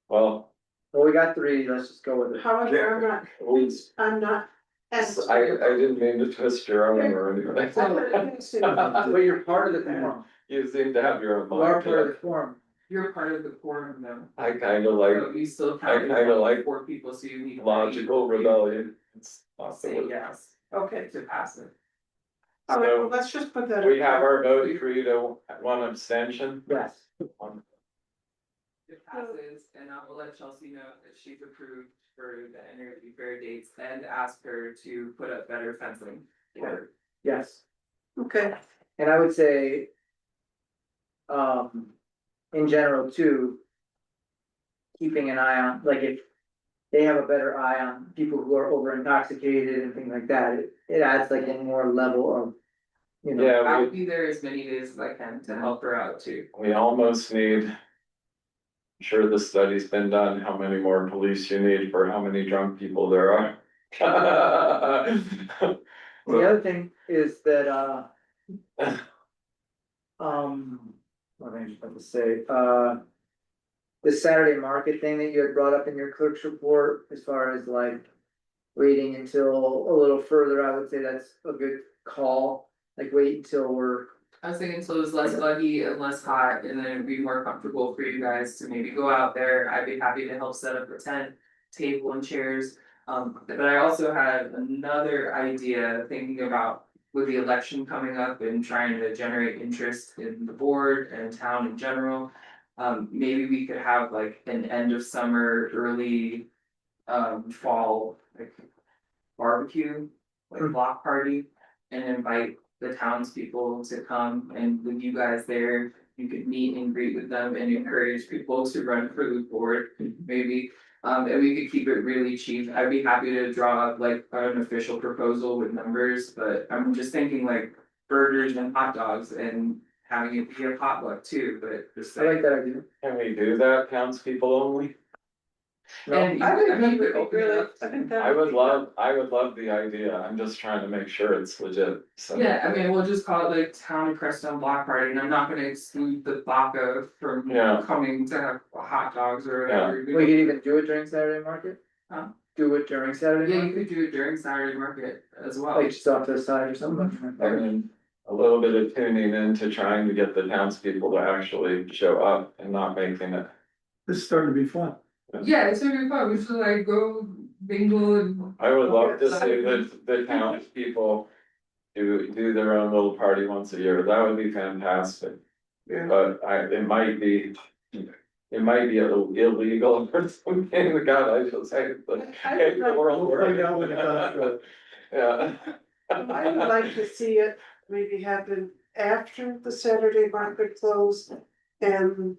Well, Well, we got 3, let's just go with it. However, I'm not I didn't mean to twist your arm or anything. But you're part of the quorum, You seem to have your own you are mind. part of the quorum. You're part of the quorum though. I kinda like So you still I count kinda as like four people, so you need. logical rebellion. It's not the Say word. yes Okay, to pass it. all right, well, So let's just put that. we have our vote, 3-1 abstention. Yes. It passes, and I will let Chelsea know that she's approved for the Energy Fair dates and ask her to put up better fencing. Yes, Okay, and I would say. In general too. Keeping an eye on, like if they have a better eye on people who are over intoxicated and things like that, it adds like a more level of. You know, Yeah, I'll be there as many days as I can to help her out too. we almost need. I'm sure the study's been done, how many more police you need for how many drunk people there are. the other thing is that, what am I supposed to say, the Saturday market thing that you had brought up in your clerk's report, as far as like. Waiting until a little further, I would say that's a good call, like wait until we're. I was thinking until it's less buggy and less hot, and then it'd be more comfortable for you guys to maybe go out there. I'd be happy to help set up a tent, table and chairs. But I also had another idea, thinking about with the election coming up and trying to generate interest in the board and town in general. Maybe we could have like an end of summer, early fall, like barbecue, like block party, and invite the townspeople to come, and with you guys there, you could meet and greet with them and encourage people to run for the board, maybe. And we could keep it really cheap. I'd be happy to draw up like an official proposal with numbers, but I'm just thinking like burgers and hot dogs and having it be a potluck too, but just I like that idea. Can we do that, townspeople only? And I think that you could would open be it really, up. I think that. I would love the idea, I'm just trying to make sure it's legit, so. Yeah, I mean, we'll just call it like Town of Crestone Block Party, and I'm not gonna exclude the Baca from Yeah. coming to have hot dogs or whatever. We could even do it during Saturday market? Huh? Do it during Saturday Yeah, you market, could do it during Saturday market as well. like just off to the side or something. I mean, a little bit of tuning into trying to get the townspeople to actually show up and not making it. This is starting to be fun. Yeah, it's gonna be fun, we should like go bingo and. I would love to see the townspeople do their own little party once a year, that would be fantastic. Yeah. But it might be a little illegal or something, God, I should say, but. I would like- World We'll find out when it War. comes. Yeah. I would like to see it maybe happen after the Saturday market closed and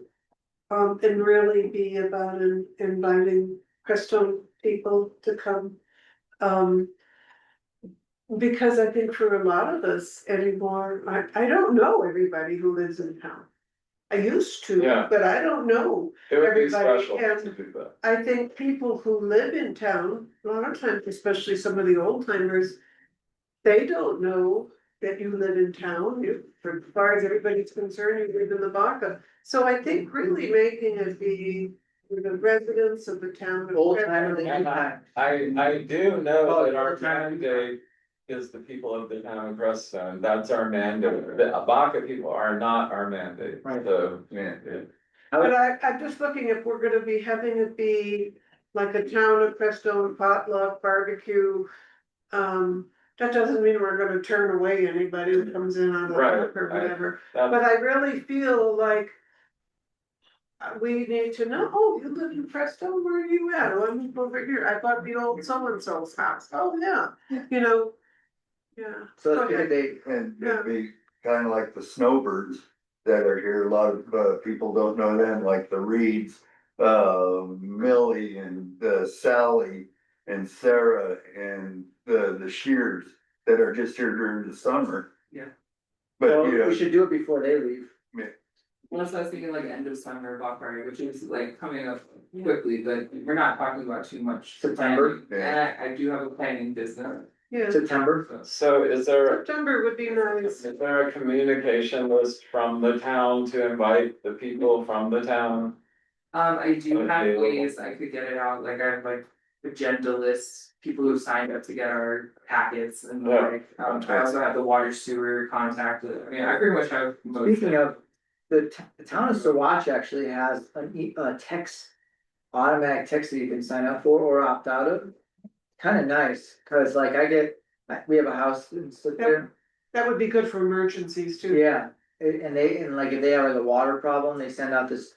really be about inviting Crestone people to come. Because I think for a lot of us anymore, I don't know everybody who lives in town. I used to, Yeah. but I don't know. It would be Everybody special can- to do that. I think people who live in town, a lot of times, especially some of the old timers, they don't know that you live in town, as far as everybody's concerned, you live in the Baca. So I think really making it be the residents of the town. of Old timer, Crestone. new time. I do know Oh, that our your time. mandate is the people of the town of Crestone, that's our mandate, the Abaca people are not our mandate, Right. so, yeah. But I'm just looking if we're gonna be having it be like a town of Crestone potluck barbecue. That doesn't mean we're gonna turn away anybody who comes in on the Right, hook or whatever, That's- but I really feel like. We need to know, oh, you live in Crestone, where are you at? Oh, I moved over here, I bought the old so-and-so's house, oh, yeah, you know. Yeah. So Go let's pick a ahead. date. And it'd be kinda like the snowbirds that are here, a lot of people don't know them, like the Reeds. Millie and Sally and Sarah and the Shears that are just here during the summer. Yeah. But Well, you know, we should do it before they leave. Unless I was thinking like end of summer block party, which is like coming up quickly, but we're not talking about too much. September. planning. And I do have a planning business. Yeah, September. So is there September would be nice. a communication list from the town to invite the people from the town? I do have Okay. ways I could get it out, like I have like agenda lists, people who signed up to get our packets and the Yeah. like. I also have the water sewer contact, I mean, I pretty much have most. Speaking of, the town of Saguache actually has a text, automatic text that you can sign up for or opt out of. Kind of nice, cause like we have a house and stuff there, That would be good for emergencies too. yeah, and like if they have like a water problem, they send out this.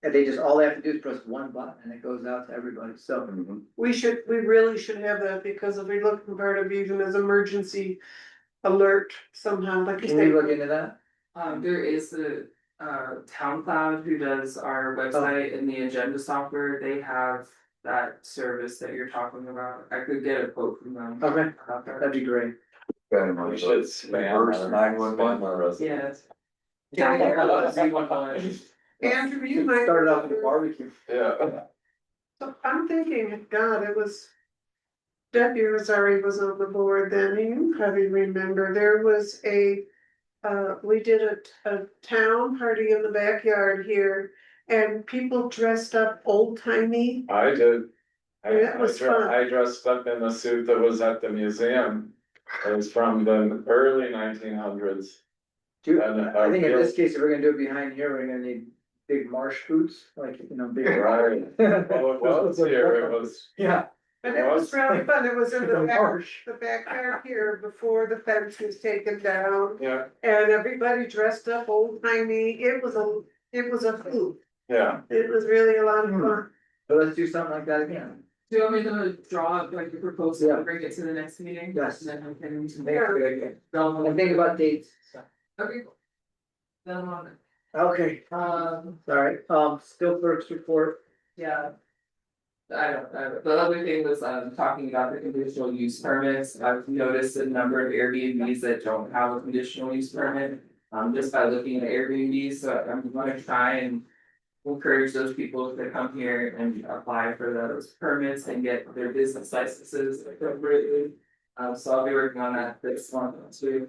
And they just, all they have to do is press one button and it goes out to everybody, so. We really should have that, because if we look part of even as emergency alert somehow, like you Can we say. look into that? There is a Town Cloud who does our website and the agenda software, they have that service that you're talking about. I could get a quote from them. Okay, about that. that'd be great. We should spam Reverse our 911. spam our residents. Yes. Andrew, you might. Started off with a barbecue. Yeah. So I'm thinking, God, it was. Debbie Rosari was on the board then, and you probably remember, there was we did a town party in the backyard here. And people dressed up old timey. I did. Yeah, it was fun. I dressed up in the suit that was at the museum. It was from the early 1900s. Dude, And, I think in this case, if we're gonna do it behind here, we're gonna need big marsh boots, like, big. Right. Well, it was here, it was, Yeah. And it was really fun, it was in the Marsh. backyard here before the fence was taken down. yeah, And everybody dressed up old timey, it was a hoot, yeah. it was really a lot of fun. So let's do something like that again. Do you want me to draw up like a proposal Yeah. and bring it to the next meeting? Yes. And then we can. That's a good idea. And think about dates. Okay. Then I'm on it. Okay, sorry, still clerk's report. Yeah. The other thing was, talking about the conditional use permits, I've noticed a number of Airbnbs that don't have a conditional use permit. Just by looking at Airbnbs, so I'm gonna try and encourage those people to come here and apply for those permits and get their business licenses appropriately. So I'll be working on that this month too.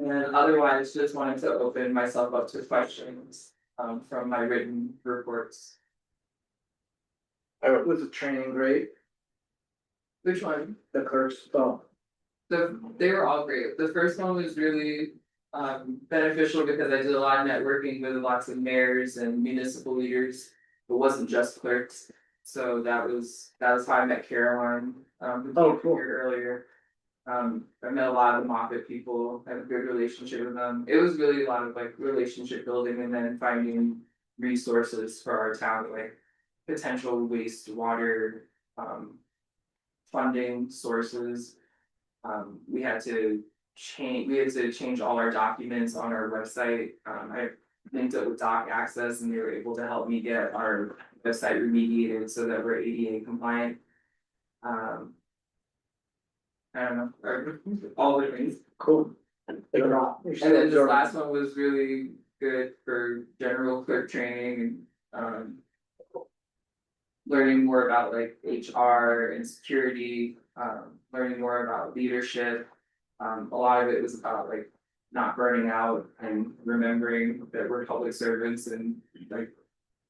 And then otherwise, just wanted to open myself up to questions, from my written reports. Was the training great? Which one? The clerks, oh, They were all great. The first one was really beneficial because I did a lot of networking with lots of mayors and municipal leaders. It wasn't just clerks. So that was how I met Caroline, who Oh, came cool. here earlier. I met a lot of the Moffett people, had a good relationship with them. It was really a lot of like relationship building and then finding resources for our town, like potential wastewater funding sources. We had to change all our documents on our website. I linked up with Doc Access and they were able to help me get our website remediated so that we're ADA compliant. I don't know, all the things. cool. And then this last one was really good for general clerk training and learning more about like HR and security, learning more about leadership. A lot of it was about like not burning out and remembering that we're public servants and like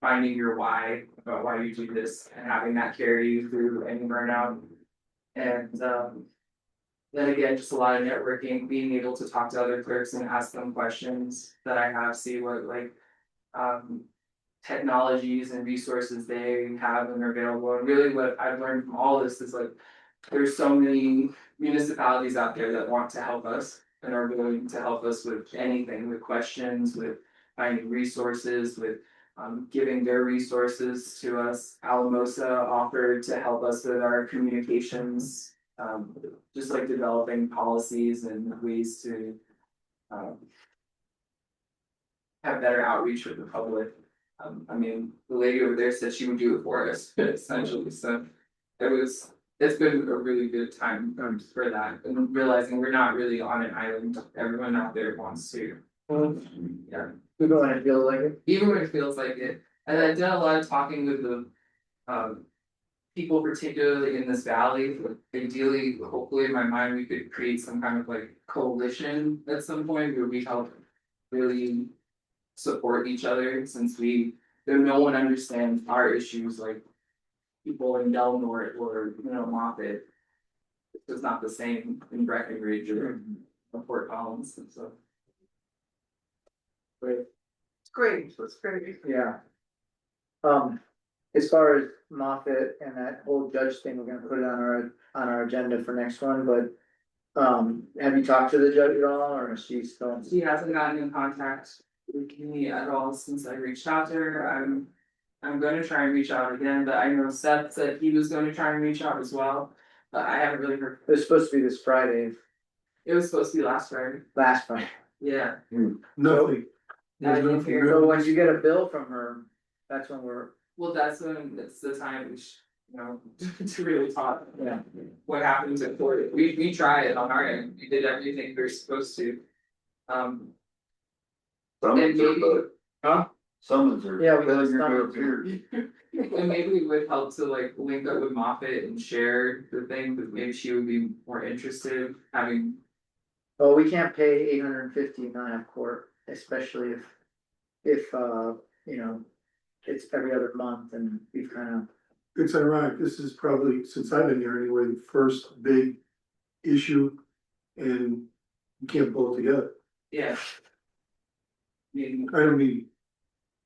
finding your why, about why you do this and having that carry you through any burnout. And then again, just a lot of networking, being able to talk to other clerks and ask them questions that I have, see what like technologies and resources they have and are available. And really what I've learned from all this is like, there's so many municipalities out there that want to help us and are willing to help us with anything, with questions, with finding resources, with giving their resources to us. Alamosa offered to help us with our communications, just like developing policies and ways to have better outreach with the public. I mean, the lady over there said she would do it for us, essentially, so it's been a really good time for that, and realizing we're not really on an island, everyone out there wants to. Yeah. Even when it feels like it. Even when it feels like it, and I did a lot of talking with the people particularly in this valley. Ideally, hopefully in my mind, we could create some kind of like coalition at some point where we help really support each other, since no one understands our issues like people in Delmore or, Moffett. It's just not the same in Breckenridge or Fort Collins and so. It's great, it's great. Yeah. As far as Moffett and that whole judge thing, we're gonna put it on our agenda for next one, but. Have you talked to the judge at all, or is she still? She hasn't gotten in contact with me at all since I reached out to her. I'm gonna try and reach out again, but I know Seth said he was gonna try and reach out as well. But I haven't really heard. It was supposed to be this Friday, It was supposed to be last Friday. last Friday. Yeah. Nothing. I didn't There's hear. So once you get a bill from her, that's when we're, Well, that's when, it's the time, to really talk. yeah. What happens at court. We tried on our end. We did everything we were supposed to. And Summons are, maybe, but summons are. Yeah, we got failure to summons. appear. and maybe it would help to like link up with Moffett and share the thing, but maybe she would be more interested, having. Well, we can't pay $850 not have court, especially if, it's every other month and we've kind of. It's ironic, this is probably, since I've been here anyway, the first big issue, and you can't pull it together. Yeah. I mean, I don't mean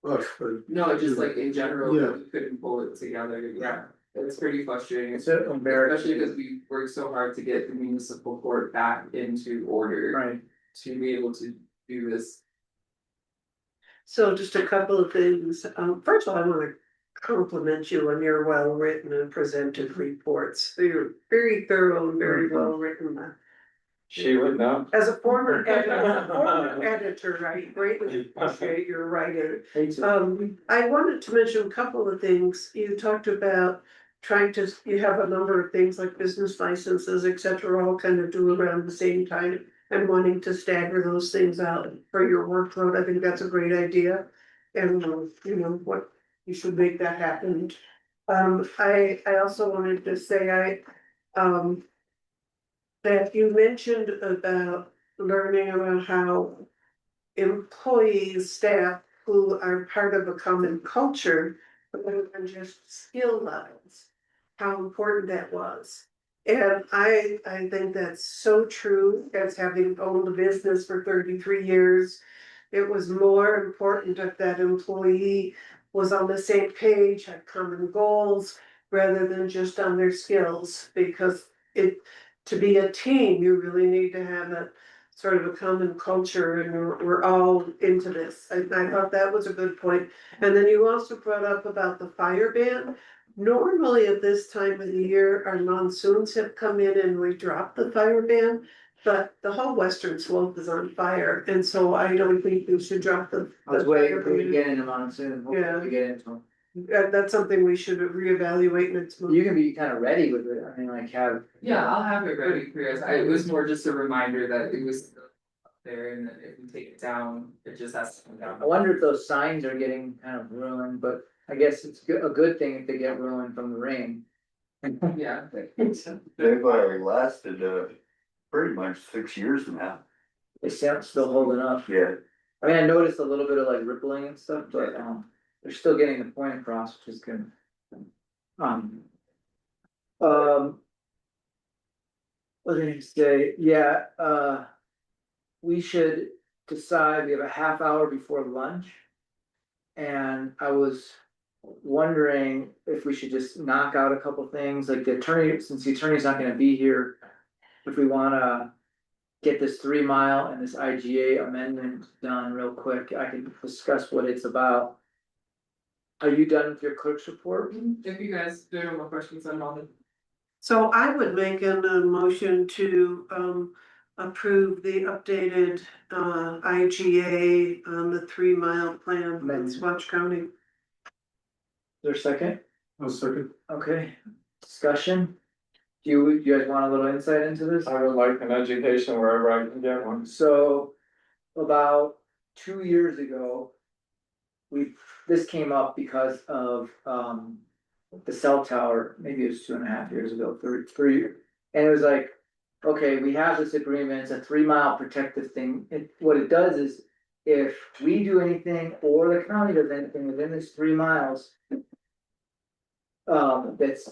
us, but no, just like in general, Yeah. we couldn't pull it together, yeah, it's pretty frustrating. It's embarrassing. Especially because we worked so hard to get the municipal court back into order. Right. To be able to do this. So just a couple of things. First of all, I want to compliment you on your well-written and presented reports. They're very thorough and very well written. She would know. As a former editor, I greatly appreciate your writing. I wanted to mention a couple of things. You talked about you have a number of things like business licenses, et cetera, all kind of due around the same time. And wanting to stagger those things out for your workload. I think that's a great idea. And, what, you should make that happen. I also wanted to say, that you mentioned about learning about how employees, staff who are part of a common culture, rather than just skill levels, how important that was. And I think that's so true, as having owned a business for 33 years. It was more important if that employee was on the same page, had common goals, rather than just on their skills, because to be a team, you really need to have a sort of a common culture, and we're all into this. I thought that was a good point. And then you also brought up about the fire ban. Normally at this time of the year, our monsoons have come in and we dropped the fire ban, but the whole western slope is on fire, and so I don't think we should drop the. I was waiting for you to get into monsoon, hopefully Yeah. we get into them. That's something we should reevaluate next month. You can be kind of ready with it, I mean, like have. Yeah, I'll have it ready for you. It was more just a reminder that it was still up there and that if we take it down, it just has to come down. I wonder if those signs are getting kind of ruined, but I guess it's a good thing if they get ruined from the rain. Yeah. They've lasted, pretty much 6 years now. They sound still holding up. Yeah. I mean, I noticed a little bit of like rippling and stuff, but they're still getting the point across, which is good. What did I say? Yeah, we should decide, we have a half hour before lunch. And I was wondering if we should just knock out a couple things, like the attorney, since the attorney's not gonna be here. If we wanna get this 3 mile and this IGA amendment done real quick, I can discuss what it's about. Are you done with your clerk's report? If you guys do have more questions, I'm on it. So I would make a motion to approve the updated IGA on the 3 mile plan in Swatch County. Is there a second? I'll second. Okay, discussion? Do you guys want a little insight into this? I would like an education wherever I can get one. So, about 2 years ago. This came up because of the cell tower, maybe it was 2.5 years ago, three. And it was like, okay, we have this agreement, it's a 3 mile protective thing. What it does is, if we do anything or the county does anything within this 3 miles. That's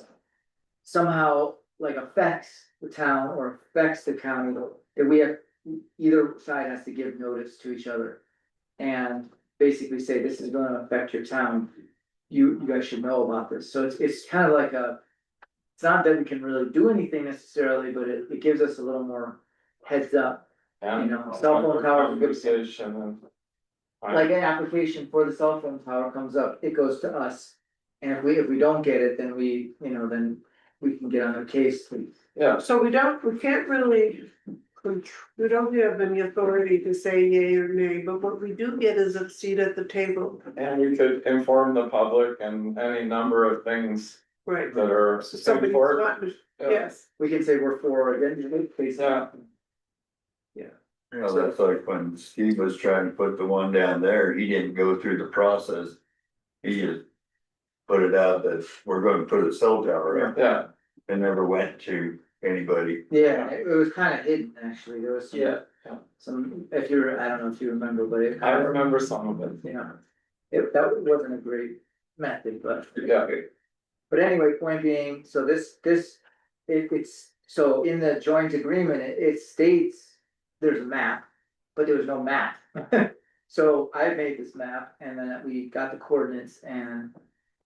somehow like affects the town or affects the county, that we have, either side has to give notice to each other. And basically say, this is gonna affect your town, you guys should know about this, so it's kind of like a. It's not that we can really do anything necessarily, but it gives us a little more heads up. And Cell phone towers, conversation and. like an application for the cell phone tower comes up, it goes to us. And if we don't get it, then then we can get on their case. Yeah, So we can't really, we don't have any authority to say yay or nay, but what we do get is a seat at the table. and we could inform the public and any number of things Right. that are Somebody's important. wanting, Yeah. yes, We can say we're for it, then please. Yeah. You know, that's like when Steve was trying to put the one down there, he didn't go through the process. He just put it out that we're gonna put a cell tower up. Yeah, And never went to anybody. Yeah, it was kind of hidden, actually, there was yeah, some, I don't know if you remember, but it. I remember some of it. Yeah, that wasn't a great method, but. Yeah, But anyway, point being, so it's, so in the joint agreement, it states there's a map, but there was no map. So I made this map and then we got the coordinates and.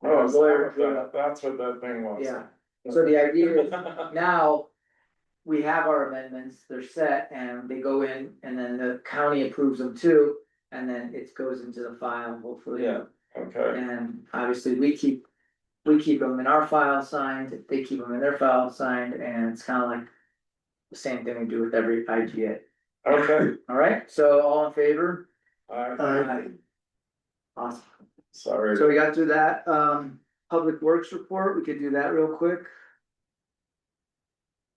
oh, Lawyer drew up. that's what that thing was. Yeah, so the idea is now we have our amendments, they're set and they go in and then the county approves them too. And then it goes into the file, hopefully. Yeah, okay, And obviously we keep them in our file signed, they keep them in their file signed, and it's kind of like the same thing we do with every IGA. okay, Alright, so all in favor? Aye. Awesome, sorry. so we got through that, public works report, we could do that real quick.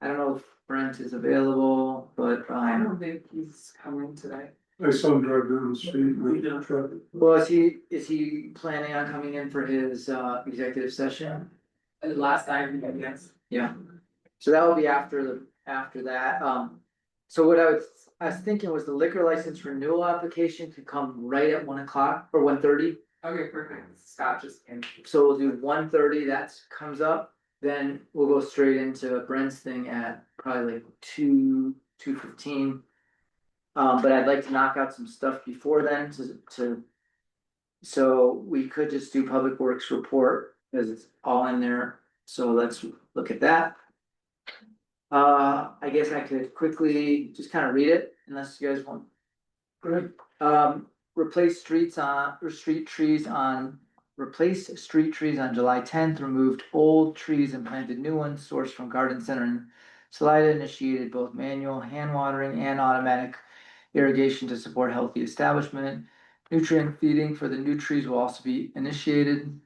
I don't know if Brent is available, but, I don't think he's coming today. I saw him drive down the street with the truck. well, is he planning on coming in for his, executive session? Last time, yes. Yeah, so that will be after that, so what I was thinking was the liquor license renewal application could come right at 1:00 or 1:30. Okay, perfect. Scott just came. So we'll do 1:30, that comes up, then we'll go straight into Brent's thing at probably like 2:15. But I'd like to knock out some stuff before then so we could just do public works report, because it's all in there, so let's look at that. I guess I could quickly just kind of read it, unless you guys want. Good. Replace street trees on July 10th, removed old trees and planted new ones sourced from garden center and Salida, initiated both manual hand watering and automatic irrigation to support healthy establishment. Nutrient feeding for the new trees will also be initiated.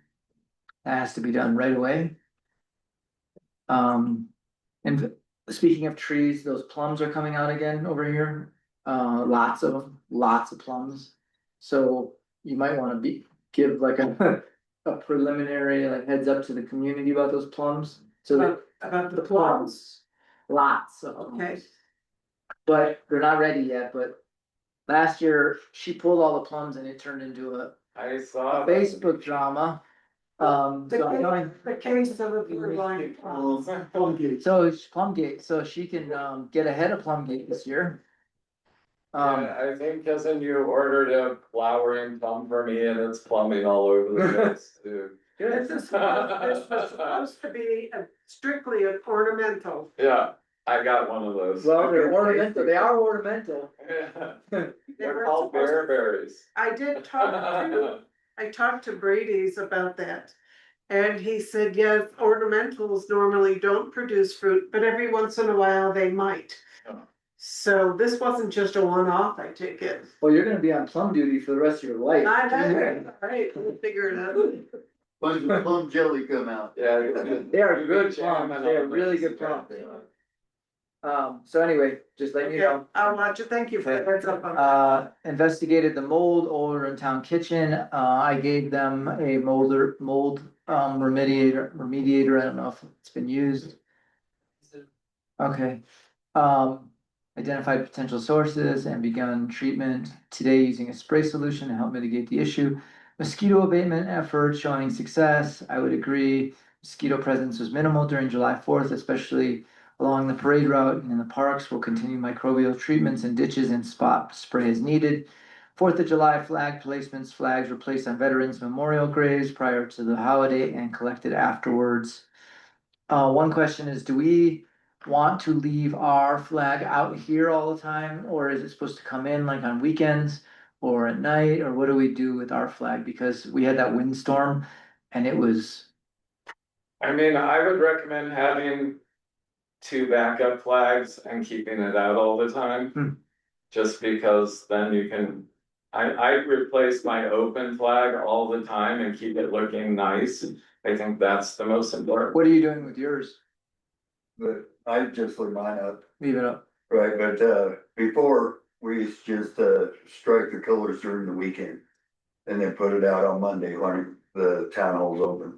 That has to be done right away. And speaking of trees, those plums are coming out again over here. Lots of them, lots of plums. So you might wanna give like a preliminary like heads up to the community about those plums. So that about the plums, lots of Okay. plums. But they're not ready yet, but last year she pulled all the plums and it turned into a I saw. that. Facebook drama. So I'm going, the case of the blue line. so it's Plumgate, so she can get ahead of Plumgate this year. Yeah, I think cousin, you ordered a flowering plum for me and it's plumbing all over the place too. This was supposed to be strictly an ornamental. Yeah, I got one of those. Well, they're ornamental, they are ornamental. Yeah. They They're were called supposed to- bearberries. I talked to Brady's about that. And he said, yes, ornamentals normally don't produce fruit, but every once in a while they might. Oh. So this wasn't just a one-off, I take it. Well, you're gonna be on plum duty for the rest of your life. I know, right, we'll figure it out. When does the plum jelly come out? Yeah. They are good plums, they are really good plums. So anyway, just let you Okay, know. I'll watch it, thank you for the heads up on that. Investigated the mold over in town kitchen, I gave them a mold remediator, I don't know if it's been used. Okay, identified potential sources and begun treatment today using a spray solution to help mitigate the issue. Mosquito abatement effort showing success, I would agree. Mosquito presence was minimal during July 4th, especially along the parade route and in the parks. We'll continue microbial treatments in ditches and spot spray as needed. 4th of July flag placements, flags were placed on veterans memorial graves prior to the holiday and collected afterwards. One question is, do we want to leave our flag out here all the time, or is it supposed to come in like on weekends or at night, or what do we do with our flag? Because we had that windstorm and it was, I mean, I would recommend having two backup flags and keeping it out all the time. Just because then you can, I replace my open flag all the time and keep it looking nice. I think that's the most important. what are you doing with yours? But I just leave mine up, Leave it up. right, but before, we used to just strike the colors during the weekend. And then put it out on Monday when the town hall's open.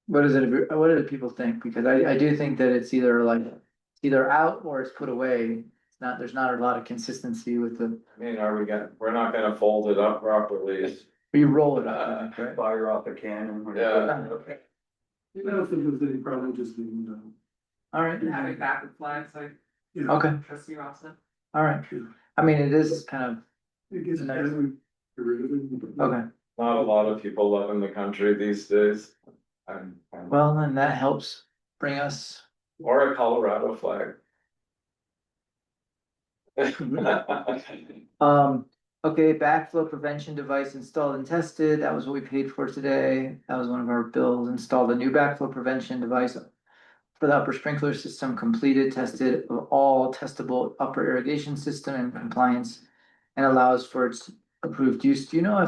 What is it, what do the people think? Because I do think that it's either like, either out or it's put away. It's not, there's not a lot of consistency with the, I mean, we're not gonna fold it up properly. you roll it up, I think, right? Fire off a cannon. when you Yeah. put it up. I don't think there's any problem just leaving it on. All right, Having backup flags like okay, trustee Robinson. all right. I mean, it is kind It gets Nice. better, get rid of it. of, okay, Not a lot of people live in the country these days. well, then that helps bring us. Or a Colorado flag. Okay, backflow prevention device installed and tested, that was what we paid for today, that was one of our bills, installed a new backflow prevention device. For the upper sprinkler system, completed, tested of all testable upper irrigation system and compliance. And allows for its approved use, do you know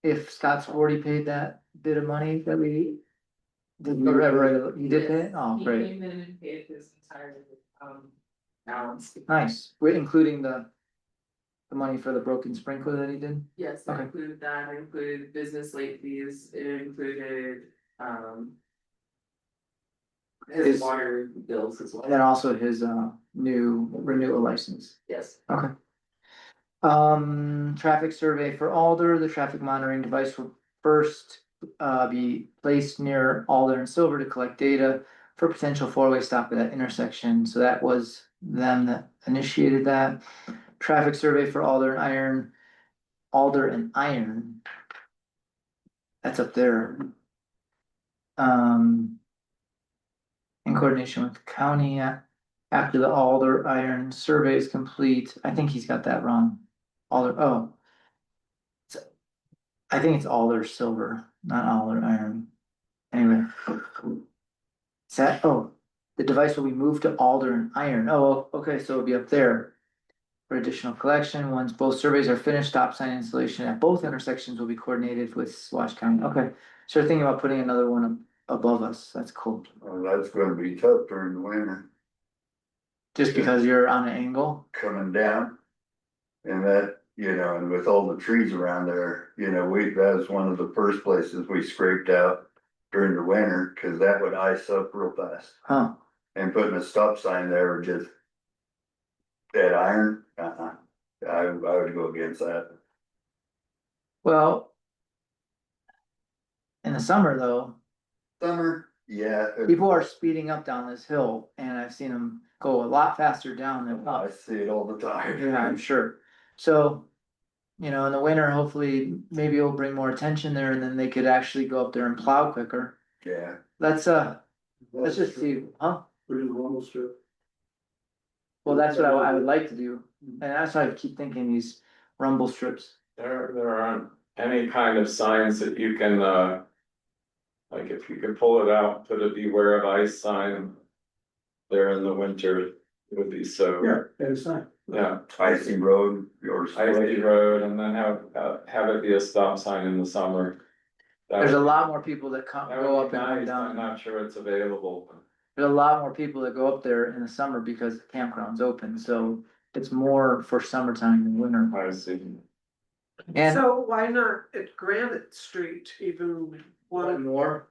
if Scott's already paid that bit of money that we? Did we ever, you did pay it? Oh, He great, came in and paid his entire balance. nice, we're including the money for the broken sprinkler that he did? Yes, it Okay. included that, it included business late fees, it included his His- water bills as And then well. also his new renewal license. Yes. Okay. Traffic survey for Alder, the traffic monitoring device will first be placed near Alder and Silver to collect data for potential four-way stop at that intersection, so that was them that initiated that. Traffic survey for Alder and Iron. That's up there. In coordination with the county, after the Alder Iron survey is complete, I think he's got that wrong. Alder, oh. I think it's Alder Silver, not Alder Iron. Anyway. The device will be moved to Alder and Iron. Oh, okay, so it'll be up there. For additional collection, once both surveys are finished, stop sign installation at both intersections will be coordinated with Swash County. Okay, so we're thinking about putting another one above us. That's cool. Well, that's gonna be tough during the winter, Just because you're on an angle. coming down. And that, and with all the trees around there, that was one of the first places we scraped out during the winter, cause that would ice up real fast. Huh. And putting a stop sign there would just. That iron, I would go against that. Well. In the summer though, Summer, yeah. people are speeding up down this hill and I've seen them go a lot faster down than I up. see it all the time. Yeah, I'm sure. So, in the winter, hopefully, maybe it'll bring more attention there and then they could actually go up there and plow quicker. Yeah, Let's just see, huh? Put in a rumble strip. Well, that's what I would like to do. And that's why I keep thinking these rumble strips. There aren't any kind of signs that you can, like if you could pull it out, put a beware of ice sign. There in the winter, it would be so, Yeah, and it's not. yeah, icy road or. icy road and then have it be a stop sign in the summer. That There's a would- lot more people that that go would up be and come nice. I'm down. not sure it's available. There's a lot more people that go up there in the summer because the campground's open, so it's more for summertime than winter. I see. And So why not at Granite Street even one? more.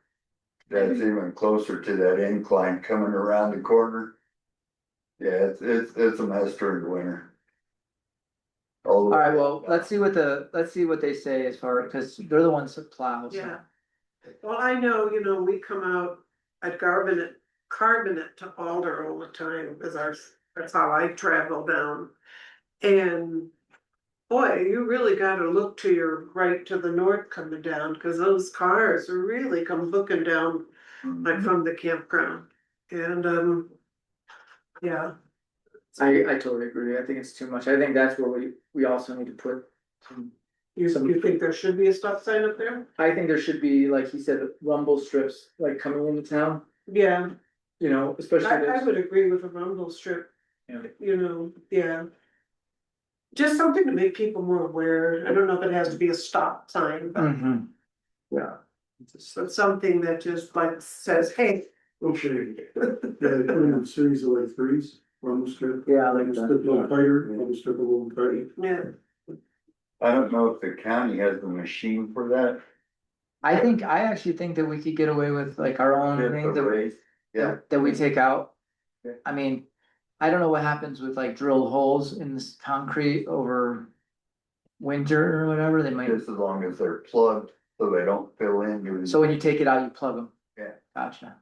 That's even closer to that incline coming around the corner. Yeah, it's a mess during the winter. Alright, well, let's see what they say as far, cause they're the ones that plow, so. Yeah, Well, I know, we come out at carbonate to Alder all the time, that's how I travel down. And boy, you really gotta look to your right to the north coming down, cause those cars really come booking down like from the campground. And, yeah, I totally agree. I think it's too much. I think that's where we also need to put some. you think there should be a stop sign up there? I think there should be, like he said, rumble strips like coming into town, Yeah, especially I this. would agree with a rumble strip. Yeah. Yeah. Just something to make people more aware. I don't know if it has to be a stop sign, but Mhm. Yeah. but something that just like says, hey. Okay. Yeah, they put in a series of like threes, rumble strip. Yeah, I like Rumble that. strip a little tighter, rumble strip a little tighter. Yeah, I don't know if the county has the machine for that. I actually think that we could get away with like our own The thing that, raise. Yeah, that we take out. Yeah. I mean, I don't know what happens with like drilled holes in this concrete over winter or whatever, they might, just as long as they're plugged, so they don't fill in. during- so when you take it out, you plug them. Yeah. Gotcha.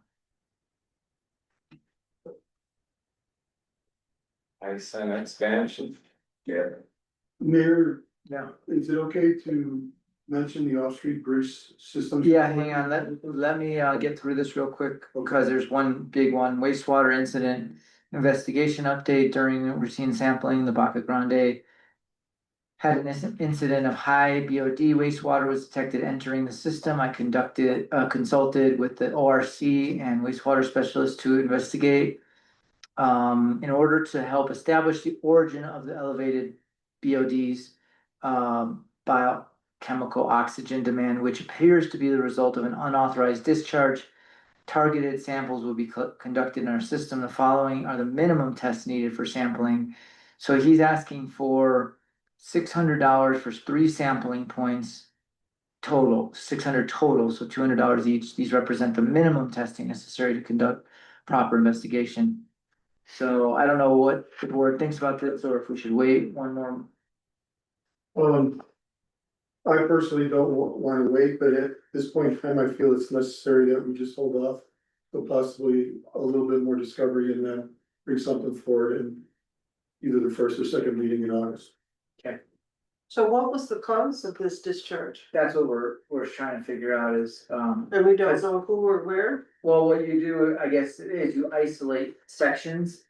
Ice and expansion. Yeah. Mayor, Yeah. is it okay to mention the off-street bridge system? Yeah, hang on, let me get through this real quick, because there's one big one, wastewater incident. Investigation update during routine sampling, the Baca Grande. Had an incident of high BOD wastewater was detected entering the system. I consulted with the ORC and wastewater specialist to investigate. In order to help establish the origin of the elevated BODs, biochemical oxygen demand, which appears to be the result of an unauthorized discharge. Targeted samples will be conducted in our system. The following are the minimum tests needed for sampling. So he's asking for $600 for 3 sampling points total, 600 total, so $200 each. These represent the minimum testing necessary to conduct proper investigation. So I don't know what the board thinks about this, or if we should wait one more. I personally don't wanna wait, but at this point in time, I feel it's necessary that we just hold off. So possibly a little bit more discovery and then bring something forward in either the first or second meeting in August. so what was the cause of this discharge? That's what we're trying to figure out is, And we don't know who or where? well, what you do, I guess, is you isolate sections.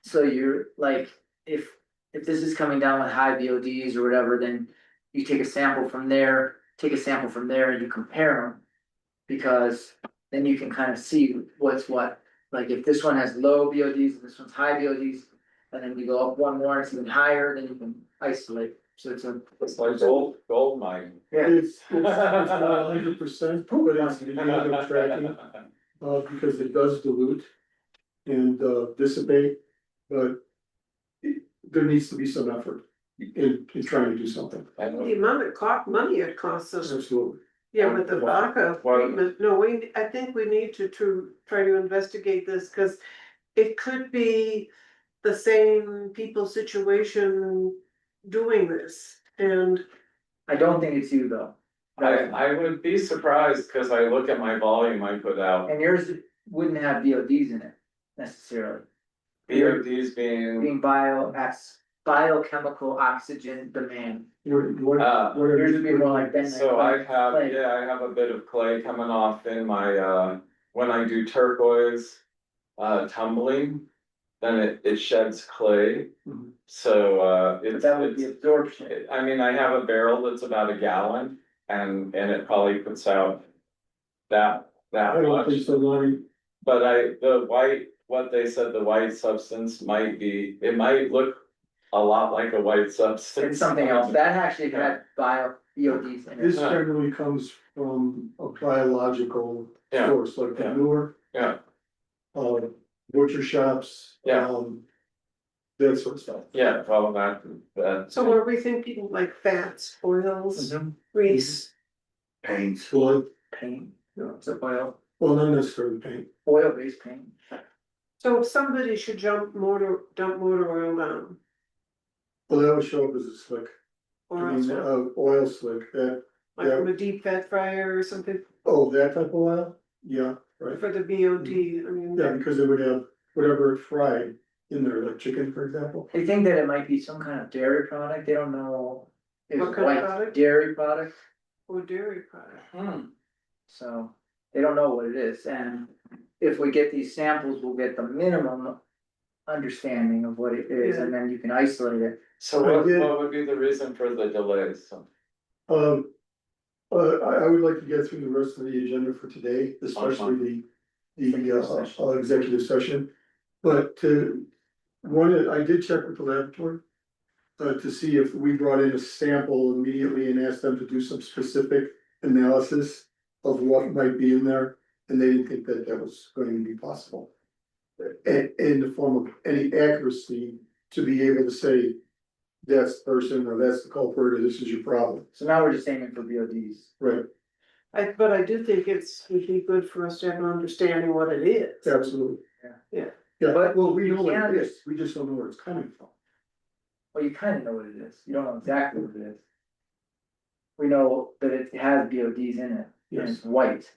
So you're like, if this is coming down with high BODs or whatever, then you take a sample from there, and you compare them. Because then you can kind of see what's what, like if this one has low BODs and this one's high BODs. And then you go up one more, it's even higher, then you can isolate, so it's Like gold mine. It's not 100%, but it's the end of tracking, because it does dilute and dissipate, but there needs to be some effort in trying to do something. I The know. amount of money it costs us, Absolutely. yeah, with the Baca What- treatment, no, I think we need to try to investigate this, cause it could be the same people situation doing this, and I don't think it's you though. I would be surprised, cause I look at my volume I put out, And yours wouldn't have BODs in it necessarily, BODs being, being biochemical oxygen demand. What Yours would be more like bentonite. so I have, clay. yeah, I have a bit of clay coming off in my, when I do turquoise. Tumbling, then it sheds clay, Mhm. so, But it's. that would be absorption. I mean, I have a barrel that's about a gallon, and it probably puts out that I don't think much. so, Lonnie. But what they said, the white substance might be, it might look a lot like a white substance. It's something else, that actually had BODs in This it. generally comes from a biological Yeah. source, like Yeah. manure. Yeah. Butcher shops. Yeah. That sort of stuff. Yeah, well, that. so what are we thinking, like fats, oils, grease? Paints. Blood, Paint, it's oil, well, not necessarily paint. oil-based paint. So if somebody should dump motor oil down, Well, that would show up as a slick, or else what? oil slick, that like from a deep fat fryer or something Oh, that type of oil? Yeah, right. for the BOD, I mean. Yeah, because they would have whatever fried in there, like chicken, for example. They think that it might be some kind of dairy product, they don't know. If What kind of white product? dairy product. Or dairy product. So they don't know what it is, and if we get these samples, we'll get the minimum understanding of what it is, and then you can isolate it. So I did- what would be the reason for the delays? I would like to get through the rest of the agenda for today, especially the executive session. But I did check with the laboratory. To see if we brought in a sample immediately and asked them to do some specific analysis of what might be in there, and they didn't think that that was going to be possible. In the form of any accuracy to be able to say, that's the person, or that's the culprit, or this is your problem, So now we're just aiming for BODs. right? But I do think would be good for us to have an understanding what it is. Absolutely. Yeah. Yeah, But well, we know what you it can't- is, we just don't know where it's coming from. Well, you kind of know what it is, you don't know exactly what it is. We know that it has BODs in it, and Yes, it's white.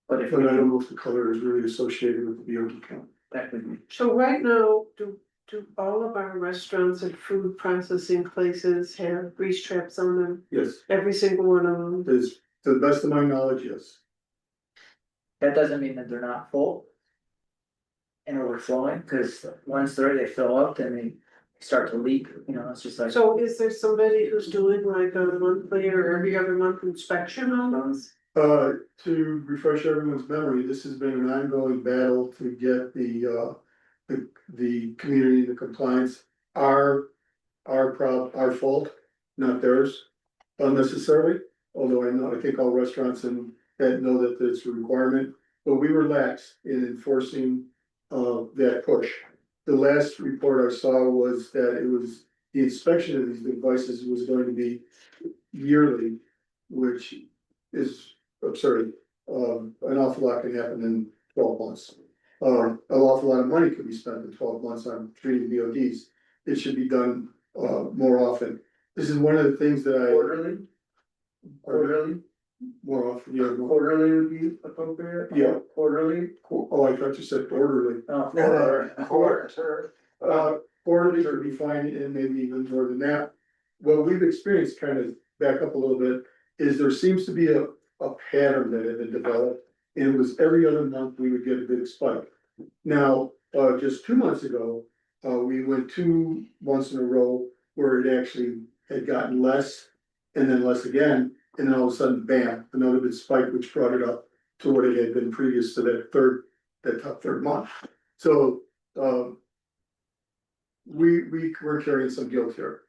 But if but I we, don't know if the color is really associated with the BOD count. that could be, So right now, do all of our restaurants and food processing places have grease traps on them? Yes, Every single one of them? is, to the best of my knowledge, yes. that doesn't mean that they're not full. And overflowing, cause once they fill up, then they start to leak, it's just like. So is there somebody who's doing like a monthly or every other month inspection on those? To refresh everyone's memory, this has been an ongoing battle to get the community into compliance. Our fault, not theirs unnecessarily, although I think all restaurants and that know that it's a requirement, but we were lax in enforcing that push. The last report I saw was that it was, the inspection of these devices was going to be yearly, which is absurd. An awful lot can happen in 12 months. An awful lot of money could be spent in 12 months on treating BODs. It should be done more often. This is one of the things that Quarterly, more often, yeah, quarterly would be appropriate? Yeah. Quarterly? oh, I thought you said orderly. Oh, Quarter. Quarterly could be fine, and maybe even more than that. What we've experienced, kind of back up a little bit, is there seems to be a pattern that had been developed. And it was every other month we would get a big spike. Now, just 2 months ago, we went 2 months in a row where it actually had gotten less and then less again. And then all of a sudden, bam, another big spike, which brought it up to what it had been previous to that top third month. So, we're carrying some guilt here.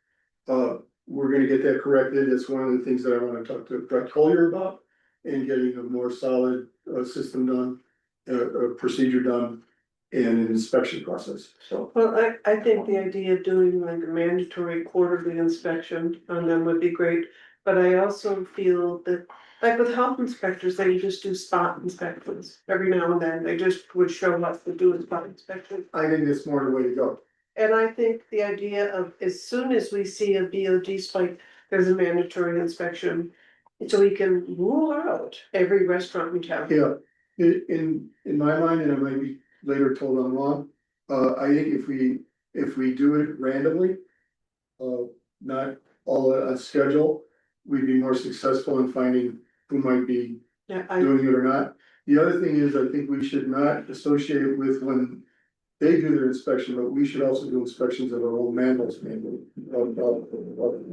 We're gonna get that corrected. It's one of the things that I wanna talk to Brett Collier about. And getting a more solid, system done, a procedure done, and an inspection process, so. Well, I think the idea of doing like a mandatory quarterly inspection on them would be great. But I also feel that, like with health inspectors, they just do spot inspections every now and then. They just would show up to do a spot inspection. I think that's more the way to go. And I think the idea of as soon as we see a BOD spike, there's a mandatory inspection. So we can rule out every restaurant in town. Yeah, in my mind, and I might be later told I'm wrong, I think if we do it randomly. Not all on schedule, we'd be more successful in finding who might be Yeah, doing it or not. The other thing is, I think we should not associate it with when they do their inspection, but we should also do inspections of our own manuals, maybe,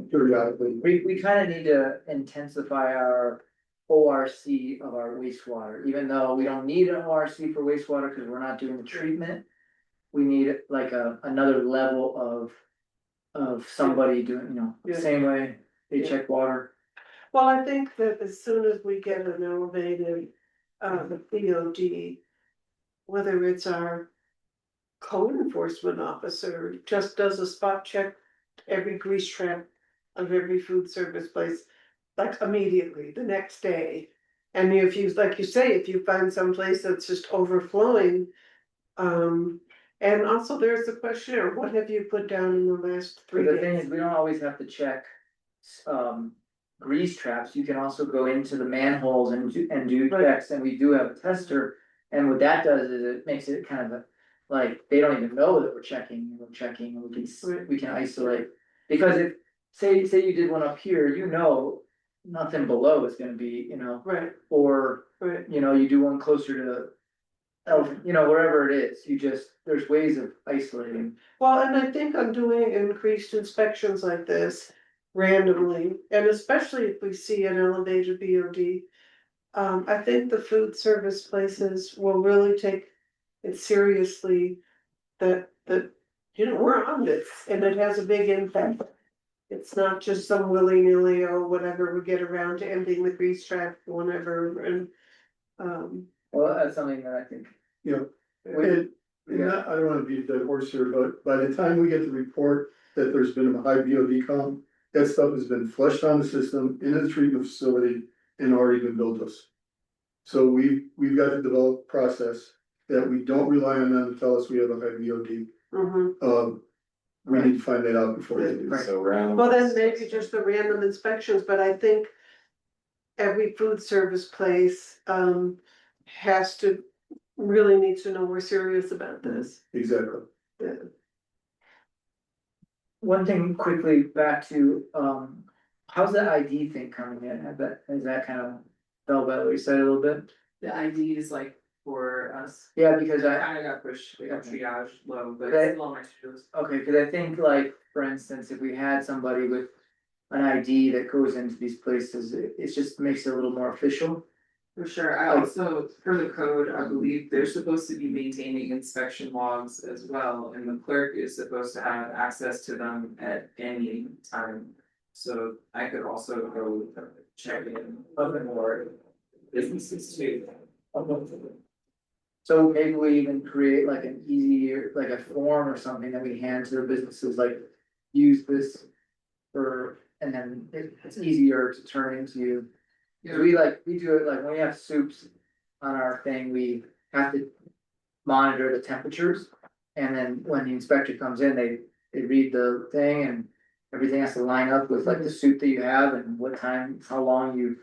periodically. We kind of need to intensify our ORC of our wastewater, even though we don't need an ORC for wastewater, because we're not doing the treatment. We need like another level of somebody doing, Yeah. same way they Yeah. check water. well, I think that as soon as we get an elevated, the BOD, whether it's our code enforcement officer just does a spot check every grease trap of every food service place, like immediately, the next day. And if you, like you say, if you find some place that's just overflowing, and also there's the questionnaire, what have you put down in the last 3 But the thing days? is, we don't always have to check, grease traps, you can also go into the manholes and do Right. checks, and we do have a tester. And what that does is it makes it kind of like, they don't even know that we're checking, and we can isolate. Because if, say you did one up here, you know, nothing below is gonna be, Right, or, right. you do one closer to. Wherever it is, there's ways of isolating. Well, and I think I'm doing increased inspections like this randomly, and especially if we see an elevated BOD. I think the food service places will really take it seriously that, we're on this and it has a big impact. It's not just some willy-nilly or whatever, we get around to emptying the grease trap whenever and, Well, that's something that I think. You know, I don't wanna beat that horse here, but by the time we get the report that there's been a high BOD count, that stuff has been flushed down the system, into the treatment facility, and already been billed us. So we've got to develop a process that we don't rely on them to tell us we have a high BOD. We need to find that out before we do. So random. well, then maybe just the random inspections, but I think every food service place, has to, really needs to know we're serious about this. Exactly. Yeah. One thing quickly back to, how's that ID thing coming in? Has that kind of fell by the wayside a little bit? The ID is like for us. Yeah, because I kinda got pushed, we got triage low, but Okay. it's still on my to-dos. okay, cause I think like, for instance, if we had somebody with an ID that goes into these places, it just makes it a little more official. For sure, I also, for the code, I believe they're supposed to be maintaining inspection logs as well, and the clerk is supposed to have access to them at any time. So I could also go check in other more businesses too. So maybe we even create like an easier, like a form or something that we hand to the businesses, like, use this for, and then it's easier to turn into. 'Cause we do it like when we have soups on our thing, we have to monitor the temperatures. And then when the inspector comes in, they read the thing and everything has to line up with like the soup that you have and what time, how long you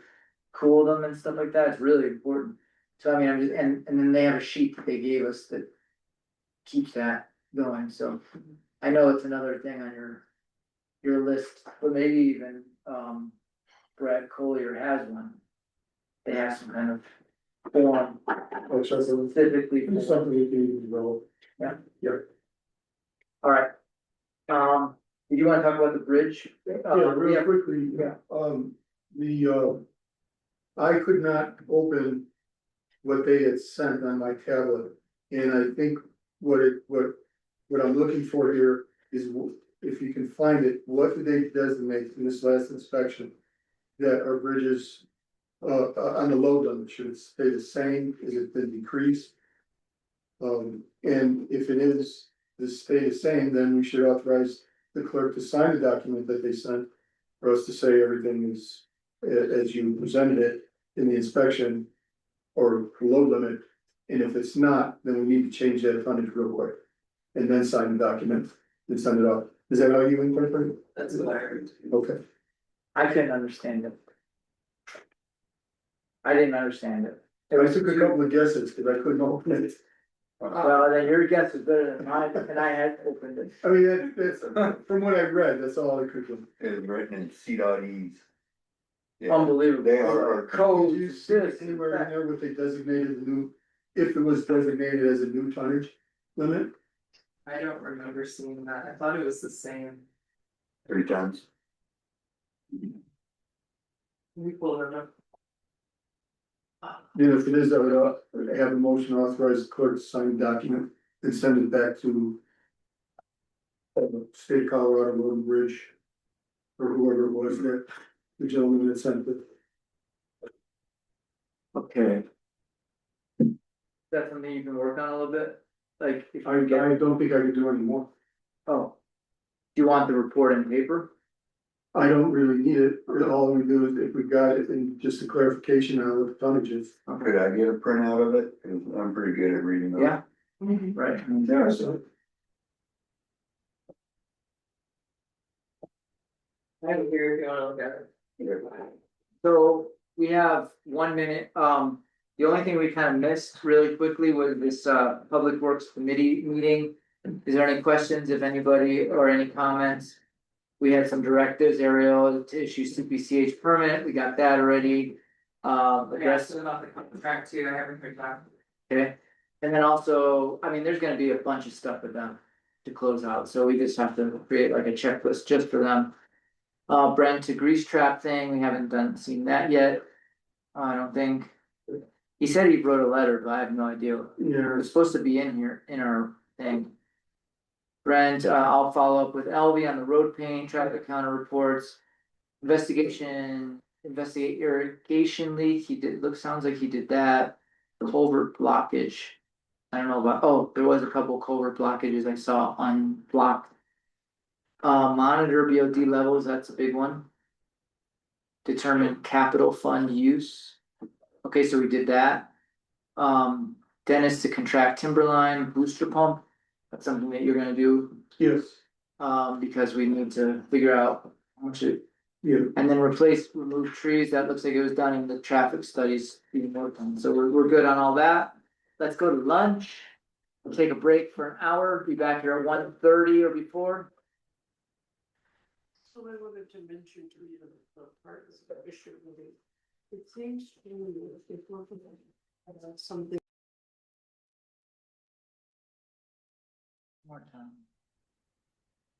cool them and stuff like that. It's really important. So I mean, I'm just, and then they have a sheet that they gave us that keeps that going, so I know it's another thing on your list, but maybe even, Brett Collier has one. They have some kind of form specifically. It's something we can even develop. Alright. Did you wanna talk about the bridge? Yeah, real quickly, I could not open what they had sent on my tablet. And I think what I'm looking for here is, if you can find it, what did they designate in this last inspection? That our bridges, on the load limit, should it stay the same, is it been decreased? And if it is to stay the same, then we should authorize the clerk to sign the document that they sent. For us to say everything is as you presented it in the inspection. Or load limit, and if it's not, then we need to change that tonnage real quick. And then sign the document and send it off. Is that how you interpret it? That's what I heard. Okay. I couldn't understand it. I didn't understand it. I took a couple of guesses, cause I couldn't open it. Well, then your guess is better than mine, and I had opened it. I mean, that's, from what I read, that's all I could do. It's written in C.E's. Yeah, Unbelievable. they are. Code, Did you see anywhere in there what they designated the new, if it was designated as a new tonnage limit? I don't remember seeing that, I thought it was the same. 3 tons. We pulled it up. And if it is, I would have a motion to authorize the clerk to sign the document and send it back to. State of Colorado Road and Bridge. Or whoever it was that, the gentleman that sent it. Okay. That's something you can work on a little bit, like if I you get, don't think I could do any more. oh. Do you want the report in paper? I don't really need it, all we do is if we got it and just a clarification on what the tonnage is. Could I get a printout of it? 'Cause I'm pretty good at reading those. Yeah. Right. Yeah, so. I have it here if you wanna look at it. So we have 1 minute, the only thing we kind of missed really quickly was this Public Works Committee meeting. Is there any questions, if anybody, or any comments? We had some directives, Ariel, to issue CPCH permit, we got that already. Address, about the contract too, I haven't heard back. okay, and then also, I mean, there's gonna be a bunch of stuff with them to close out, so we just have to create like a checklist just for them. Brent, to grease trap thing, we haven't seen that yet. I don't think. He said he wrote a letter, but I have no idea. Yeah, It's supposed to be in here, in our thing. Brent, I'll follow up with Elby on the road paint, traffic counter reports. Investigate irrigation leak, he did, sounds like he did that. Culvert blockage. I don't know about, oh, there was a couple culvert blockages I saw unblocked. Monitor BOD levels, that's a big one. Determine capital fund use. Okay, so we did that. Dennis to contract timberline booster pump, that's something that you're gonna do. yes, Because we need to figure out how much it. yeah. And then remove trees, that looks like it was done in the traffic studies being worked on, so we're good on all that. Let's go to lunch. We'll take a break for an hour, be back here at 1:30 or before. So I wanted to mention to you the part of the issue with it. It seems to me if we're about something. More time.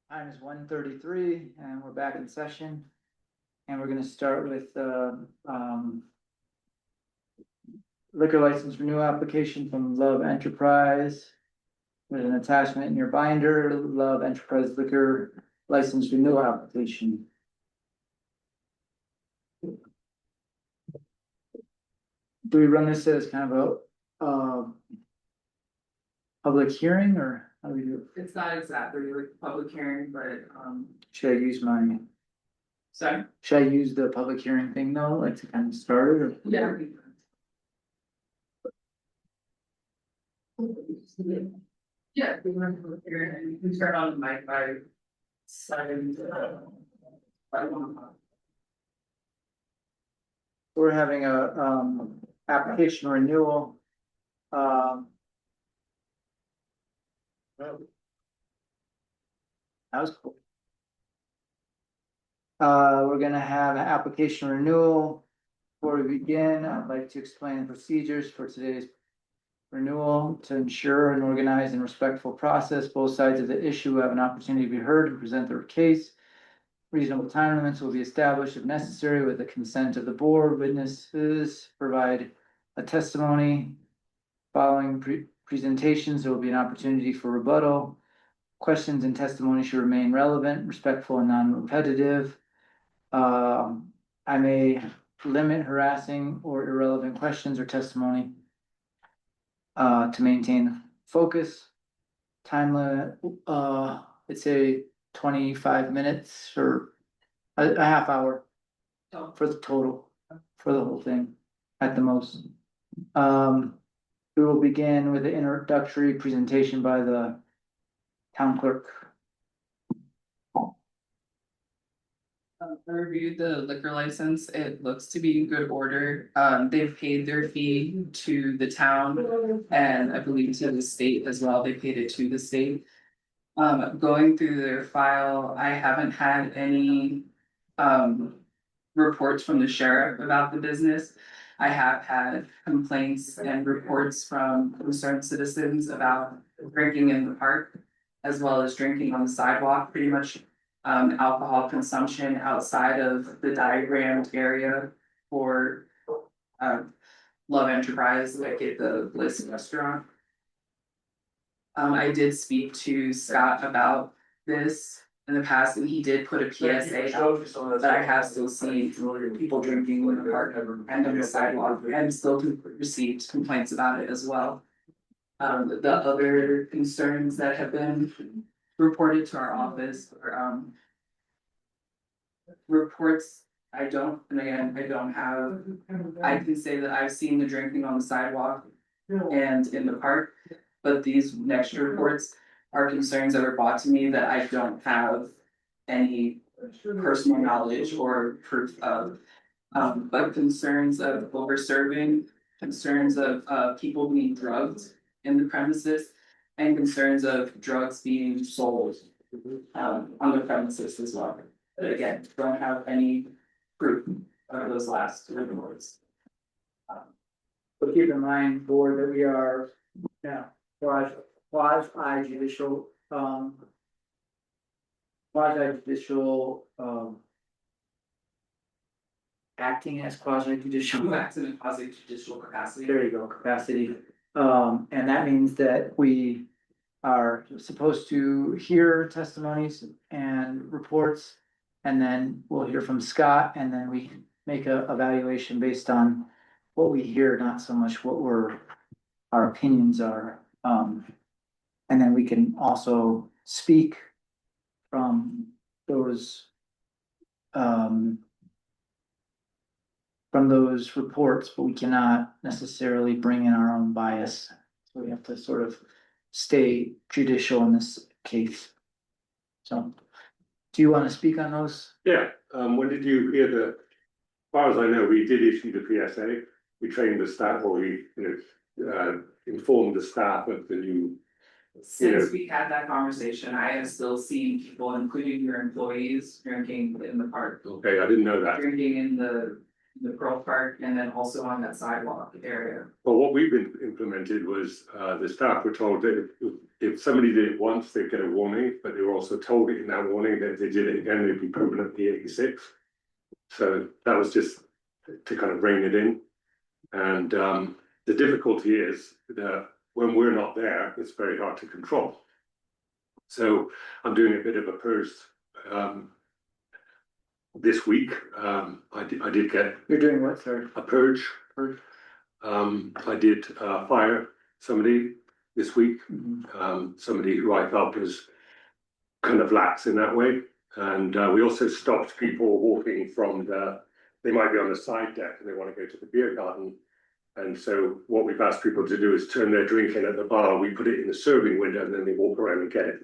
Time is 1:33 and we're back in session. And we're gonna start with liquor license renewal application from Love Enterprise. There's an attachment in your binder, Love Enterprise liquor license renewal application. Do we run this as kind of a public hearing, or how do we do it? It's not exactly like a public hearing, but Should I use my, sorry, should I use the public hearing thing though, like to kind of start it, or? yeah. Yeah, we run a public hearing, and you can turn on the mic by signing by 1 o'clock. We're having a application renewal. That was cool. We're gonna have an application renewal. Before we begin, I'd like to explain the procedures for today's renewal. To ensure an organized and respectful process, both sides of the issue have an opportunity to be heard and present their case. Reasonable time limits will be established if necessary with the consent of the board. Witnesses provide a testimony. Following presentations, there will be an opportunity for rebuttal. Questions and testimony should remain relevant, respectful, and non-repetitive. I may limit harassing or irrelevant questions or testimony to maintain focus. Time limit, let's say 25 minutes or a half hour for the total, for the whole thing at the most. We will begin with the introductory presentation by the town clerk. I reviewed the liquor license, it looks to be in good order, they've paid their fee to the town. And I believe to the state as well, they paid it to the state. Going through their file, I haven't had any reports from the sheriff about the business. I have had complaints and reports from concerned citizens about drinking in the park, as well as drinking on the sidewalk, pretty much alcohol consumption outside of the diagrammed area for Love Enterprise, like at the Bliss restaurant. I did speak to Scott about this in the past, and he did put a PSA out, but I have still seen people drinking in the park and on the sidewalk, and still received complaints about it as well. The other concerns that have been reported to our office are reports. I don't have, I can say that I've seen the drinking on the sidewalk and in the park. But these next reports are concerns that were brought to me that I don't have any personal knowledge or proof of. But concerns of over serving, concerns of people being drugged in the premises. And concerns of drugs being sold on the premises as well. But again, don't have any proof of those last two reports. But keep in mind, board, that we are now quasi judicial, acting as quasi judicial. Acts in a quasi judicial capacity. There you go, capacity. And that means that we are supposed to hear testimonies and reports. And then we'll hear from Scott, and then we make a evaluation based on what we hear, not so much what our opinions are. And then we can also speak from those reports, but we cannot necessarily bring in our own bias. So we have to sort of stay judicial in this case. So, do you want to speak on those? Yeah, when did you hear the, as far as I know, we did issue the PSA, we trained the staff, or we, informed the staff of the new. Since we had that conversation, I have still seen people, including your employees, drinking in the park. Okay, I didn't know that. Drinking in the Pearl Park and then also on that sidewalk area. Well, what we've been implemented was, the staff were told that if somebody did it once, they'd get a warning, but they were also told in that warning that if they did it again, they'd be permanently 86. So that was just to kind of rein it in. And the difficulty is that when we're not there, it's very hard to control. So I'm doing a bit of a purge this week. I did get. You're doing what, sir? A purge. I did fire somebody this week. Somebody who I felt was kind of lax in that way. And we also stopped people walking from they might be on the side deck and they want to go to the beer garden. And so what we've asked people to do is turn their drink in at the bar, we put it in the serving window, and then they walk around and get it.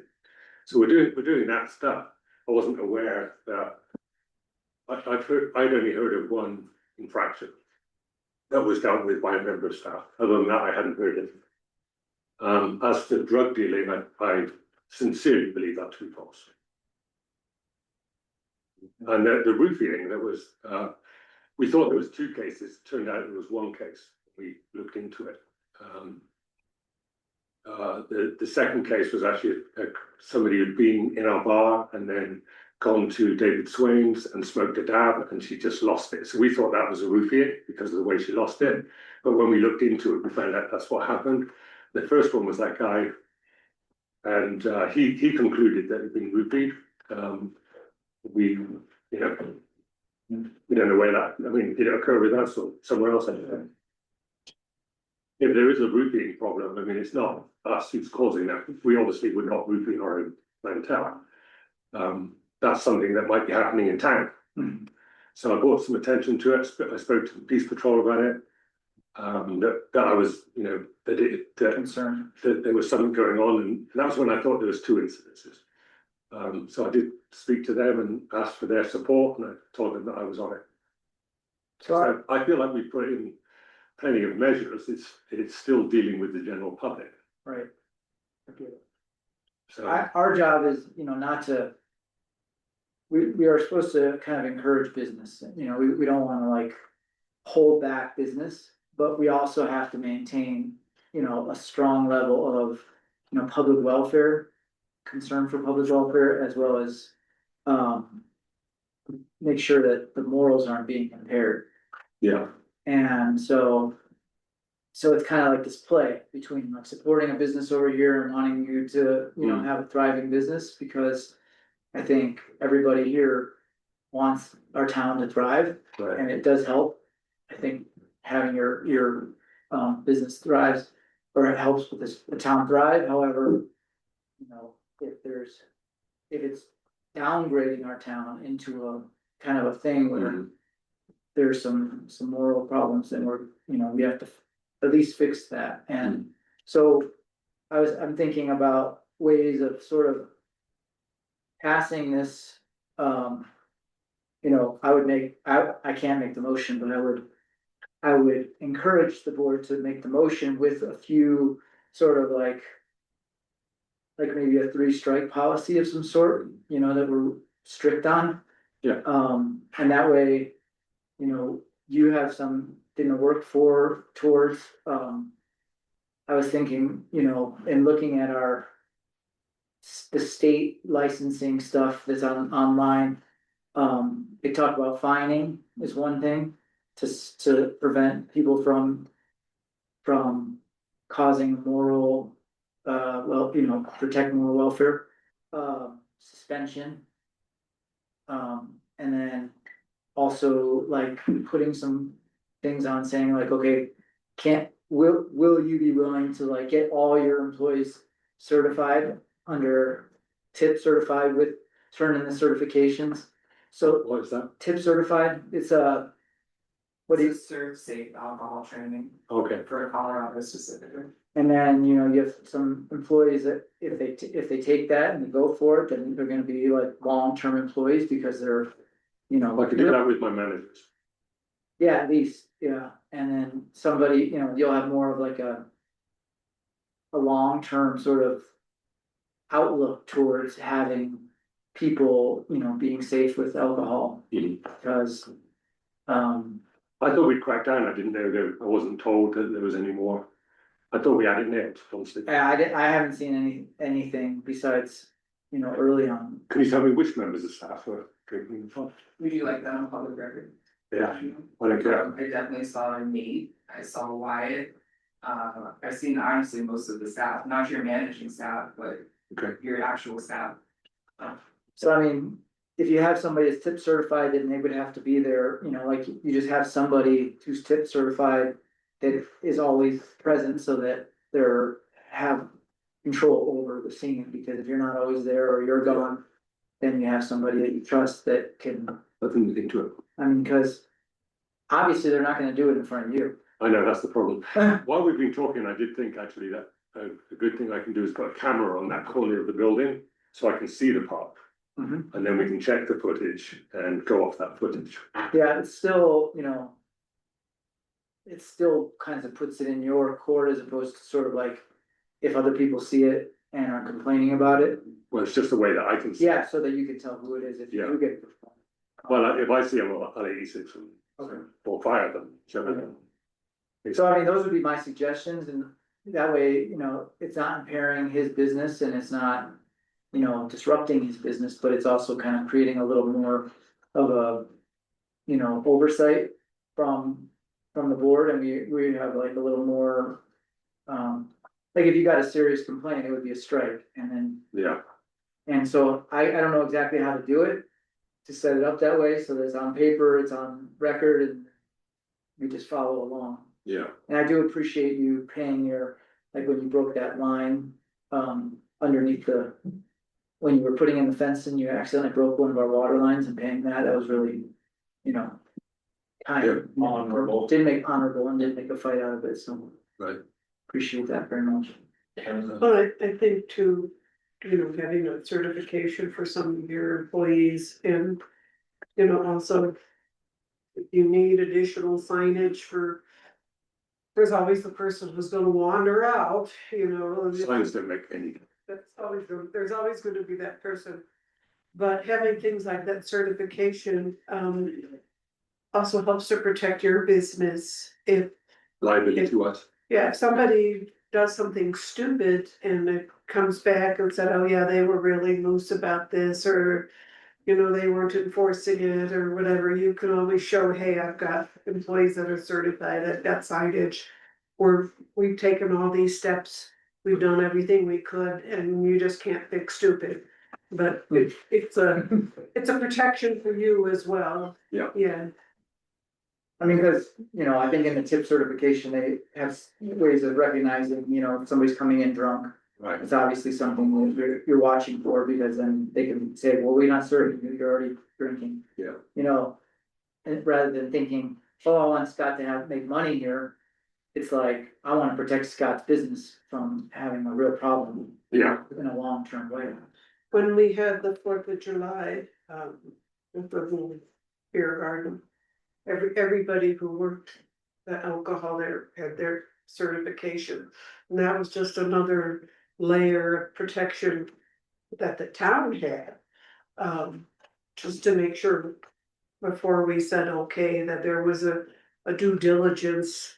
So we're doing that stuff. I wasn't aware that I'd only heard of one infraction that was dealt with by a member of staff. Other than that, I hadn't heard it. As for drug dealing, I sincerely believe that to be false. And the roofing, there was we thought there was 2 cases. Turned out there was 1 case. We looked into it. The second case was actually somebody who'd been in our bar and then gone to David Swain's and smoked a dab, and she just lost it. So we thought that was a roofie because of the way she lost it. But when we looked into it, we found out that's what happened. The first one was that guy, and he concluded that he'd been roofied. We don't know where that. I mean, did it occur with us or somewhere else? If there is a roofing problem, I mean, it's not us who's causing that. We obviously would not roofing our own clientele. That's something that might be happening in town. So I brought some attention to it. I spoke to the police patrol about it. That I was, Concerned. that there was something going on, and that was when I thought there was 2 incidences. So I did speak to them and asked for their support, and I told them that I was on it. So I feel like we put in plenty of measures. It's still dealing with the general public. Right. Okay. So Our job is, not to. We are supposed to kind of encourage business, we don't wanna like hold back business, but we also have to maintain, a strong level of, public welfare. Concern for public welfare, as well as, make sure that the morals aren't being impaired. yeah, And so it's kind of like this play between like supporting a business over here and wanting you to, have a thriving business, because I think everybody here wants our town to thrive, right. and it does help. I think having your business thrives, or it helps with the town thrive. However, if it's downgrading our town into a kind of a thing where there's some moral problems, then we have to at least fix that. And so I'm thinking about ways of sort of passing this You know, I would make, I can't make the motion, but I would encourage the board to make the motion with a few sort of like maybe a 3-strike policy of some sort, you know, that we're strict on. Yeah. And that way, you know, you have something to work towards, I was thinking, you know, in looking at the state licensing stuff that's online, they talk about fining is one thing to prevent people from causing moral, well, you know, protect moral welfare, suspension. And then also like putting some things on saying like, okay, will you be willing to like get all your employees certified under tip certified with turn in the certifications? So What is that? tip certified, it's a, what do you, Serve safe alcohol training Okay, for Colorado specifically. and then, you know, you have some employees that if they take that and they go for it, then they're gonna be like long-term employees because they're, you know. I could do that with my managers. Yeah, at least, yeah, and then somebody, you know, you'll have more of like a long-term sort of outlook towards having people, you know, being safe with alcohol, because, I thought we'd crack down. I didn't know I wasn't told that there was any more. I thought we had it nailed, honestly. I haven't seen anything besides, you know, early on. Can you tell me which members of staff are drinking? We do like that on public record. Yeah, I don't care. I definitely saw Nate, I saw Wyatt. I've seen honestly most of the staff, not your managing staff, but Okay. your actual staff. So I mean, if you have somebody that's tip certified, then they would have to be there, you know, like you just have somebody who's tip certified that is always present so that they're have control over the scene, because if you're not always there or you're gone, then you have somebody that you trust that can, Nothing into it. I mean, because obviously they're not gonna do it in front of you. I know, that's the problem. While we've been talking, I did think actually that a good thing I can do is put a camera on that corner of the building so I can see the park. Mhm. And then we can check the footage and go off that footage. Yeah, it's still, you know, it still kind of puts it in your court as opposed to sort of like if other people see it and are complaining about it. Well, it's just the way that I can see. Yeah, so that you can tell who it is if you do get. Well, if I see them on 86 Okay. or fire them, so. So I mean, those would be my suggestions, and that way, you know, it's not impairing his business and it's not, you know, disrupting his business, but it's also kind of creating a little more of a, you know, oversight from the board, and we have like a little more, like if you got a serious complaint, it would be a strike, and then, Yeah, and so I don't know exactly how to do it, to set it up that way, so that it's on paper, it's on record, and we just follow along. yeah. And I do appreciate you paying like when you broke that line, underneath when you were putting in the fence and you accidentally broke one of our water lines and paying that was really, you know, kind of honorable, didn't make a fight out of it, so. Right. Appreciate that very much. But I think too, you know, having a certification for some of your employees and, you know, also if you need additional signage for, there's always the person who's gonna wander out, you know. Signs don't make any. There's always gonna be that person. But having things like that certification, also helps to protect your business if, Liability wise. yeah, if somebody does something stupid and it comes back and said, oh yeah, they were really loose about this, or, you know, they weren't enforcing it or whatever, you can always show, hey, I've got employees that are certified, I've got signage. We've taken all these steps, we've done everything we could, and you just can't fix stupid. But it's a protection for you as well. Yeah. Yeah. I mean, because, you know, I think in the tip certification, they have ways of recognizing, you know, if somebody's coming in drunk. Right. It's obviously something that you're watching for, because then they can say, well, we're not serving you, you're already drinking. Yeah. You know, and rather than thinking, oh, I want Scott to make money here. It's like, I want to protect Scott's business from having a real problem. Yeah. In a long-term way. when we had the 4th of July, with the little beer garden. Everybody who worked the alcohol there had their certification. And that was just another layer of protection that the town had. Just to make sure before we said, okay, that there was a due diligence.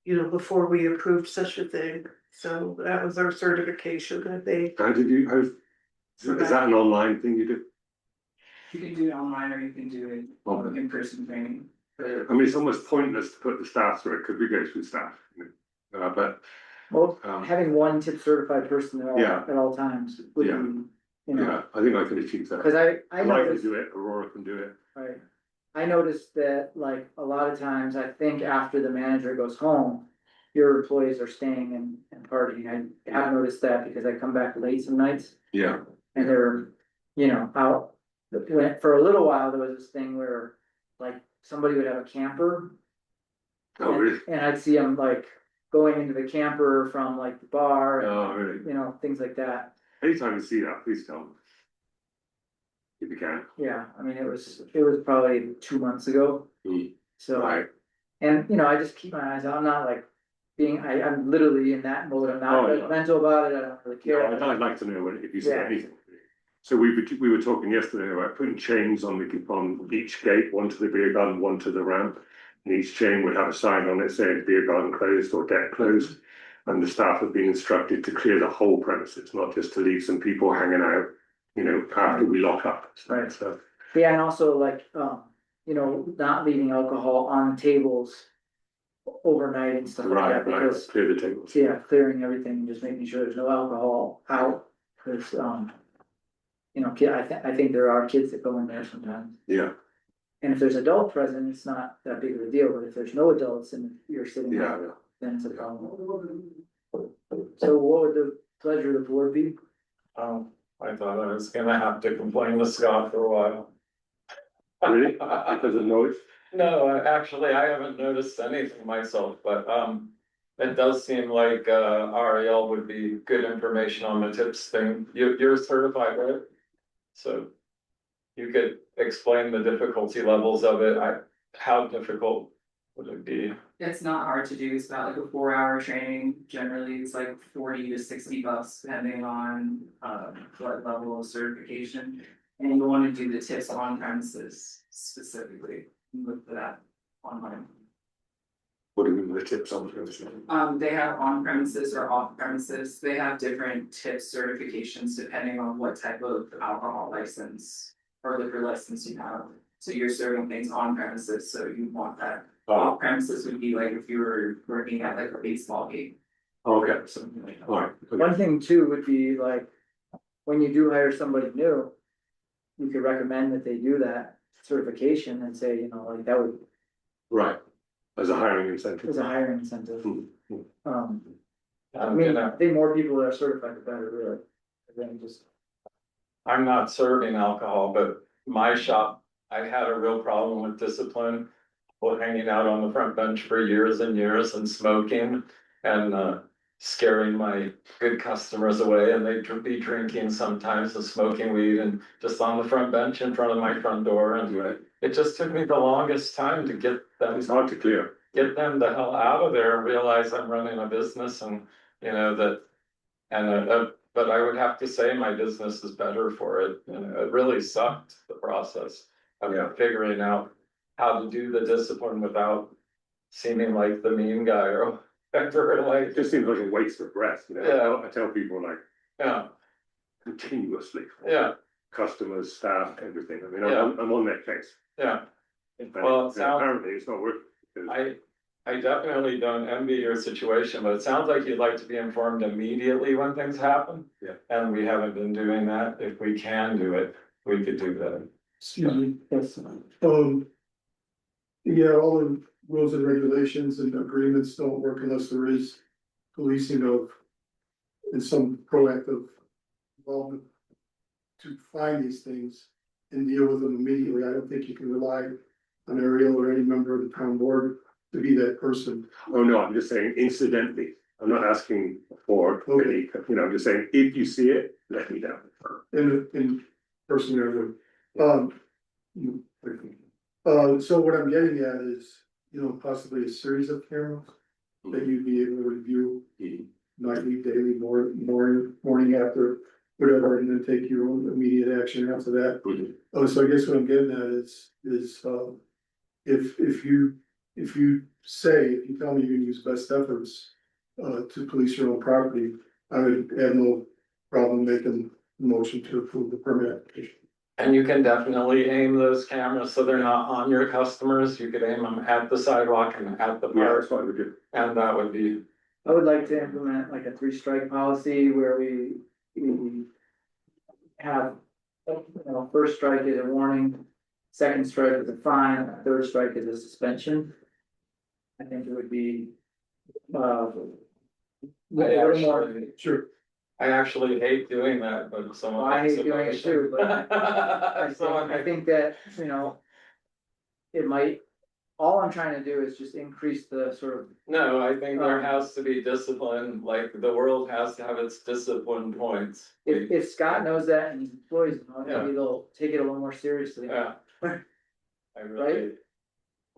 You know, before we approved such a thing, so that was our certification that they. Is that an online thing you do? You can do it online or you can do it Okay. in person training. I mean, it's almost pointless to put the staff through it, because we go through staff, but, Well, Um, having one tip certified person Yeah. at all times would be, Yeah. you know, yeah, I think I can achieve that. cause I Mike can noticed, do it, Aurora can do it. right. I noticed that like a lot of times, I think after the manager goes home, your employees are staying and partying. I have noticed that because I come back late some nights Yeah, and they're, you know, out. For a little while, there was this thing where like somebody would have a camper. oh, really? And I'd see them like going into the camper from like the bar, and, Oh, really? you know, things like that. Anytime you see that, please tell me. If you can. Yeah, I mean, it was probably 2 months ago, Hmm. so. Right. And, you know, I just keep my eyes out, I'm not like I'm literally in that mode, I'm not Oh, yeah. judgmental about it, I don't really care. Yeah, I'd like to know if you see Yeah. anything. So we were talking yesterday about putting chains on each gate, one to the beer garden, one to the ramp. And each chain would have a sign on it saying beer garden closed or deck closed. And the staff have been instructed to clear the whole premises, not just to leave some people hanging out, you know, after we lock up. Right. So, Yeah, and also like, you know, not leaving alcohol on the tables overnight and stuff like right, that, because. clear the tables. Yeah, clearing everything, and just making sure there's no alcohol out, cause, you know, I think there are kids that go in there sometimes. Yeah, And if there's adult present, it's not that big of a deal, but if there's no adults and you're sitting yeah, there, yeah. then it's a problem. So what would the pleasure of the board be? I thought I was gonna have to complain to Scott for a while. Really? Because of noise? No, actually, I haven't noticed anything myself, but, it does seem like, REL would be good information on the tips thing. You're certified, right? So you could explain the difficulty levels of it. How difficult would it be? It's not hard to do, it's about like a 4-hour training, generally it's like $40 to $60 depending on what level of certification. And you wanna do the tips on premises specifically, look for that online. What do you mean the tips on the They have on premises or off premises, they have different tip certifications depending on what type of alcohol license or liquor license you have. So you're serving things on premises, so you want that. Off premises would be like if you were working at like a baseball game, Okay, something like that. all right. Okay. One thing too would be like, when you do hire somebody new, you could recommend that they do that certification and say, you know, like that would, Right, as a hiring incentive. as a hiring incentive. Hmm. I mean, I think more people that are certified, the better, really. Than just, I'm not serving alcohol, but my shop, I had a real problem with discipline. Well, hanging out on the front bench for years and years and smoking and scaring my good customers away, and they'd be drinking sometimes and smoking weed and just on the front bench in front of my front door, and Right, it just took me the longest time to get them it's hard to clear. the hell out of there and realize I'm running a business and, you know, that. And but I would have to say my business is better for it, it really sucked, the process of figuring out how to do the discipline without seeming like the mean guy or whatever, like. It just seems like a waste of breath, you know? Yeah. I tell people like Yeah, continuously. yeah, Customers, staff, everything. I mean, Yeah. I'm on their case. yeah. And Well, it sounds- apparently it's not working. because- I definitely don't envy your situation, but it sounds like you'd like to be informed immediately when things happen. Yeah. And we haven't been doing that. If we can do it, we could do that. Excuse me, yes, yeah, all the rules and regulations and agreements don't work unless there is policing of. And some proactive involvement to find these things and deal with them immediately. I don't think you can rely on Ariel or any member of the town board to be that person. Oh, no, I'm just saying incidentally. I'm not asking for any, you know, I'm just saying if you see it, let me know. in person there. So what I'm getting at is, possibly a series of cameras that you'd be able to review nightly, daily, morning after, whatever, and then take your own immediate action after that. Oh, so I guess what I'm getting at is, if you tell me you can use best efforts to police your own property, I would have no problem making a motion to approve the permit application. And you can definitely aim those cameras so they're not on your customers. You could aim them at the sidewalk and at the Yeah, park, that's what we do. and that would be, I would like to implement like a 3-strike policy where we have, first strike is a warning, second strike is a fine, third strike is a suspension. I think it would be, a little more, Sure. I actually hate doing that, but someone. I makes hate a doing it too, but motion. I think that, it might, all I'm trying to do is just increase the sort of, No, I think there has to be discipline, like the world has to have its discipline points. if Scott knows that and his employees know it, maybe they'll take it a little more seriously. Yeah. I really, Right?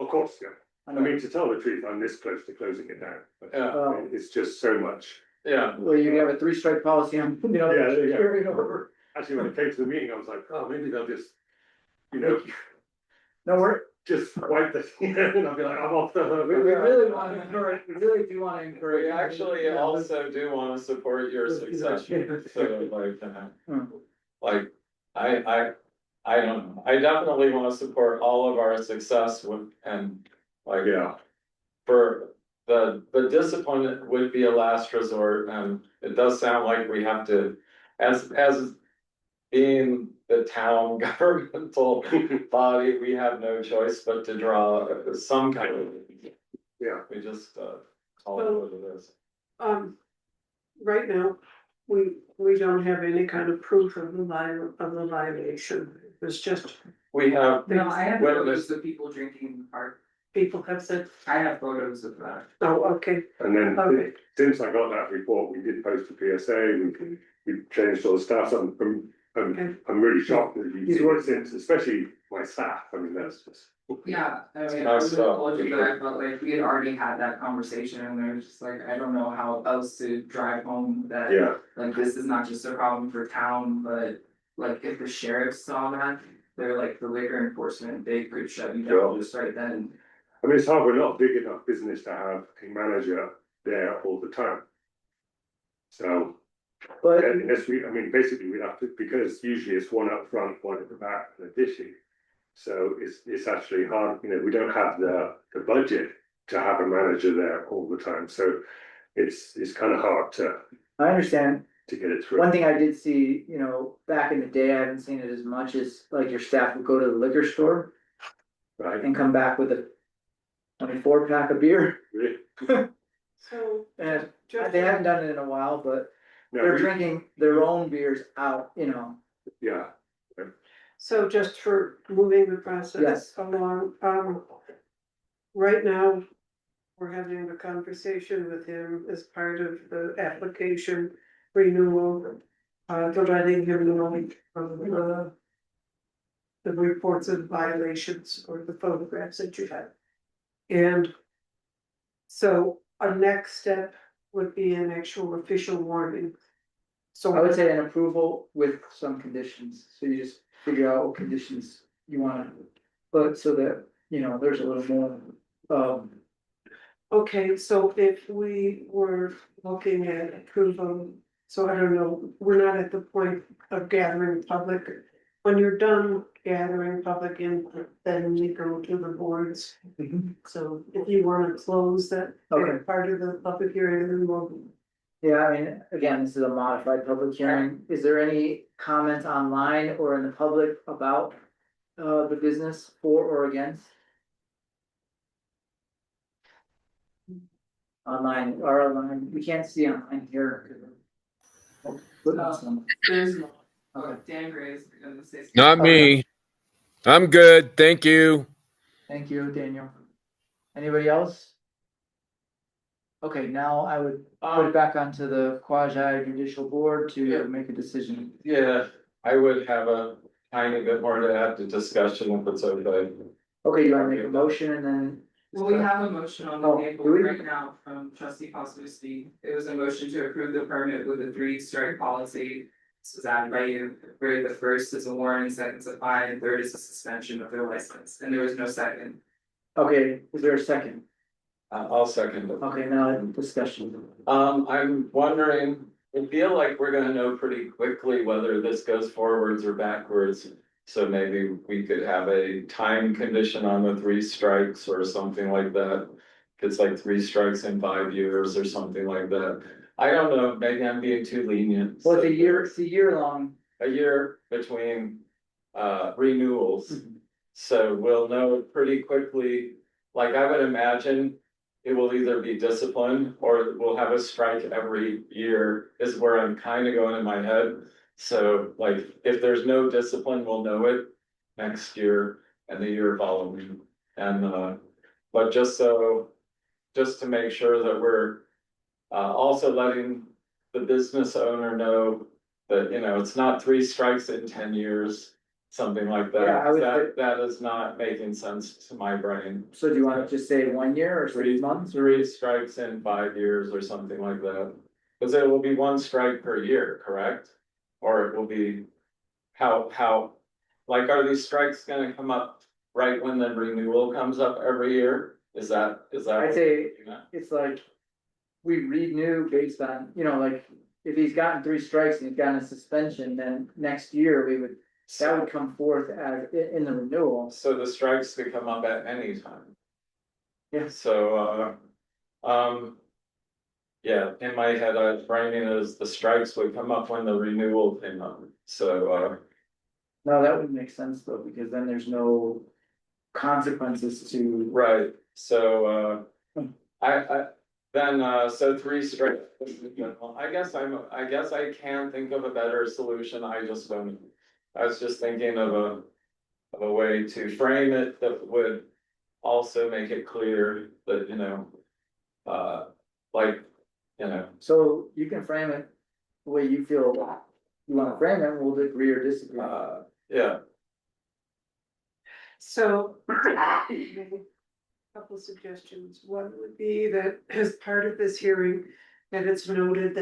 Of course, yeah. I I know. mean, to tell the truth, I'm this close to closing it down. But yeah, it's just so much. yeah. Well, you have a 3-strike policy on, Yeah, there you go. carry it over. Actually, when I came to the meeting, I was like, oh, maybe they'll just, you know, No, just wipe the, and I'll be like, I'm off the hook. we really want to encourage, we really do want to encourage. We actually also do wanna support your Let's do that. success, so like, Hmm. like, I don't know, I definitely wanna support all of our success with, and like. Yeah. For the discipline would be a last resort, and it does sound like we have to, as being the town governmental body, we have no choice but to draw some kind of. Yeah. We just, call it what it is. Right now, we don't have any kind of proof of the violation. It's just We have, No, I have Witness. photos of people drinking in the park. people have said, I have photos of that. oh, okay, And then Okay. since I got that report, we did post a PSA, we changed all the stuff. I'm really shocked that you've seen it since, especially my staff. I mean, that's just. Yeah, I mean, I Nice was stuff. told you that I felt like we had already had that conversation and they're just like, I don't know how else to drive home that. Yeah. Like, this is not just a problem for town, but like if the sheriff saw that, they're like the liquor enforcement, they could shut you Sure. down just right then. I mean, it's hard, we're not big enough business to have a manager there all the time. So, But, unless I mean, basically we'd have to, because usually it's one up front, one at the back, and a dishing. So it's actually hard, we don't have the budget to have a manager there all the time, so it's kind of hard to I understand, get it through. one thing I did see, back in the day, I haven't seen it as much, is like your staff would go to the liquor store Right, and come back with a 24-pack of beer. really? so. And just- they haven't done it in a while, but No, they're drinking their own beers out, yeah, So just for moving the process Yes. along, right now, we're having a conversation with him as part of the application renewal. To letting him know of the reports of violations or the photographs that you have. And so our next step would be an actual official warning. So I would say an approval with some conditions, so you just figure out what conditions you wanna put so that, there's a little more, okay, so if we were looking at approval, so I don't know, we're not at the point of gathering public. When you're done gathering public input, then we go to the boards. So if you wanna close that Okay. part of the public hearing, then we'll. yeah, I mean, again, this is a modified public hearing, is there any comments online or in the public about the business for or against? Online, we can't see online here. There's no, Dan Gray's gonna say. Not me. I'm good, thank you. Thank you, Daniel. Anybody else? Okay, now I would put it back onto the quasi judicial board Yeah. to make a decision. Yeah, I would have a tiny bit more to add to discussion if it's okay. Okay, you wanna make a motion and then? Well, we have a motion on the Oh, table do we? right now from trustee Paulson. It was a motion to approve the permit with a 3-strike policy. This was added by you, where the first is a warning, second is a fine, and third is a suspension of their license, and there was no second. Okay, is there a second? I'll second it. Okay, now discussion. I'm wondering, I feel like we're gonna know pretty quickly whether this goes forwards or backwards. So maybe we could have a time condition on the 3 strikes or something like that. It's like 3 strikes in 5 years or something like that. I don't know, maybe I'm being too lenient. Well, it's a year long. A year between renewals. So we'll know pretty quickly, like I would imagine. It will either be disciplined or we'll have a strike every year is where I'm kind of going in my head. So like, if there's no discipline, we'll know it next year and the year following. And but just to make sure that we're also letting the business owner know that, you know, it's not 3 strikes in 10 years, something like that. Yeah, I would That is not making sense to my brain. So do you wanna just say 1 year or 3 months or? 3 strikes in 5 years or something like that. Cause it will be 1 strike per year, correct? Or it will be, how, like, are these strikes gonna come up right when the renewal comes up every year? Is that? I'd say it's like, we renew based on, you know, like, if he's gotten 3 strikes and he's gotten a suspension, then next year that would come forth as in the renewal. So the strikes could come up at any time. Yeah. So, yeah, in my head, I was framing it as the strikes would come up when the renewal came up, so, No, that would make sense though, because then there's no consequences to. right, so, so 3 strikes. I guess I can think of a better solution, I just don't. I was just thinking of a way to frame it that would also make it clear that, you know, like, you know. So you can frame it the way you feel you wanna frame it, we'll agree or disagree. Yeah, So. Couple of suggestions. One would be that as part of this hearing, that it's noted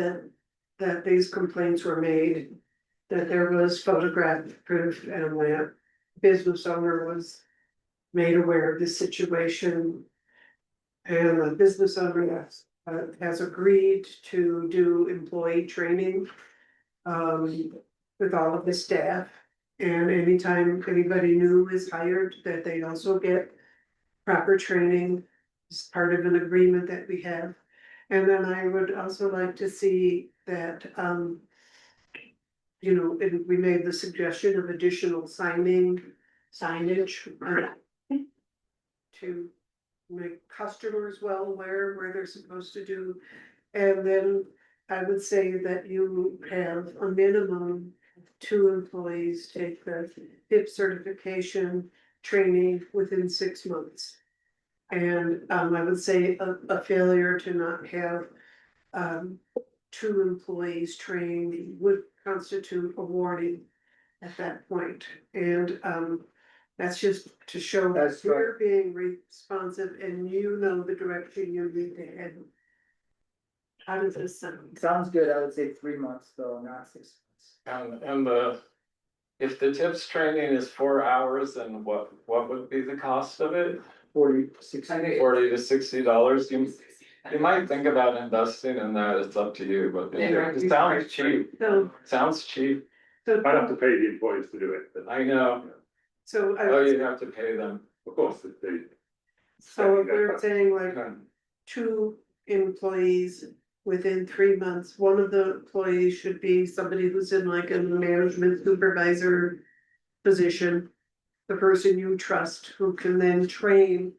that these complaints were made. That there was photographic proof and that business owner was made aware of the situation. And the business owner has agreed to do employee training. With all of the staff. And anytime anybody new is hired, that they also get proper training as part of an agreement that we have. And then I would also like to see that, you know, and we made the suggestion of additional signage. To make customers well aware where they're supposed to do. And then I would say that you have a minimum of 2 employees take the HIP certification training within 6 months. And I would say a failure to not have 2 employees trained would constitute a warning at that point. And that's just to show that you're being responsive and you know the direction you need to head. How does this sound? Sounds good, I would say 3 months though, not 6 months. and if the tips training is 4 hours, then what would be the cost of it? 40, 60. $40 to $60, you might think about investing in that, it's up to you, but it sounds cheap, So, sounds cheap, I'd have to pay the employees to do it, but I know, so oh, you'd have to pay them. of course, if they. So if we're saying like Okay. 2 employees within 3 months, one of the employees should be somebody who's in like a management supervisor position. The person you trust who can then train,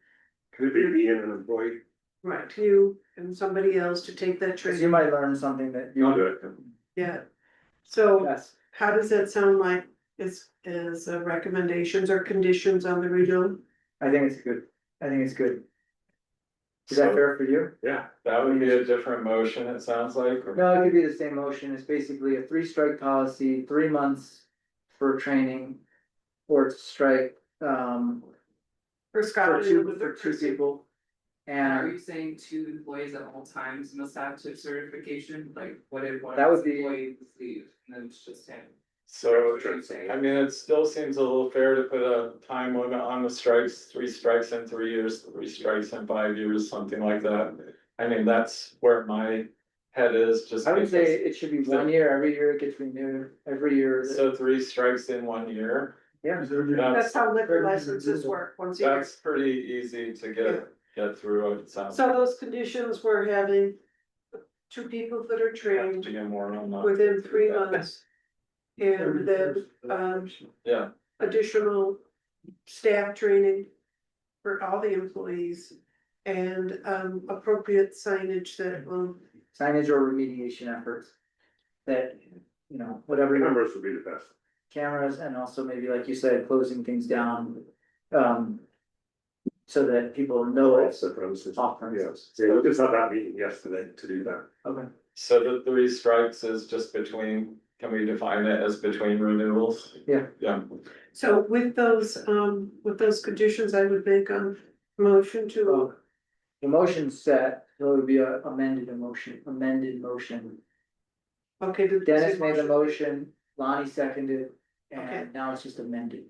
Could it be Ian, an employee? right, you and somebody else to take that Cause you training, might learn something that you. I'll do it. yeah. So Yes, how does that sound like is recommendations or conditions on the renewal? I think it's good, I think it's good. Is that fair for you? Yeah. That would be a different motion, it sounds like, or? No, it could be the same motion, it's basically a 3-strike policy, 3 months for training. Or to strike, For Scott. for two people. And are And you saying 2 employees at all times must have tip certification, like what if one That of would his be- employees leaves and then it's just him? So, I mean, it still seems a little fair to put a time limit on the strikes, 3 strikes in 3 years, 3 strikes in 5 years, something like that. I mean, that's where my head is, just I would say because, it should be 1 year, every year it gets renewed, every year. so 3 strikes in 1 year. Yeah, That's how liquor licenses work, once a year. That's pretty easy to get through, it sounds. So those conditions were having 2 people that are trained To get more on that. within 3 months. And then, Yeah, additional staff training for all the employees. And, appropriate signage that, signage or remediation efforts. That, whatever. Cameras would be the best. Cameras and also maybe like you said, closing things down. So that people know it's Off the premises. off premises. Yeah, we just had that meeting yesterday to do that. Okay. so the 3 strikes is just between, can we define it as between renewals? Yeah. Yeah, so with those conditions, I would make a motion to. Well, the motion's set, so it would be a amended motion. Okay. Dennis made the motion, Lonnie seconded, Okay. and now it's just amended.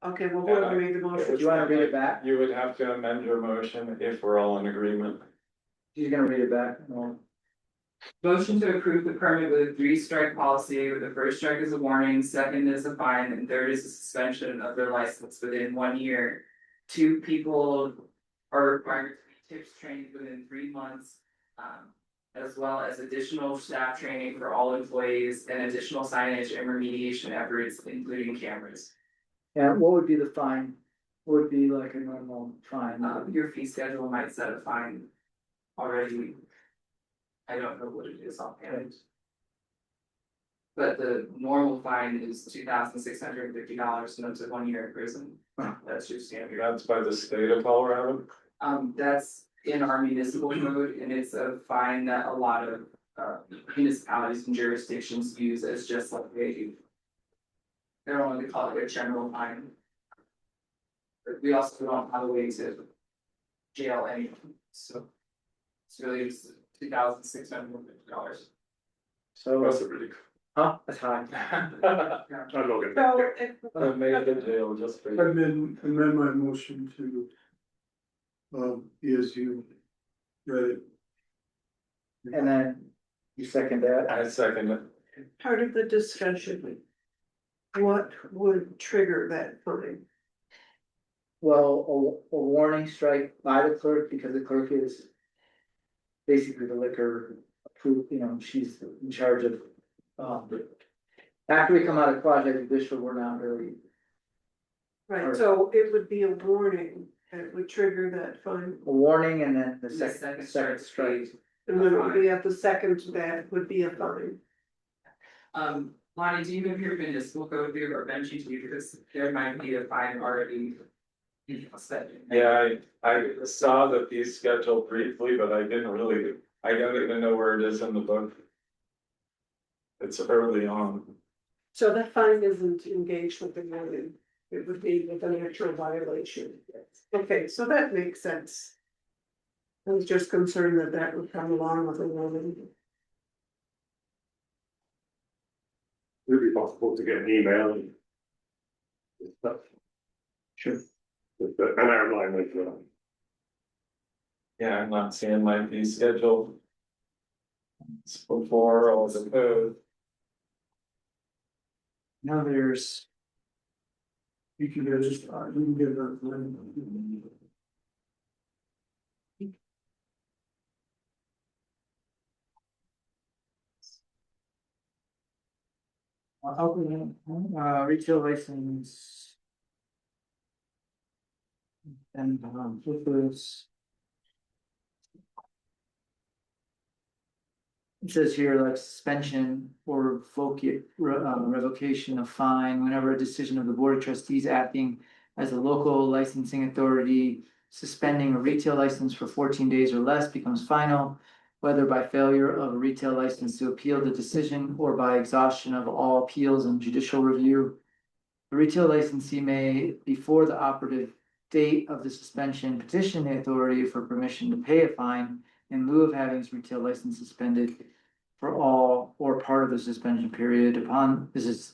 Okay, well, whoever made the Do motion. you wanna read it back? you would have to amend your motion if we're all in agreement. She's gonna read it back. Well, Motion to approve the permit with a 3-strike policy, with the first strike is a warning, second is a fine, and third is a suspension of their license within 1 year. 2 people are required to be tips trained within 3 months. As well as additional staff training for all employees and additional signage and remediation efforts, including cameras. And what would be the fine? What would be like a normal fine? Your fee schedule might set a fine already. I don't know what it is offhand. But the normal fine is $2,650 and up to 1 year in prison. That's your standard. That's by the state of Colorado. That's in our municipal code, and it's a fine that a lot of municipalities and jurisdictions use as just like a. I don't want to call it a general fine. But we also don't have a way to jail anyone, so. It's really just $2,650. So, That's a really, that's high. I'm not gonna. So, I made the jail just for you. amend my motion to. As you read it. And then you second that. I second it. part of the discussion. What would trigger that fine? Well, a warning strike by the clerk, because the clerk is basically the liquor approved, she's in charge of, after we come out of quasi judicial, we're not really, Right, so it would be a warning that would trigger that fine, a warning and then the The second second strike. and then it would be at the second that would be a fine. Lonnie, do you have your municipal code there or Benji, because there might be a fine already. Set. Yeah, I saw the fee schedule briefly, but I didn't really, I don't even know where it is in the book. It's early on. So that fine isn't engaged with the warning, it would be with an actual violation. Okay, so that makes sense. I was just concerned that that would come along with a warning. Would it be possible to get an email and. Stuff, Sure. with an outline of Yeah, I'm not seeing my fee schedule. It's before all the code. Now there's, You can get it, you can get it. retail license. And, with this. It says here like suspension or revocation of fine whenever a decision of the board of trustees acting as a local licensing authority suspending a retail license for 14 days or less becomes final, whether by failure of a retail license to appeal the decision or by exhaustion of all appeals and judicial review. The retail licensee may, before the operative date of the suspension, petition the authority for permission to pay a fine in lieu of having his retail license suspended for all or part of the suspension period upon, this is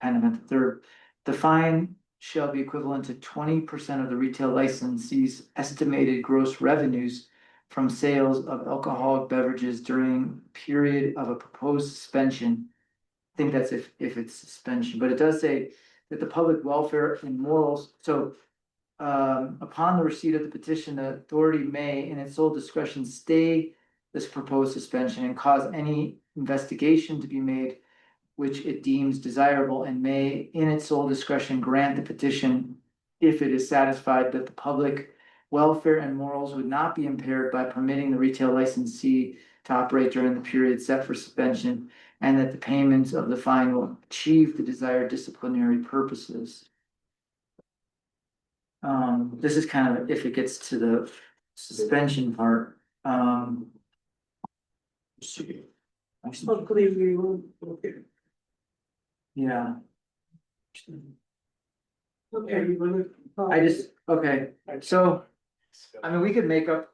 kind of at the third, the fine shall be equivalent to 20% of the retail licensee's estimated gross revenues from sales of alcoholic beverages during period of a proposed suspension. I think that's if it's suspension, but it does say that the public welfare and morals, so upon the receipt of the petition, the authority may, in its sole discretion, stay this proposed suspension and cause any investigation to be made which it deems desirable, and may, in its sole discretion, grant the petition if it is satisfied that the public welfare and morals would not be impaired by permitting the retail licensee to operate during the period set for suspension, and that the payments of the fine will achieve the desired disciplinary purposes. This is kind of if it gets to the suspension part. Hopefully we will. Yeah, Okay, you wanna? I just, okay, so, I mean, we could make up.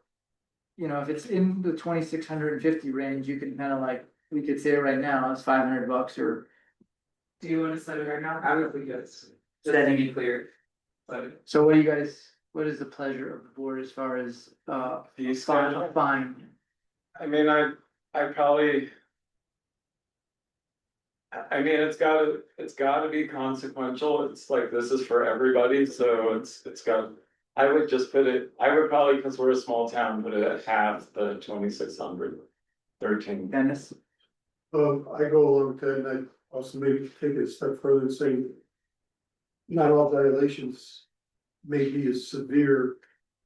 You know, if it's in the 2,650 range, you can kind of like, we could say right now, it's $500 or. Do you wanna set it right now? I would think that's, just to be clear. But So what do you guys, what is the pleasure of the board as far as, Fee schedule? fine? I mean, I probably. I mean, it's gotta be consequential, it's like, this is for everybody, so it's got. I would just put it, I would probably, because we're a small town, put it at half the 2,600. 13. Dennis? I go along with that, and I also maybe take it a step further and say. Not all violations may be as severe,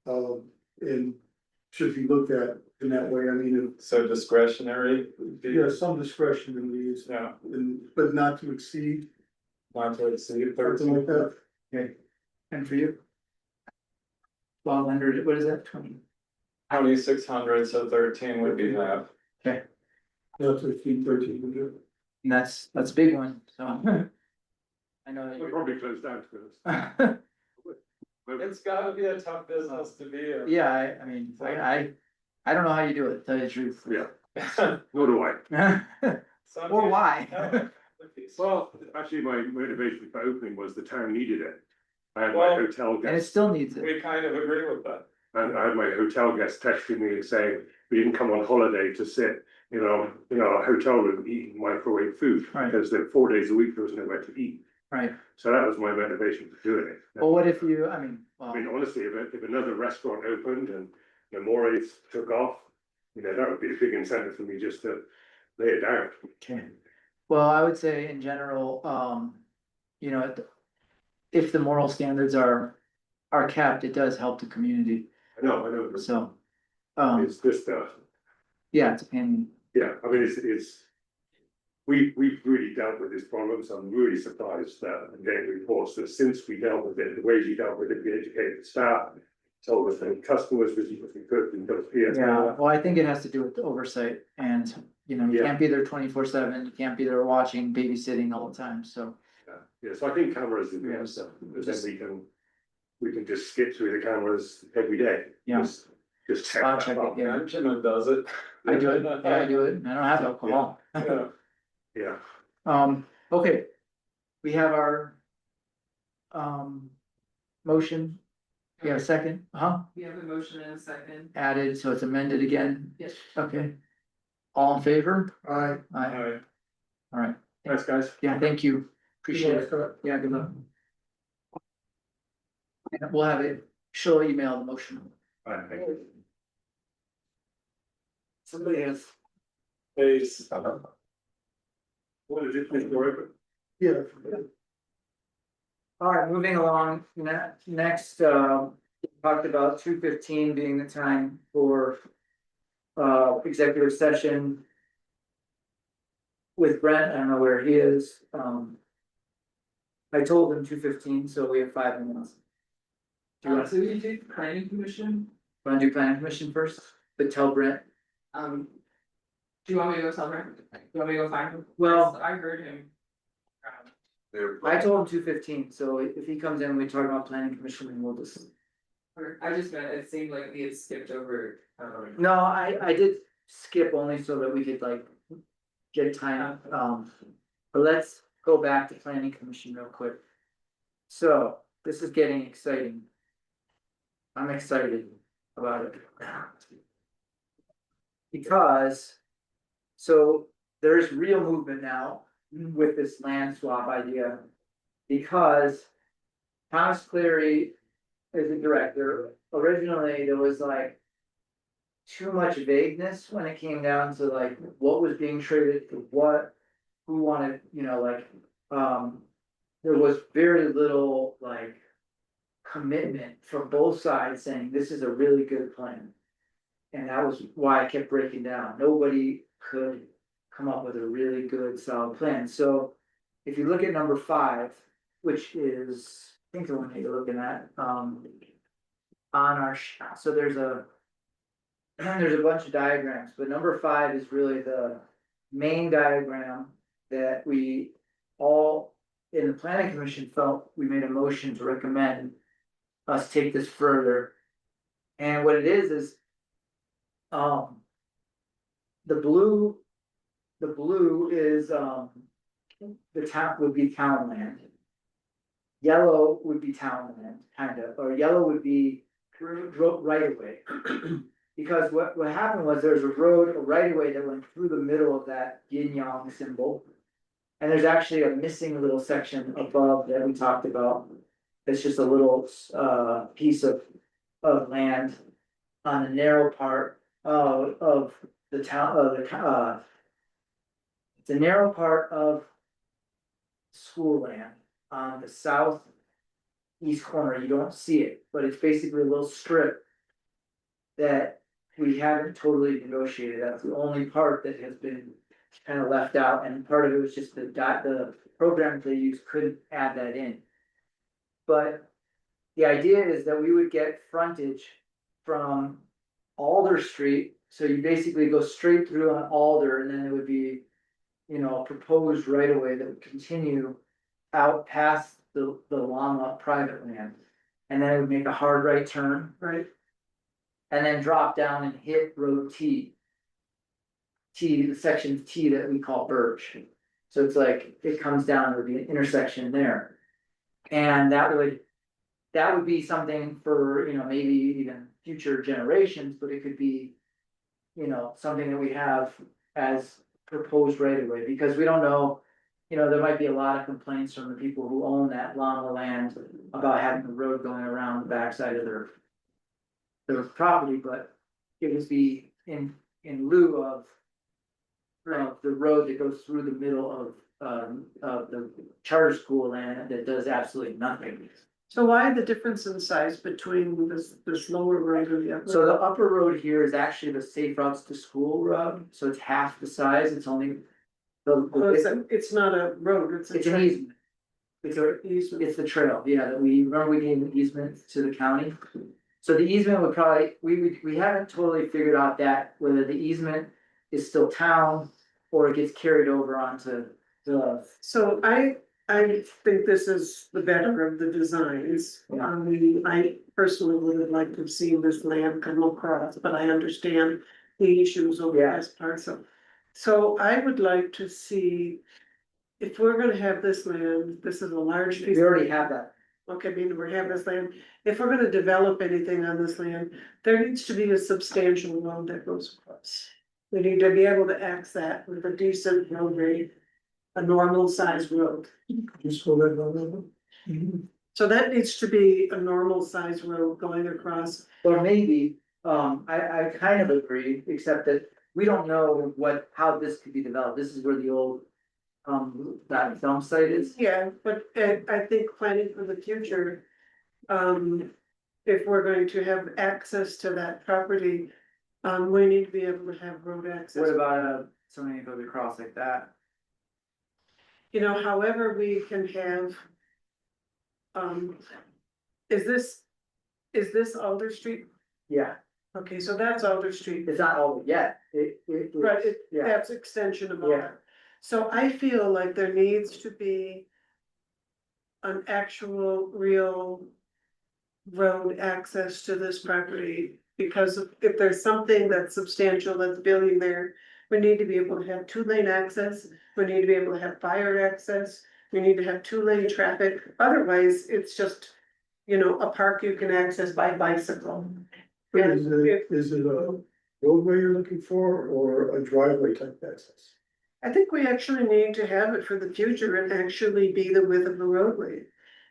and should be looked at in that way, I mean, So discretionary. yeah, some discretion in these, Yeah, but not to exceed, not to exceed something like 13. that. Okay, and for you? 1,200, what is that, 20? 2,600, so 13 would be half. Okay, Not to exceed 1,300. and that's a big one, so. I know that We're you're. probably closed down to this. It's gotta be a tough business to be in. Yeah, I mean, I don't know how you do it, to tell you the truth. Yeah, nor do I. Some Or people- why? No. Well, actually, my motivation for opening was the town needed it. I had my Well, hotel And it guests, still needs it. We kind of agree with that. and I had my hotel guests texting me and saying, we didn't come on holiday to sit, in our hotel room eating microwave food. Right. Because then 4 days a week, there was nowhere to eat. Right, So that was my motivation for doing it. well, what if you, I mean, well, I mean, honestly, if another restaurant opened and the mores took off, that would be a big incentive for me just to lay it down. okay. Well, I would say in general, you know, if the moral standards are kept, it does help the community, I know, but so. it's just, Yeah, it's a pain. yeah, I mean, it's. We've really dealt with this problem, so I'm really surprised that I'm getting reports that since we dealt with it, the way we dealt with it, we educated staff. Told us that customers was good and don't fear. Yeah, well, I think it has to do with the oversight and, you know, you Yeah. can't be there 24/7, you can't be there watching, babysitting all the time, so. Yeah, so I think cameras is the Yeah. answer, because then we can just skip through the cameras every day. Yeah. Just check Spot that check it, box. yeah. Angela does it. I do it, yeah, I do it, and I don't have alcohol. Yeah. Yeah, Okay. We have our. Motion, we have a second, we have a motion in a second. added, so it's amended again, Yes. okay. All in favor? Aye. Aye, Alright. all right, thanks, guys. yeah, thank you, appreciate it, yeah, good luck. And we'll have it, she'll email the motion. All right, thank you. Somebody has. Peace. What is it, Mr. Roper? Yeah. All right, moving along, next, talked about 2:15 being the time for. Executive session. With Brent, I don't know where he is, I told him 2:15, so we have 5 minutes. Do you want So you do planning commission, to do planning commission first, but tell Brent? do you want me to go tell her? Do you want me to go find him? Well- I heard him. I told him 2:15, so if he comes in, we talk about planning commission and we'll just. I just meant, it seemed like we had skipped over, No, I did skip only so that we could like get time, but let's go back to planning commission real quick. So, this is getting exciting. I'm excited about it. Because, so there's real movement now with this land swap idea. Because Thomas Cleary is the director, originally there was like too much vagueness when it came down to like what was being traded for what, who wanted, there was very little like commitment from both sides saying this is a really good plan. And that was why I kept breaking down. Nobody could come up with a really good solid plan. So if you look at number 5, which is, I think the one that you're looking at, on our, so there's a bunch of diagrams, but number 5 is really the main diagram that we all in the planning commission felt we made a motion to recommend us take this further. And what it is, the blue is, the town would be town land. Yellow would be town land, kind of, or yellow would be right away. Because what happened was there's a road, a right of way that went through the middle of that yin yang symbol. And there's actually a missing little section above that we talked about. It's just a little piece of land on the narrow part of the town it's a narrow part of school land on the southeast corner. You don't see it, but it's basically a little strip that we haven't totally negotiated. That's the only part that has been kind of left out, and part of it was just the program they use couldn't add that in. But the idea is that we would get frontage from Alder Street, so you basically go straight through on Alder, and then it would be, proposed right away that would continue out past the Llama private land. And then it would make a hard right turn. Right. And then drop down and hit road T. The section T that we call Birch. So it's like, it comes down, there would be an intersection there. And that would be something for, maybe even future generations, but it could be, something that we have as proposed right away, because we don't know, there might be a lot of complaints from the people who own that Llama land about having a road going around the backside of their property, but it would be in lieu of the road that goes through the middle of the charter school land that does absolutely nothing. So why the difference in size between this lower road and the upper? So the upper road here is actually the safe routes to school road, so it's half the size, it's only. It's not a road, it's a. It's an easement. It's the trail, yeah, that we gave an easement to the county. So the easement would probably, we haven't totally figured out that, whether the easement is still town or it gets carried over onto the. So I think this is the better of the designs. Yeah. I personally would have liked to have seen this land come across, but I understand the issues over Yeah. this parcel. So I would like to see, if we're gonna have this land, this is a large piece. We already have that. Okay, we have this land, if we're gonna develop anything on this land, there needs to be a substantial road that goes across. We need to be able to access that with a decent road grade, a normal sized road. Just go that one. So that needs to be a normal sized road going across. Or maybe, I kind of agree, except that we don't know how this could be developed. This is where the old, that dump site is. Yeah, but I think planning for the future. If we're going to have access to that property, we need to be able to have road access. What about, something that goes across like that? However we can have. Is this is this Alder Street? Yeah, Okay, so that's Alder Street. it's not all yet, it. Right, Yeah, that's extension of Yeah. Alder. So I feel like there needs to be an actual, real road access to this property. Because if there's something that's substantial that's building there, we need to be able to have 2-lane access. We need to be able to have fire access. We need to have 2-lane traffic. Otherwise, it's just, you know, a park you can access by bicycle. Is And if- is it a roadway you're looking for or a driveway type access? I think we actually need to have it for the future and actually be the width of the roadway.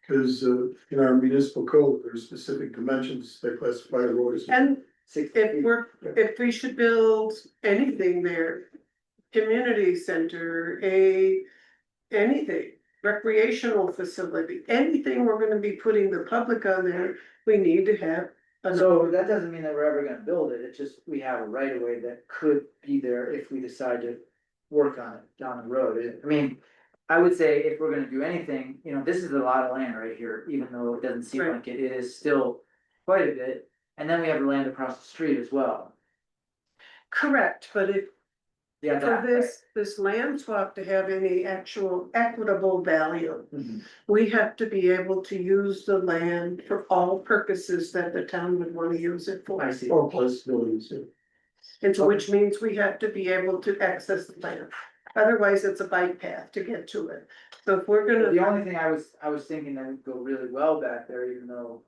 Cause in our municipal code, there's specific dimensions that classify a road as. And 60 feet. if we should build anything there, community center, anything, recreational facility, anything we're gonna be putting the public on there, we need to have. So that doesn't mean that we're ever gonna build it, it's just, we have a right of way that could be there if we decide to work on it down the road. I mean, I would say if we're gonna do anything, you know, this is a lot of land right here, even though it doesn't seem Right. like it is still quite a bit. And then we have the land across the street as well. Correct, but if, Yeah, for that, this land swap to have any actual equitable value, Mhm. we have to be able to use the land for all purposes that the town would wanna use it for. I see. Or possibilities, yeah. And so which means we have to be able to access the land, otherwise it's a bike path to get to it. So if we're The gonna, only thing I was thinking that would go really well back there, even though,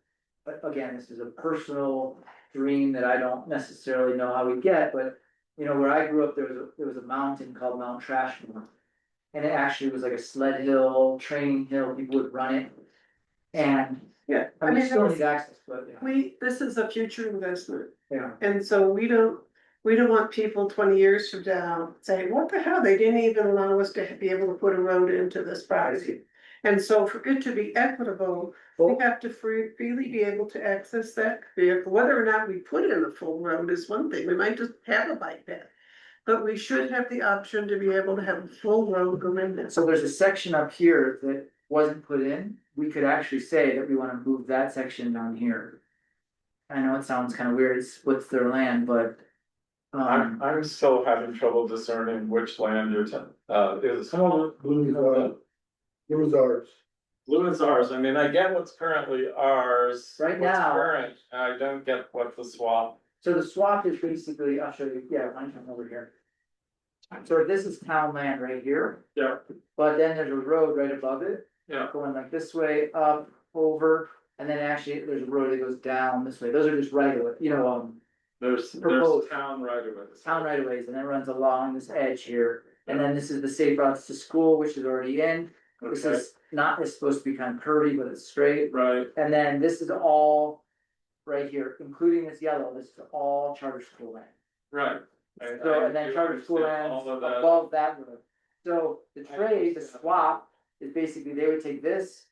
but again, this is a personal dream that I don't necessarily know how we get, but. You know, where I grew up, there was a mountain called Mount Trashmore. And it actually was like a sled hill, training hill, people would run it. And, yeah, I mean, still need access, but yeah. this is a future investment. Yeah. And so we don't want people 20 years from now saying, what the hell, they didn't even allow us to be able to put a road into this property. And so for it to be equitable, we have to freely be able to access that vehicle, whether or not we put in a full road is one thing, we might just have a bike path. But we should have the option to be able to have a full road go in there. So there's a section up here that wasn't put in, we could actually say that we wanna move that section down here. I know it sounds kinda weird, it splits their land, but. I'm still having trouble discerning which land you're is. Blue is ours. Blue is ours, I mean, I get what's currently ours. Right what's now- Current, I don't get what the swap. So the swap is basically, I'll show you, yeah, I'm come over here. So this is town land right here, Yeah, but then there's a road right above it. yeah, Going like this way, up, over, and then actually there's a road that goes down this way, those are just right of way, you know, there's Proposed. town right of ways. town right of ways, and then it runs along this edge here. And then this is the safe routes to school, which is already in, this Okay, is not, it's supposed to be kind of curvy, but it's straight. right, And then this is all right here, including this yellow, this is all charter school land. right. So, and then do charter school understand lands all of that. above that road. So the I trade, the understand. swap, is basically they would take this,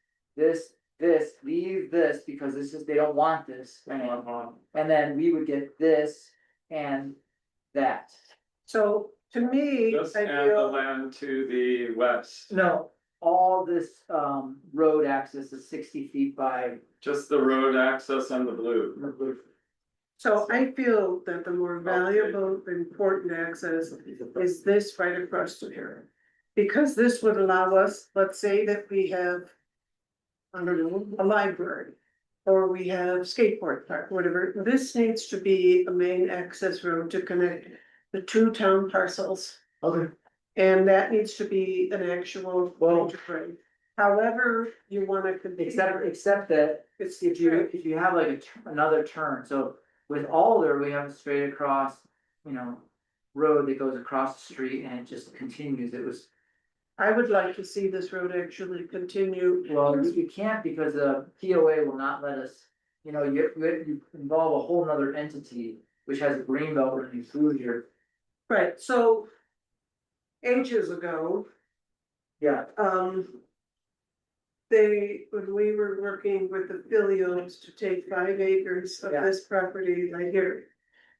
leave this, because this is, they don't want this. And then we would get this and that. So to me, Just I add the feel, land to the west, No, all this road access is 60 feet by just the road access and the blue. the blue. so I feel that the more valuable, important access is this right across the here. Because this would allow us, let's say that we have, I don't know, a library. Or we have skateboard park, whatever, this needs to be a main access road to connect the 2 town parcels. Okay. And that needs to be an actual. Well- grade. However, you wanna. Except that It's if you have like another turn, so with Alder, we have a straight across, you know. Road that goes across the street and it just continues, it was, I would like to see this road actually continue. well, you can't because the POA will not let us. You know, you involve a whole nother entity, which has a green belt running through here, Right, so. Ages ago, yeah, when we were working with the filials to take 5 acres of Yeah. this property right here.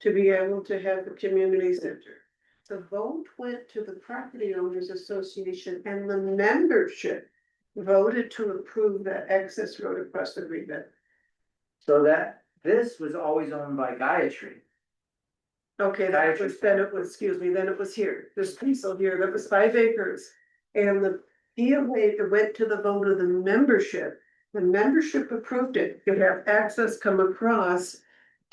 To be able to have the community center. The vote went to the Property Owners Association and the membership. Voted to approve that access road across the greenbelt. so that this was always owned by Gayatri. Okay, that was, then it was, excuse me, then it was here, this piece over here, that was 5 acres. And the POA went to the vote of the membership, the membership approved it, you have access come across.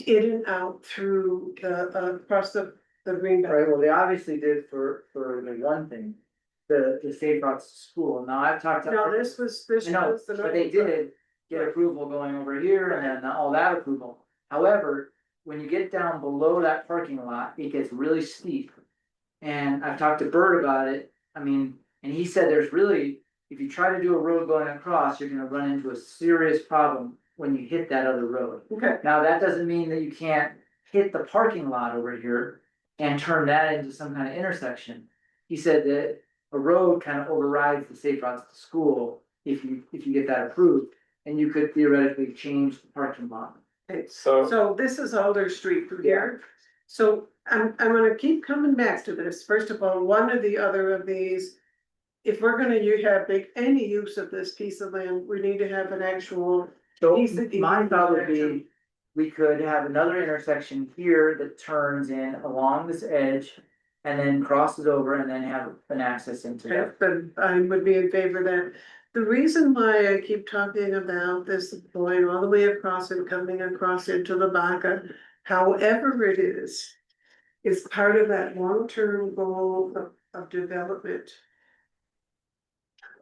In and out through the, across the green belt. Right, well, they obviously did for the one thing, the safe routes to school. Now I've talked to. No, this was I know, the. but they did get approval going over here and then all that approval. However, when you get down below that parking lot, it gets really steep. And I've talked to Bert about it, I mean, and he said there's really, if you try to do a road going across, you're gonna run into a serious problem when you hit that other road. Okay, Now, that doesn't mean that you can't hit the parking lot over here and turn that into some kind of intersection. He said that a road kind of overrides the safe routes to school if you get that approved. And you could theoretically change the parking lot. okay, So, so this is Alder Street through here. So I'm gonna keep coming back to this, first of all, one or the other of these. If we're gonna make any use of this piece of land, we need to have an actual. So piece of my thought would intersection. be, we could have another intersection here that turns in along this edge. And then crosses over and then have an access into that. But I would be in favor of that. The reason why I keep talking about this going all the way across and coming across into the Baca, however it is part of that long-term goal of development.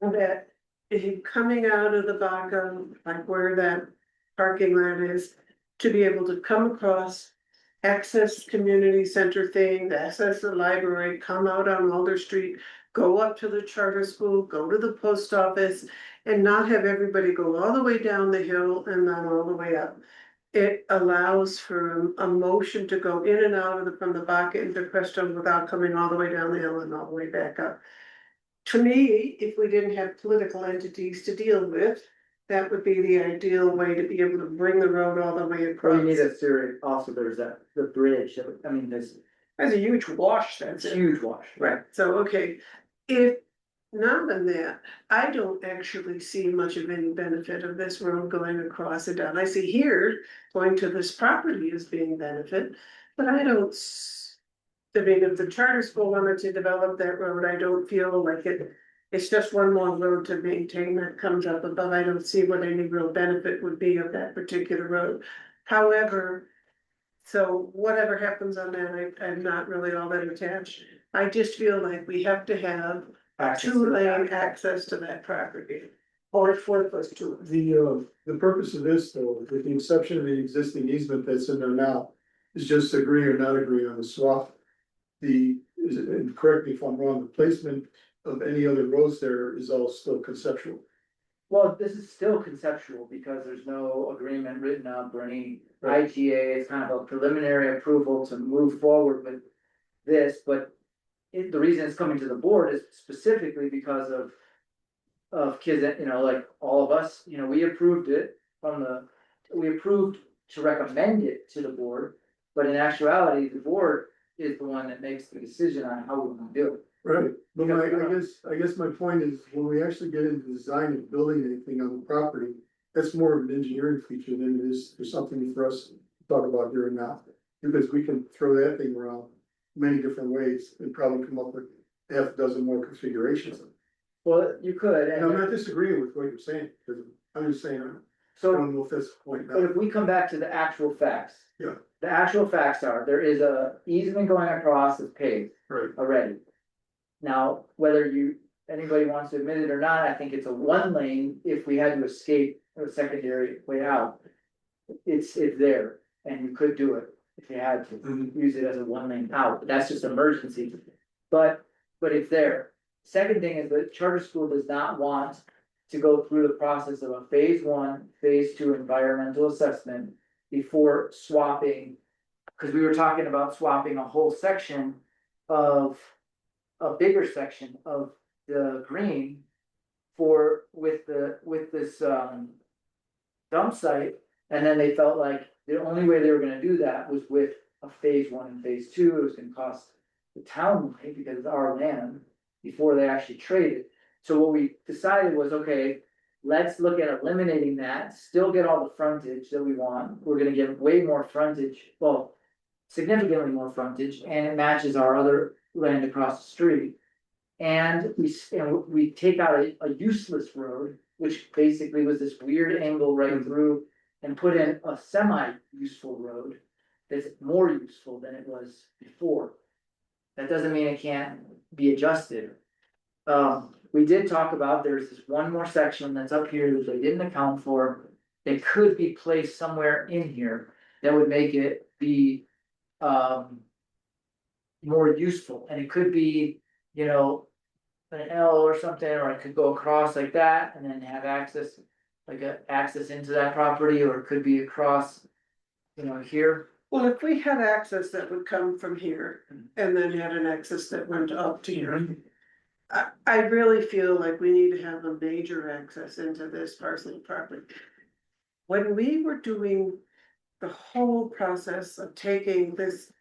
That if you coming out of the Baca, like where that parking lot is, to be able to come across. Access community center thing, access the library, come out on Alder Street, go up to the charter school, go to the post office. And not have everybody go all the way down the hill and then all the way up. It allows for a motion to go in and out of from the Baca into Crestone without coming all the way down the hill and all the way back up. To me, if we didn't have political entities to deal with, that would be the ideal way to be able to bring the road all the way Or across. you need a series, also there's that, the bridge, I mean, there's There's a huge wash that's a it. huge wash. Right, so, okay, if not than that, I don't actually see much of any benefit of this road going across and down. I see here, going to this property as being benefit, but I don't. I mean, if the charter school wanted to develop that road, I don't feel like it's just one more road to maintain that comes up above. I don't see what any real benefit would be of that particular road. However. So whatever happens on that, I'm not really all that attached. I just feel like we have to have Access to 2-lane that. access to that property. Or 4+2. The purpose of this, though, with the exception of the existing easement that's in there now, is just agree or not agree on the swap. And correct me if I'm wrong, the placement of any other roads there is all still conceptual. Well, this is still conceptual because there's no agreement written up or any IGA, it's kind of a preliminary approval to move forward with this, but. The reason it's coming to the board is specifically because of kids that, like all of us, we approved it we approved to recommend it to the board. But in actuality, the board is the one that makes the decision on how we're gonna do it. Right, but I guess my point is, when we actually get into design and building anything on the property, that's more of an engineering feature than it is for something for us to talk about here and now. Because we can throw that thing around many different ways and probably come up with half a dozen more configurations. Well, you could, And I'm not disagreeing with what you're saying, because I'm just saying, I so. don't know if that's the point But now. if we come back to the actual facts. Yeah. The actual facts are, there is a easement going across that's paved Right, already. Now, whether anybody wants to admit it or not, I think it's a 1-lane if we had to escape a secondary way out. It's there, and you could do it if you had to, use it as a 1-lane out, but that's just emergency. But it's there. Second thing is that charter school does not want to go through the process of a phase 1, phase 2 environmental assessment before swapping. Cause we were talking about swapping a whole section of, a bigger section of the green with this, dump site. And then they felt like the only way they were gonna do that was with a phase 1 and phase 2, it was gonna cost the town money because it's our land before they actually traded. So what we decided was, okay, let's look at eliminating that, still get all the frontage that we want, we're gonna get way more frontage, well. Significantly more frontage, and it matches our other land across the street. And we take out a useless road, which basically was this weird angle right through. And put in a semi-useful road that's more useful than it was before. That doesn't mean it can't be adjusted. We did talk about, there's this one more section that's up here that they didn't account for. It could be placed somewhere in here that would make it be more useful, and it could be, you know, an L or something, or it could go across like that and then have access, like access into that property, or it could be across, you know, here. Well, if we had access that would come from here and then had an access that went up to here. I really feel like we need to have a major access into this parcel of property. When we were doing the whole process of taking this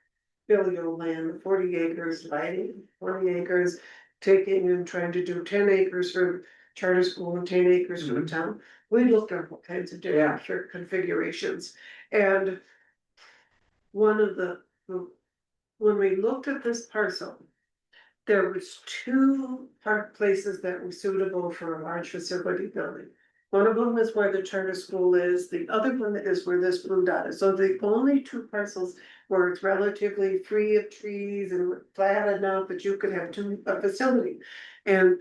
filial land, 40 acres, dividing 40 acres, taking and trying to do 10 acres for charter school and 10 acres for the town. We looked at all kinds of different configurations, and one of when we looked at this parcel, there was two park places that were suitable for a large facility building. One of them is where the charter school is, the other one is where this blue dot is, so the only two parcels where it's relatively free of trees and flat enough that you could have a facility. And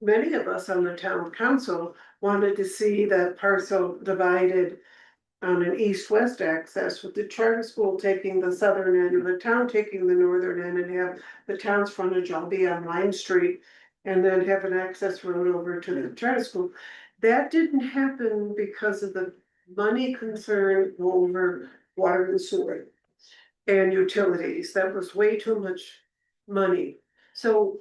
many of us on the town council wanted to see that parcel divided on an east-west access, with the charter school taking the southern end and the town taking the northern end, and have the town's frontage all be on Line Street. And then have an access road over to the charter school. That didn't happen because of the money concern over water and sewer and utilities. That was way too much money. So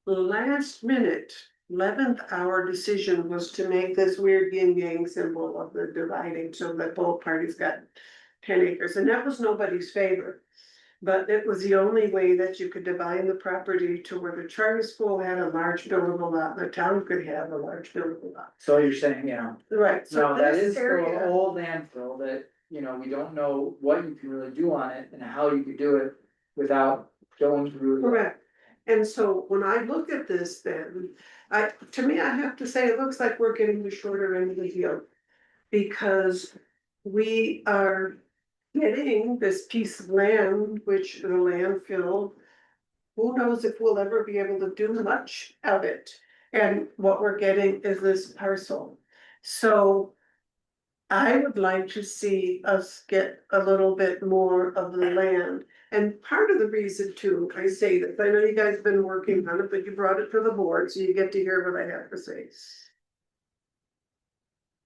the last minute, 11th hour decision was to make this weird yin yang symbol of the dividing, so that both parties got 10 acres, and that was nobody's favor. But it was the only way that you could divide the property to where the charter school had a large buildable lot, and the town could have a large buildable lot. So you're saying, you know, Right, so no, that this is still an area, old landfill that, you know, we don't know what you can really do on it and how you could do it without going through. correct. And so when I look at this, then, to me, I have to say, it looks like we're getting the shorter end of the deal. Because we are getting this piece of land, which the landfill, who knows if we'll ever be able to do much of it. And what we're getting is this parcel. So I would like to see us get a little bit more of the land. And part of the reason too, I say this, I know you guys have been working on it, but you brought it to the board, so you get to hear what I have to say.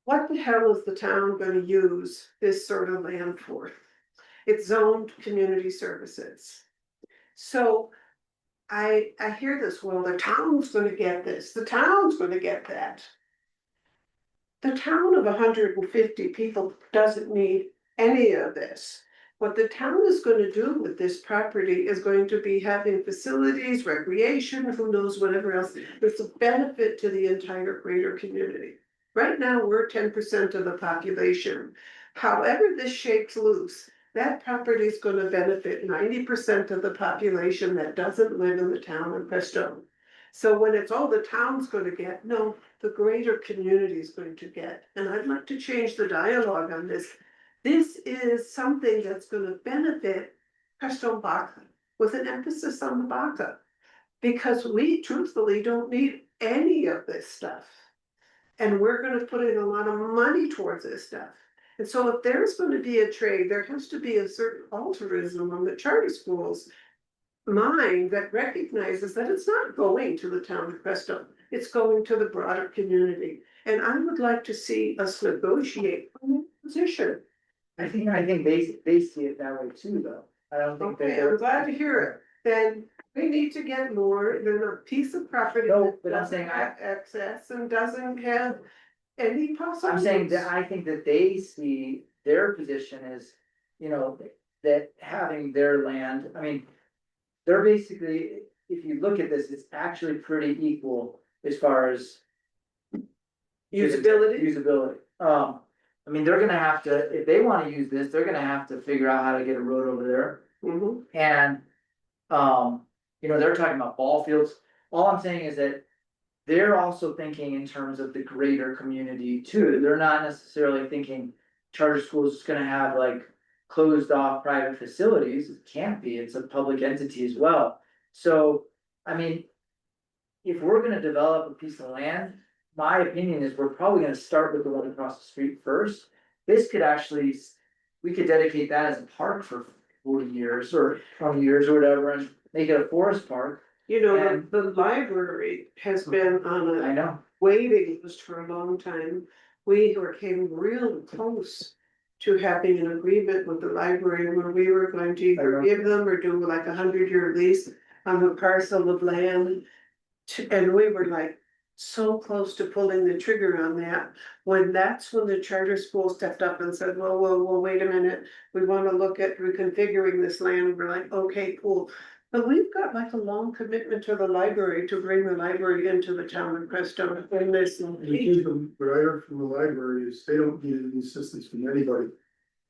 What the hell is the town gonna use this sort of land for? It's zoned community services. So I hear this, well, the town's gonna get this, the town's gonna get that. The town of 150 people doesn't need any of this. What the town is gonna do with this property is going to be having facilities, recreation, who knows, whatever else. It's a benefit to the entire greater community. Right now, we're 10% of the population. However this shakes loose, that property is gonna benefit 90% of the population that doesn't live in the town of Crestone. So when it's all the town's gonna get, no, the greater community is going to get. And I'd like to change the dialogue on this. This is something that's gonna benefit Crestone Baca, with an emphasis on the Baca. Because we truthfully don't need any of this stuff. And we're gonna put in a lot of money towards this stuff. And so if there's gonna be a trade, there has to be a certain altruism on the charter schools mind that recognizes that it's not going to the town of Crestone, it's going to the broader community. And I would like to see us negotiate a position. I think they see it that way too, though. I don't think Okay, I'm glad to hear it. Then we need to get more than a piece of property No, that but I'm doesn't saying have access and doesn't have any possibilities. I'm saying that I think that they see their position as, you know, that having their land, I mean. They're basically, if you look at this, it's actually pretty equal as far as Usability, usability. I mean, they're gonna have to, if they wanna use this, they're gonna have to figure out how to get a road over there. mhm, And, you know, they're talking about ball fields. All I'm saying is that they're also thinking in terms of the greater community too. They're not necessarily thinking charter schools is gonna have like closed off private facilities. It can't be. It's a public entity as well. So, I mean, if we're gonna develop a piece of land, my opinion is we're probably gonna start with the one across the street first. This could actually, we could dedicate that as a park for 40 years or 20 years or whatever and make it a forest park. you know, And- the library has been on I a know. waiting list for a long time. We came real close to having an agreement with the library where we were going to either give them or do like 100-year lease on the parcel of land. And we were like so close to pulling the trigger on that, when the charter school stepped up and said, well, wait a minute. We wanna look at reconfiguring this land, and we're like, okay, cool. But we've got like a long commitment to the library to bring the library into the town of Crestone in this. What I heard from the library is they don't need any assistance from anybody.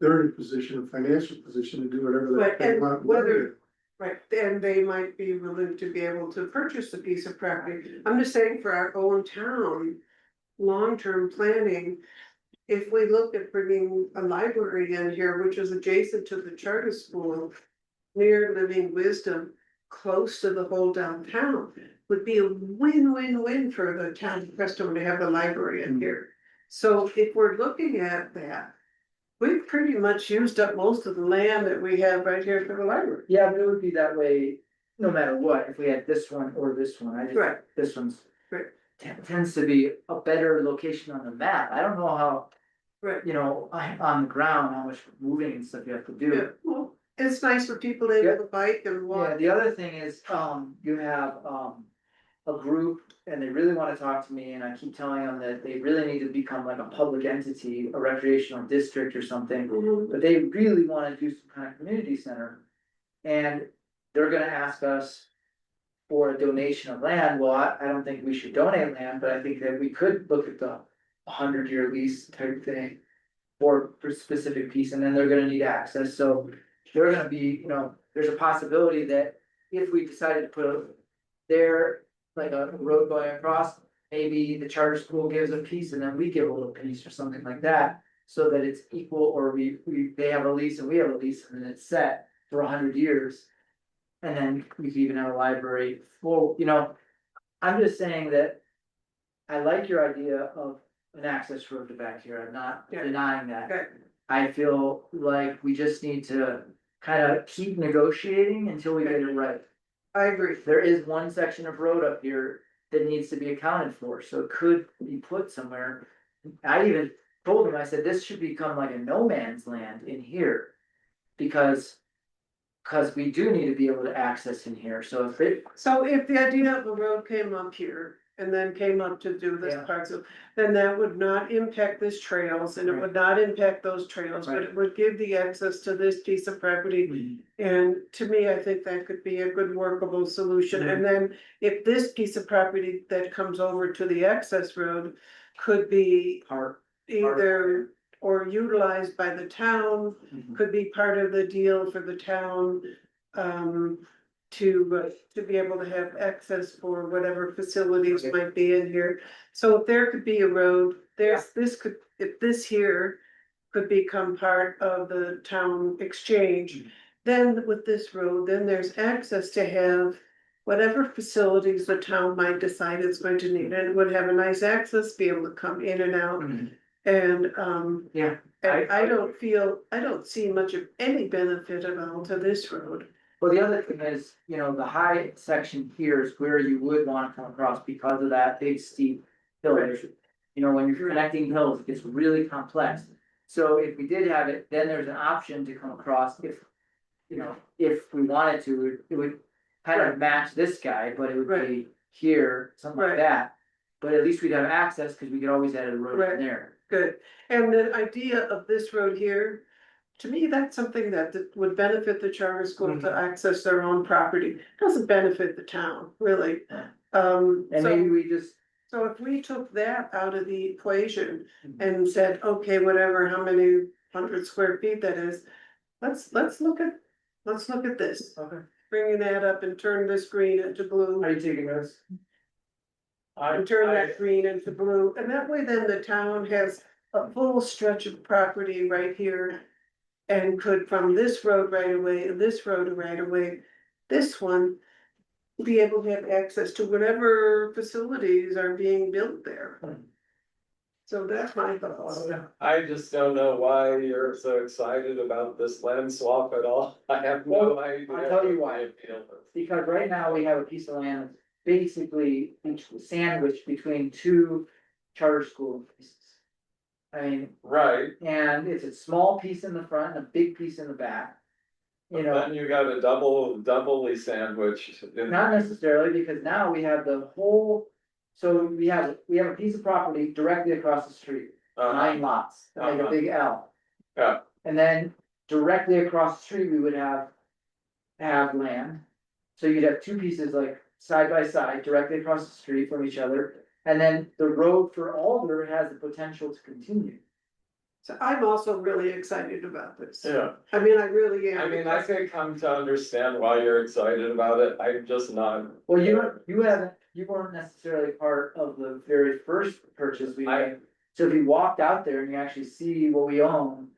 They're in a position, a financial position to do whatever Right, they and want. whether- Right, and they might be willing to be able to purchase a piece of property. I'm just saying for our own town, long-term planning. If we look at bringing a library in here, which is adjacent to the charter school, near Living Wisdom, close to the whole downtown, would be a win-win-win for the town of Crestone to have the library in here. So if we're looking at that, we've pretty much used up most of the land that we have right here for the library. Yeah, but it would be that way no matter what, if we had this one or this one. I just, Right. this one's. Right. Tends to be a better location on the map. I don't know how, Right. you know, on the ground, how much moving and stuff you have to Yeah, do. well, it's nice for people able to bike and Yeah, walk. the other thing is, you have, a group and they really wanna talk to me and I keep telling them that they really need to become like a public entity, a recreational district or something. Mhm. But they really wanna do some kind of community center. And they're gonna ask us for a donation of land. Well, I don't think we should donate land, but I think that we could look at the 100-year lease type thing. For specific piece, and then they're gonna need access, so they're gonna be, you know, there's a possibility that if we decided to put there, like a road going across, maybe the charter school gives a piece and then we give a little piece or something like that. So that it's equal, or they have a lease and we have a lease and then it's set for 100 years. And then we could even have a library for, you know, I'm just saying that. I like your idea of an access road to back here, I'm not Yeah. denying that. Okay. I feel like we just need to kind of keep negotiating until we get it right. I agree. There is one section of road up here that needs to be accounted for, so it could be put somewhere. I even told him, I said, this should become like a no man's land in here. Because we do need to be able to access in here, so So if the idea of a road came up here and then came up to do this Yeah. part, so then that would not impact this trails and it would not impact those trails, but Right. it would give the access to this piece of property. And to me, I think that could be a good workable solution. And then if this piece of property that comes over to the access road could be part. either or utilized by the town, could be part of the deal for the town. To be able to have access for whatever facilities might be in here. So if there could be a road, if this here could become part of the town exchange. Then with this road, then there's access to have whatever facilities the town might decide it's going to need, and it would have a nice access, be able to come in and out. And, Yeah. and I don't see much of any benefit at all to this road. Well, the other thing is, you know, the high section here is where you would wanna come across because of that big steep hill. You know, when you're connecting hills, it gets really complex. So if we did have it, then there's an option to come across if, you know, if we wanted to, it would kind of match this guy, but it would be here, something like Right. that. But at least we'd have access, cause we could always add a road Right. in there. Good, and the idea of this road here, to me, that's something that would benefit the charter school to access their own property. Doesn't benefit the town, really. And maybe So, we just So if we took that out of the equation and said, okay, whatever, how many 100 square feet that is, let's look at this. Okay. Bringing that up and turn this green into blue. Are you taking notes? And turn that green into blue, and that way then the town has a full stretch of property right here. And could from this road right away, and this road right away, this one. Be able to have access to whatever facilities are being built there. So that's my thoughts. I just don't know why you're so excited about this land swap at all. I have no idea. I'll tell you what why. the appeal is. Because right now we have a piece of land that's basically sandwiched between two charter school pieces. I mean, Right, and it's a small piece in the front and a big piece in the back. You but know, then you got a doubly sandwich. not necessarily, because now we have the whole, so we have a piece of property directly across the street, 9 lots, that make a big L. Yeah. And then directly across the street, we would have land. So you'd have two pieces like side by side, directly across the street from each other. And then the road for Alder has the potential to continue. So I'm also really excited about this. Yeah, I mean, I really am. I mean, I can come to understand why you're excited about it, I'm just not. Well, you weren't necessarily part of the very first purchase we made. So if you walked out there and you actually see what we own.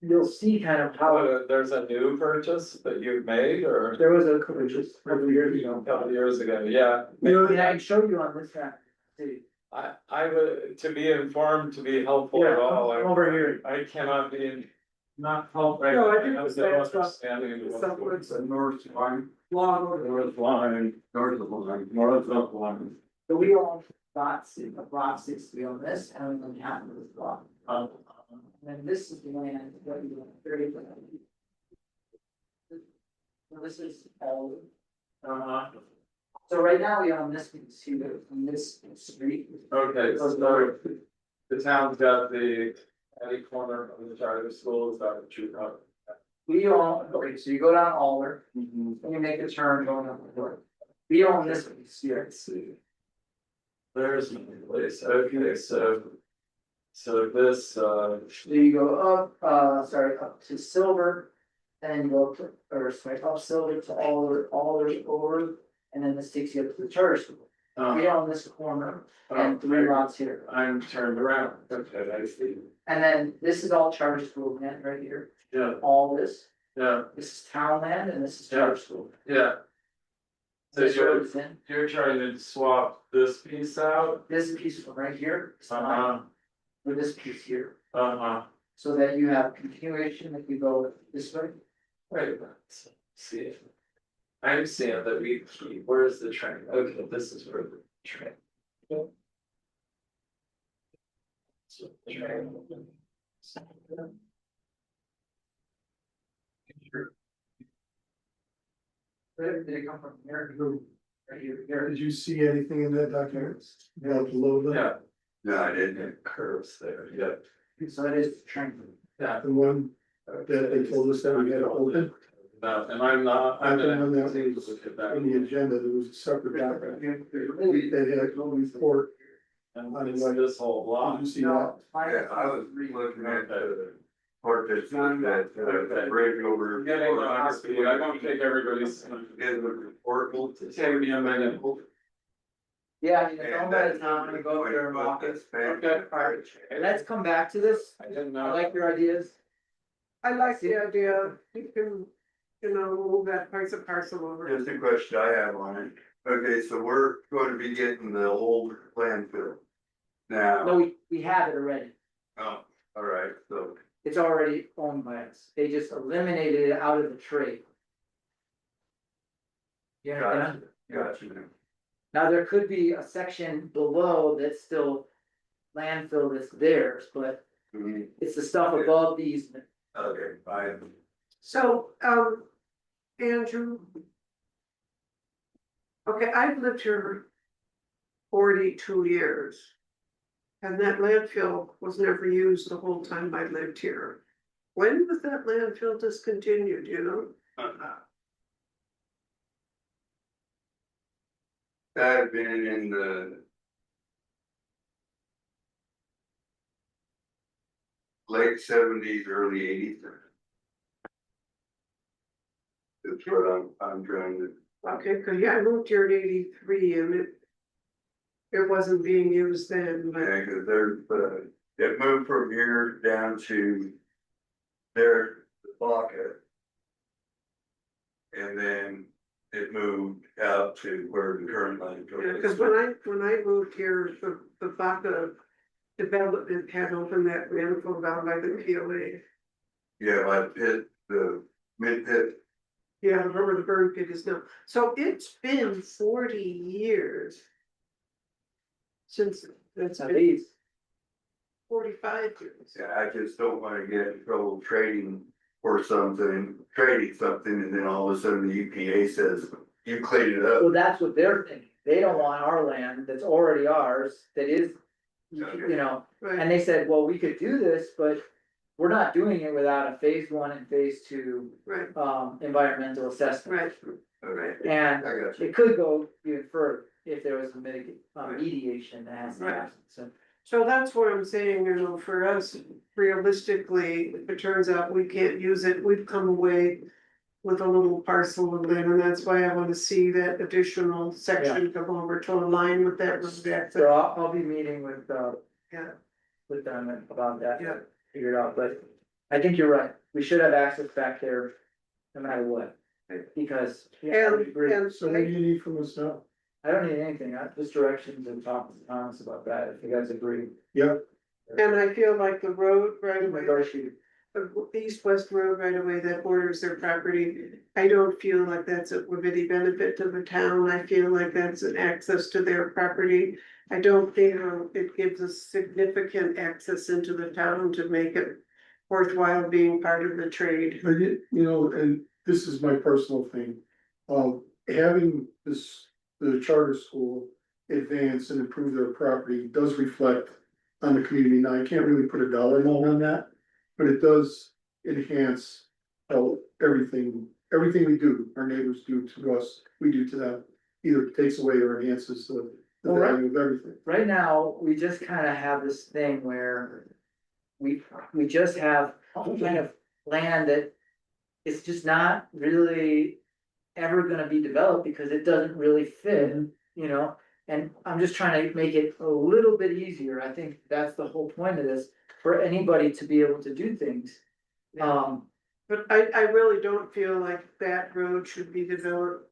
You'll see kind of how There's a new purchase that you've made, or there was a purchase a couple years ago. a couple years ago, yeah. And I can show you on this map. See. I would, to be informed, to be helpful at all, Come over here. I cannot be not helpful. No, I think have it's no that's what- understanding of what's going on. Southwards. The north line, Long. north line, north of line, north of line. So we own lot 6, we own this, and we own half of this lot. And then this is the land that we own 30. So this is all. So right now we own this piece here, on this street. Okay, so the town's got the any corner of the charter school, is that what you know? We own, okay, so you go down Alder, and you make a turn going up the road. We own this piece here. Let's see. There's my place, okay, so this, So you go up to Silver, and then you go up to, or sorry, up Silver to Alder over, and then this takes you up to the charter school. We own this corner and 3 lots here. I'm turned around, okay, I see, And then this is all charter school land right here, yeah, all this, yeah, this is town land and this is charter school. yeah. So This road is in, you're trying to swap this piece out? this piece from right here, is mine, with this piece here, so that you have continuation if you go this way. Wait a minute, see it. I'm seeing that where's the train? Okay, this is where the train. So the train. Did it come from here? Right here, Did you see anything in that document? About below the, Yeah, No, I didn't. curves there, yeah. So it is train. Yeah. the one that they told us that we had to open? No, and I'm not, I'm The one gonna that take a was look at that. in the agenda, there was a separate document. That had a report. And it's this whole block. Did you see that? Yeah, I was looking at the part that's that bridge over. I'm getting honest with you, I don't think everybody's. Is the portable to. Take me a minute. Yeah, I mean, it's owned by the town, we go up there and walk it. Okay. Alright, let's come back to this, I didn't I know. like your ideas. I like the idea, you can, move that price of parcel over. Just a question I have on it. Okay, so we're going to be getting the old landfill. Now, No, we have it already, oh, all right, so. it's already owned by us, they just eliminated it out of the trade. You understand? Gotcha. Now, there could be a section below that's still landfill that's theirs, but Mhm. it's the stuff above the easement. Okay, fine. So, Andrew. Okay, I've lived here 42 years. And that landfill was never used the whole time I lived here. When was that landfill discontinued, you know? That had been in the late seventies, early eighties. That's what I'm trying to. Okay, cause yeah, I moved here in 83 and it wasn't being used then, but Yeah, cause there's, it moved from here down to there, the Baca. And then it moved out to where the current line yeah, goes. cause when I moved here, the Baca development had opened that manifold down by the POA. Yeah, like pit, the mid pit, Yeah, where the burn pit is now. So it's been 40 years. Since it's At been least. 45 years. yeah, I just don't wanna get in trouble trading something, and then all of a sudden the EPA says, you cleaned it Well, up. that's what they're thinking. They don't want our land that's already ours, that is, you know, Right, and they said, well, we could do this, but we're not doing it without a phase 1 and phase 2 right, environmental assessment. right, right. And I got you. it could go even further if there was a mediation that has to happen, so. So that's what I'm saying, you know, for us, realistically, if it turns out we can't use it, we've come away with a little parcel of land, and that's why I wanna see that additional section come over to align with that road So access. I'll be meeting with Yeah, with them about that. Yeah. Figure it out, but I think you're right. We should have access back there no matter what. Because. yeah, I would agree. and So what do you need from us now? I don't need anything, just directions and talk to Thomas about that, if you guys agree. Yeah, and I feel like the road right away, Negotiate. the east-west road right away that borders their property. I don't feel like that's of any benefit to the town. I feel like that's an access to their property. I don't feel it gives us significant access into the town to make it worthwhile being part of the trade. but you know, and this is my personal thing. Having the charter school advance and improve their property does reflect on the community. Now, I can't really put a dollar amount on that, but it does enhance everything we do, our neighbors do to us, we do to them. Either takes away or enhances the Well, right. value of everything. Right now, we just kind of have this thing where we just have kind of land that is just not really ever gonna be developed because it doesn't really fit, you know? And I'm just trying to make it a little bit easier. I think that's the whole point of this, for anybody to be able to do things. But I really don't feel like that road should be developed.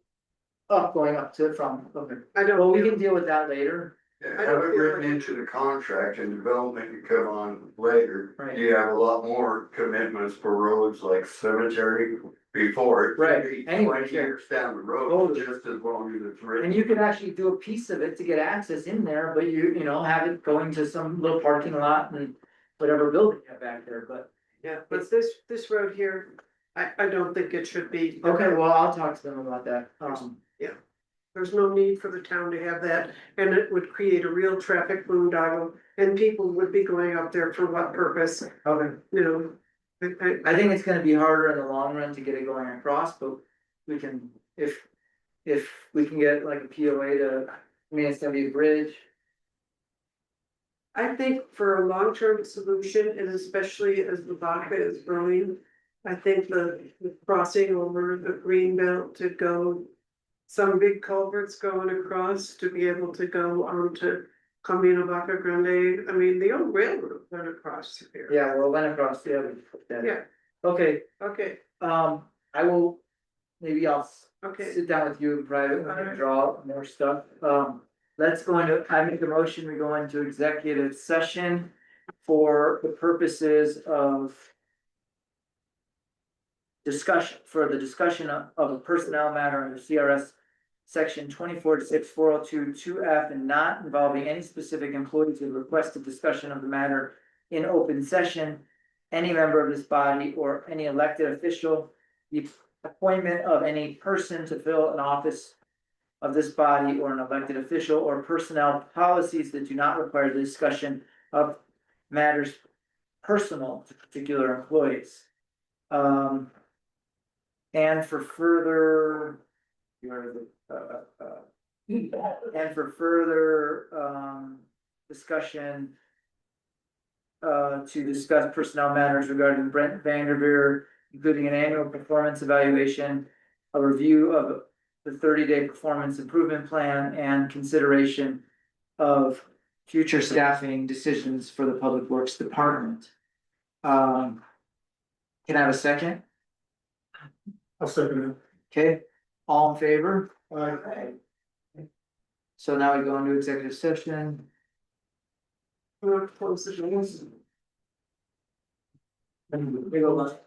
Going up to from, okay. I don't. Well, we feel- can deal with that later. Yeah, I have don't it feel written like- into the contract and development can come on later. Right. You have a lot more commitments for roads like cemetery before it. Right. could be Anyway, 20 yeah. years down the road, Totally. just as long as it's written. And you could actually do a piece of it to get access in there, but you know, have it going to some little parking lot and whatever building you have back there, but. Yeah, but this road here, I don't think it should be. Okay, well, I'll talk to them about that. There's no need for the town to have that, and it would create a real traffic boondoggle, and people would be going up there for what purpose, Okay. you know? I think it's gonna be harder in the long run to get it going across, but we can, if we can get like a POA to, I mean, it's gonna be a bridge. I think for a long-term solution, and especially as the Baca is growing, I think the crossing over the green belt to go. Some big culverts going across to be able to go onto Camino Vaca Grande. I mean, the old railroad went across here. Yeah, well, went across the other. Yeah, Okay, okay, I will, maybe I'll okay. sit down with you in private, we can draw up more stuff. Let's go into, I make a motion, we go into executive session for the purposes of discussion, for the discussion of a personnel matter under CRS section 24-402-2F and not involving any specific employees who requested discussion of the matter in open session, any member of this body or any elected official, the appointment of any person to fill an office of this body or an elected official, or personnel policies that do not require the discussion of matters personal to particular employees. And for further, discussion to discuss personnel matters regarding Brent Vanderveer, including an annual performance evaluation, a review of the 30-day performance improvement plan, and consideration of future staffing decisions for the Public Works Department. Can I have a second? I'll second it. Okay, all in favor? Aye. So now we go into executive session. We're close to the. We go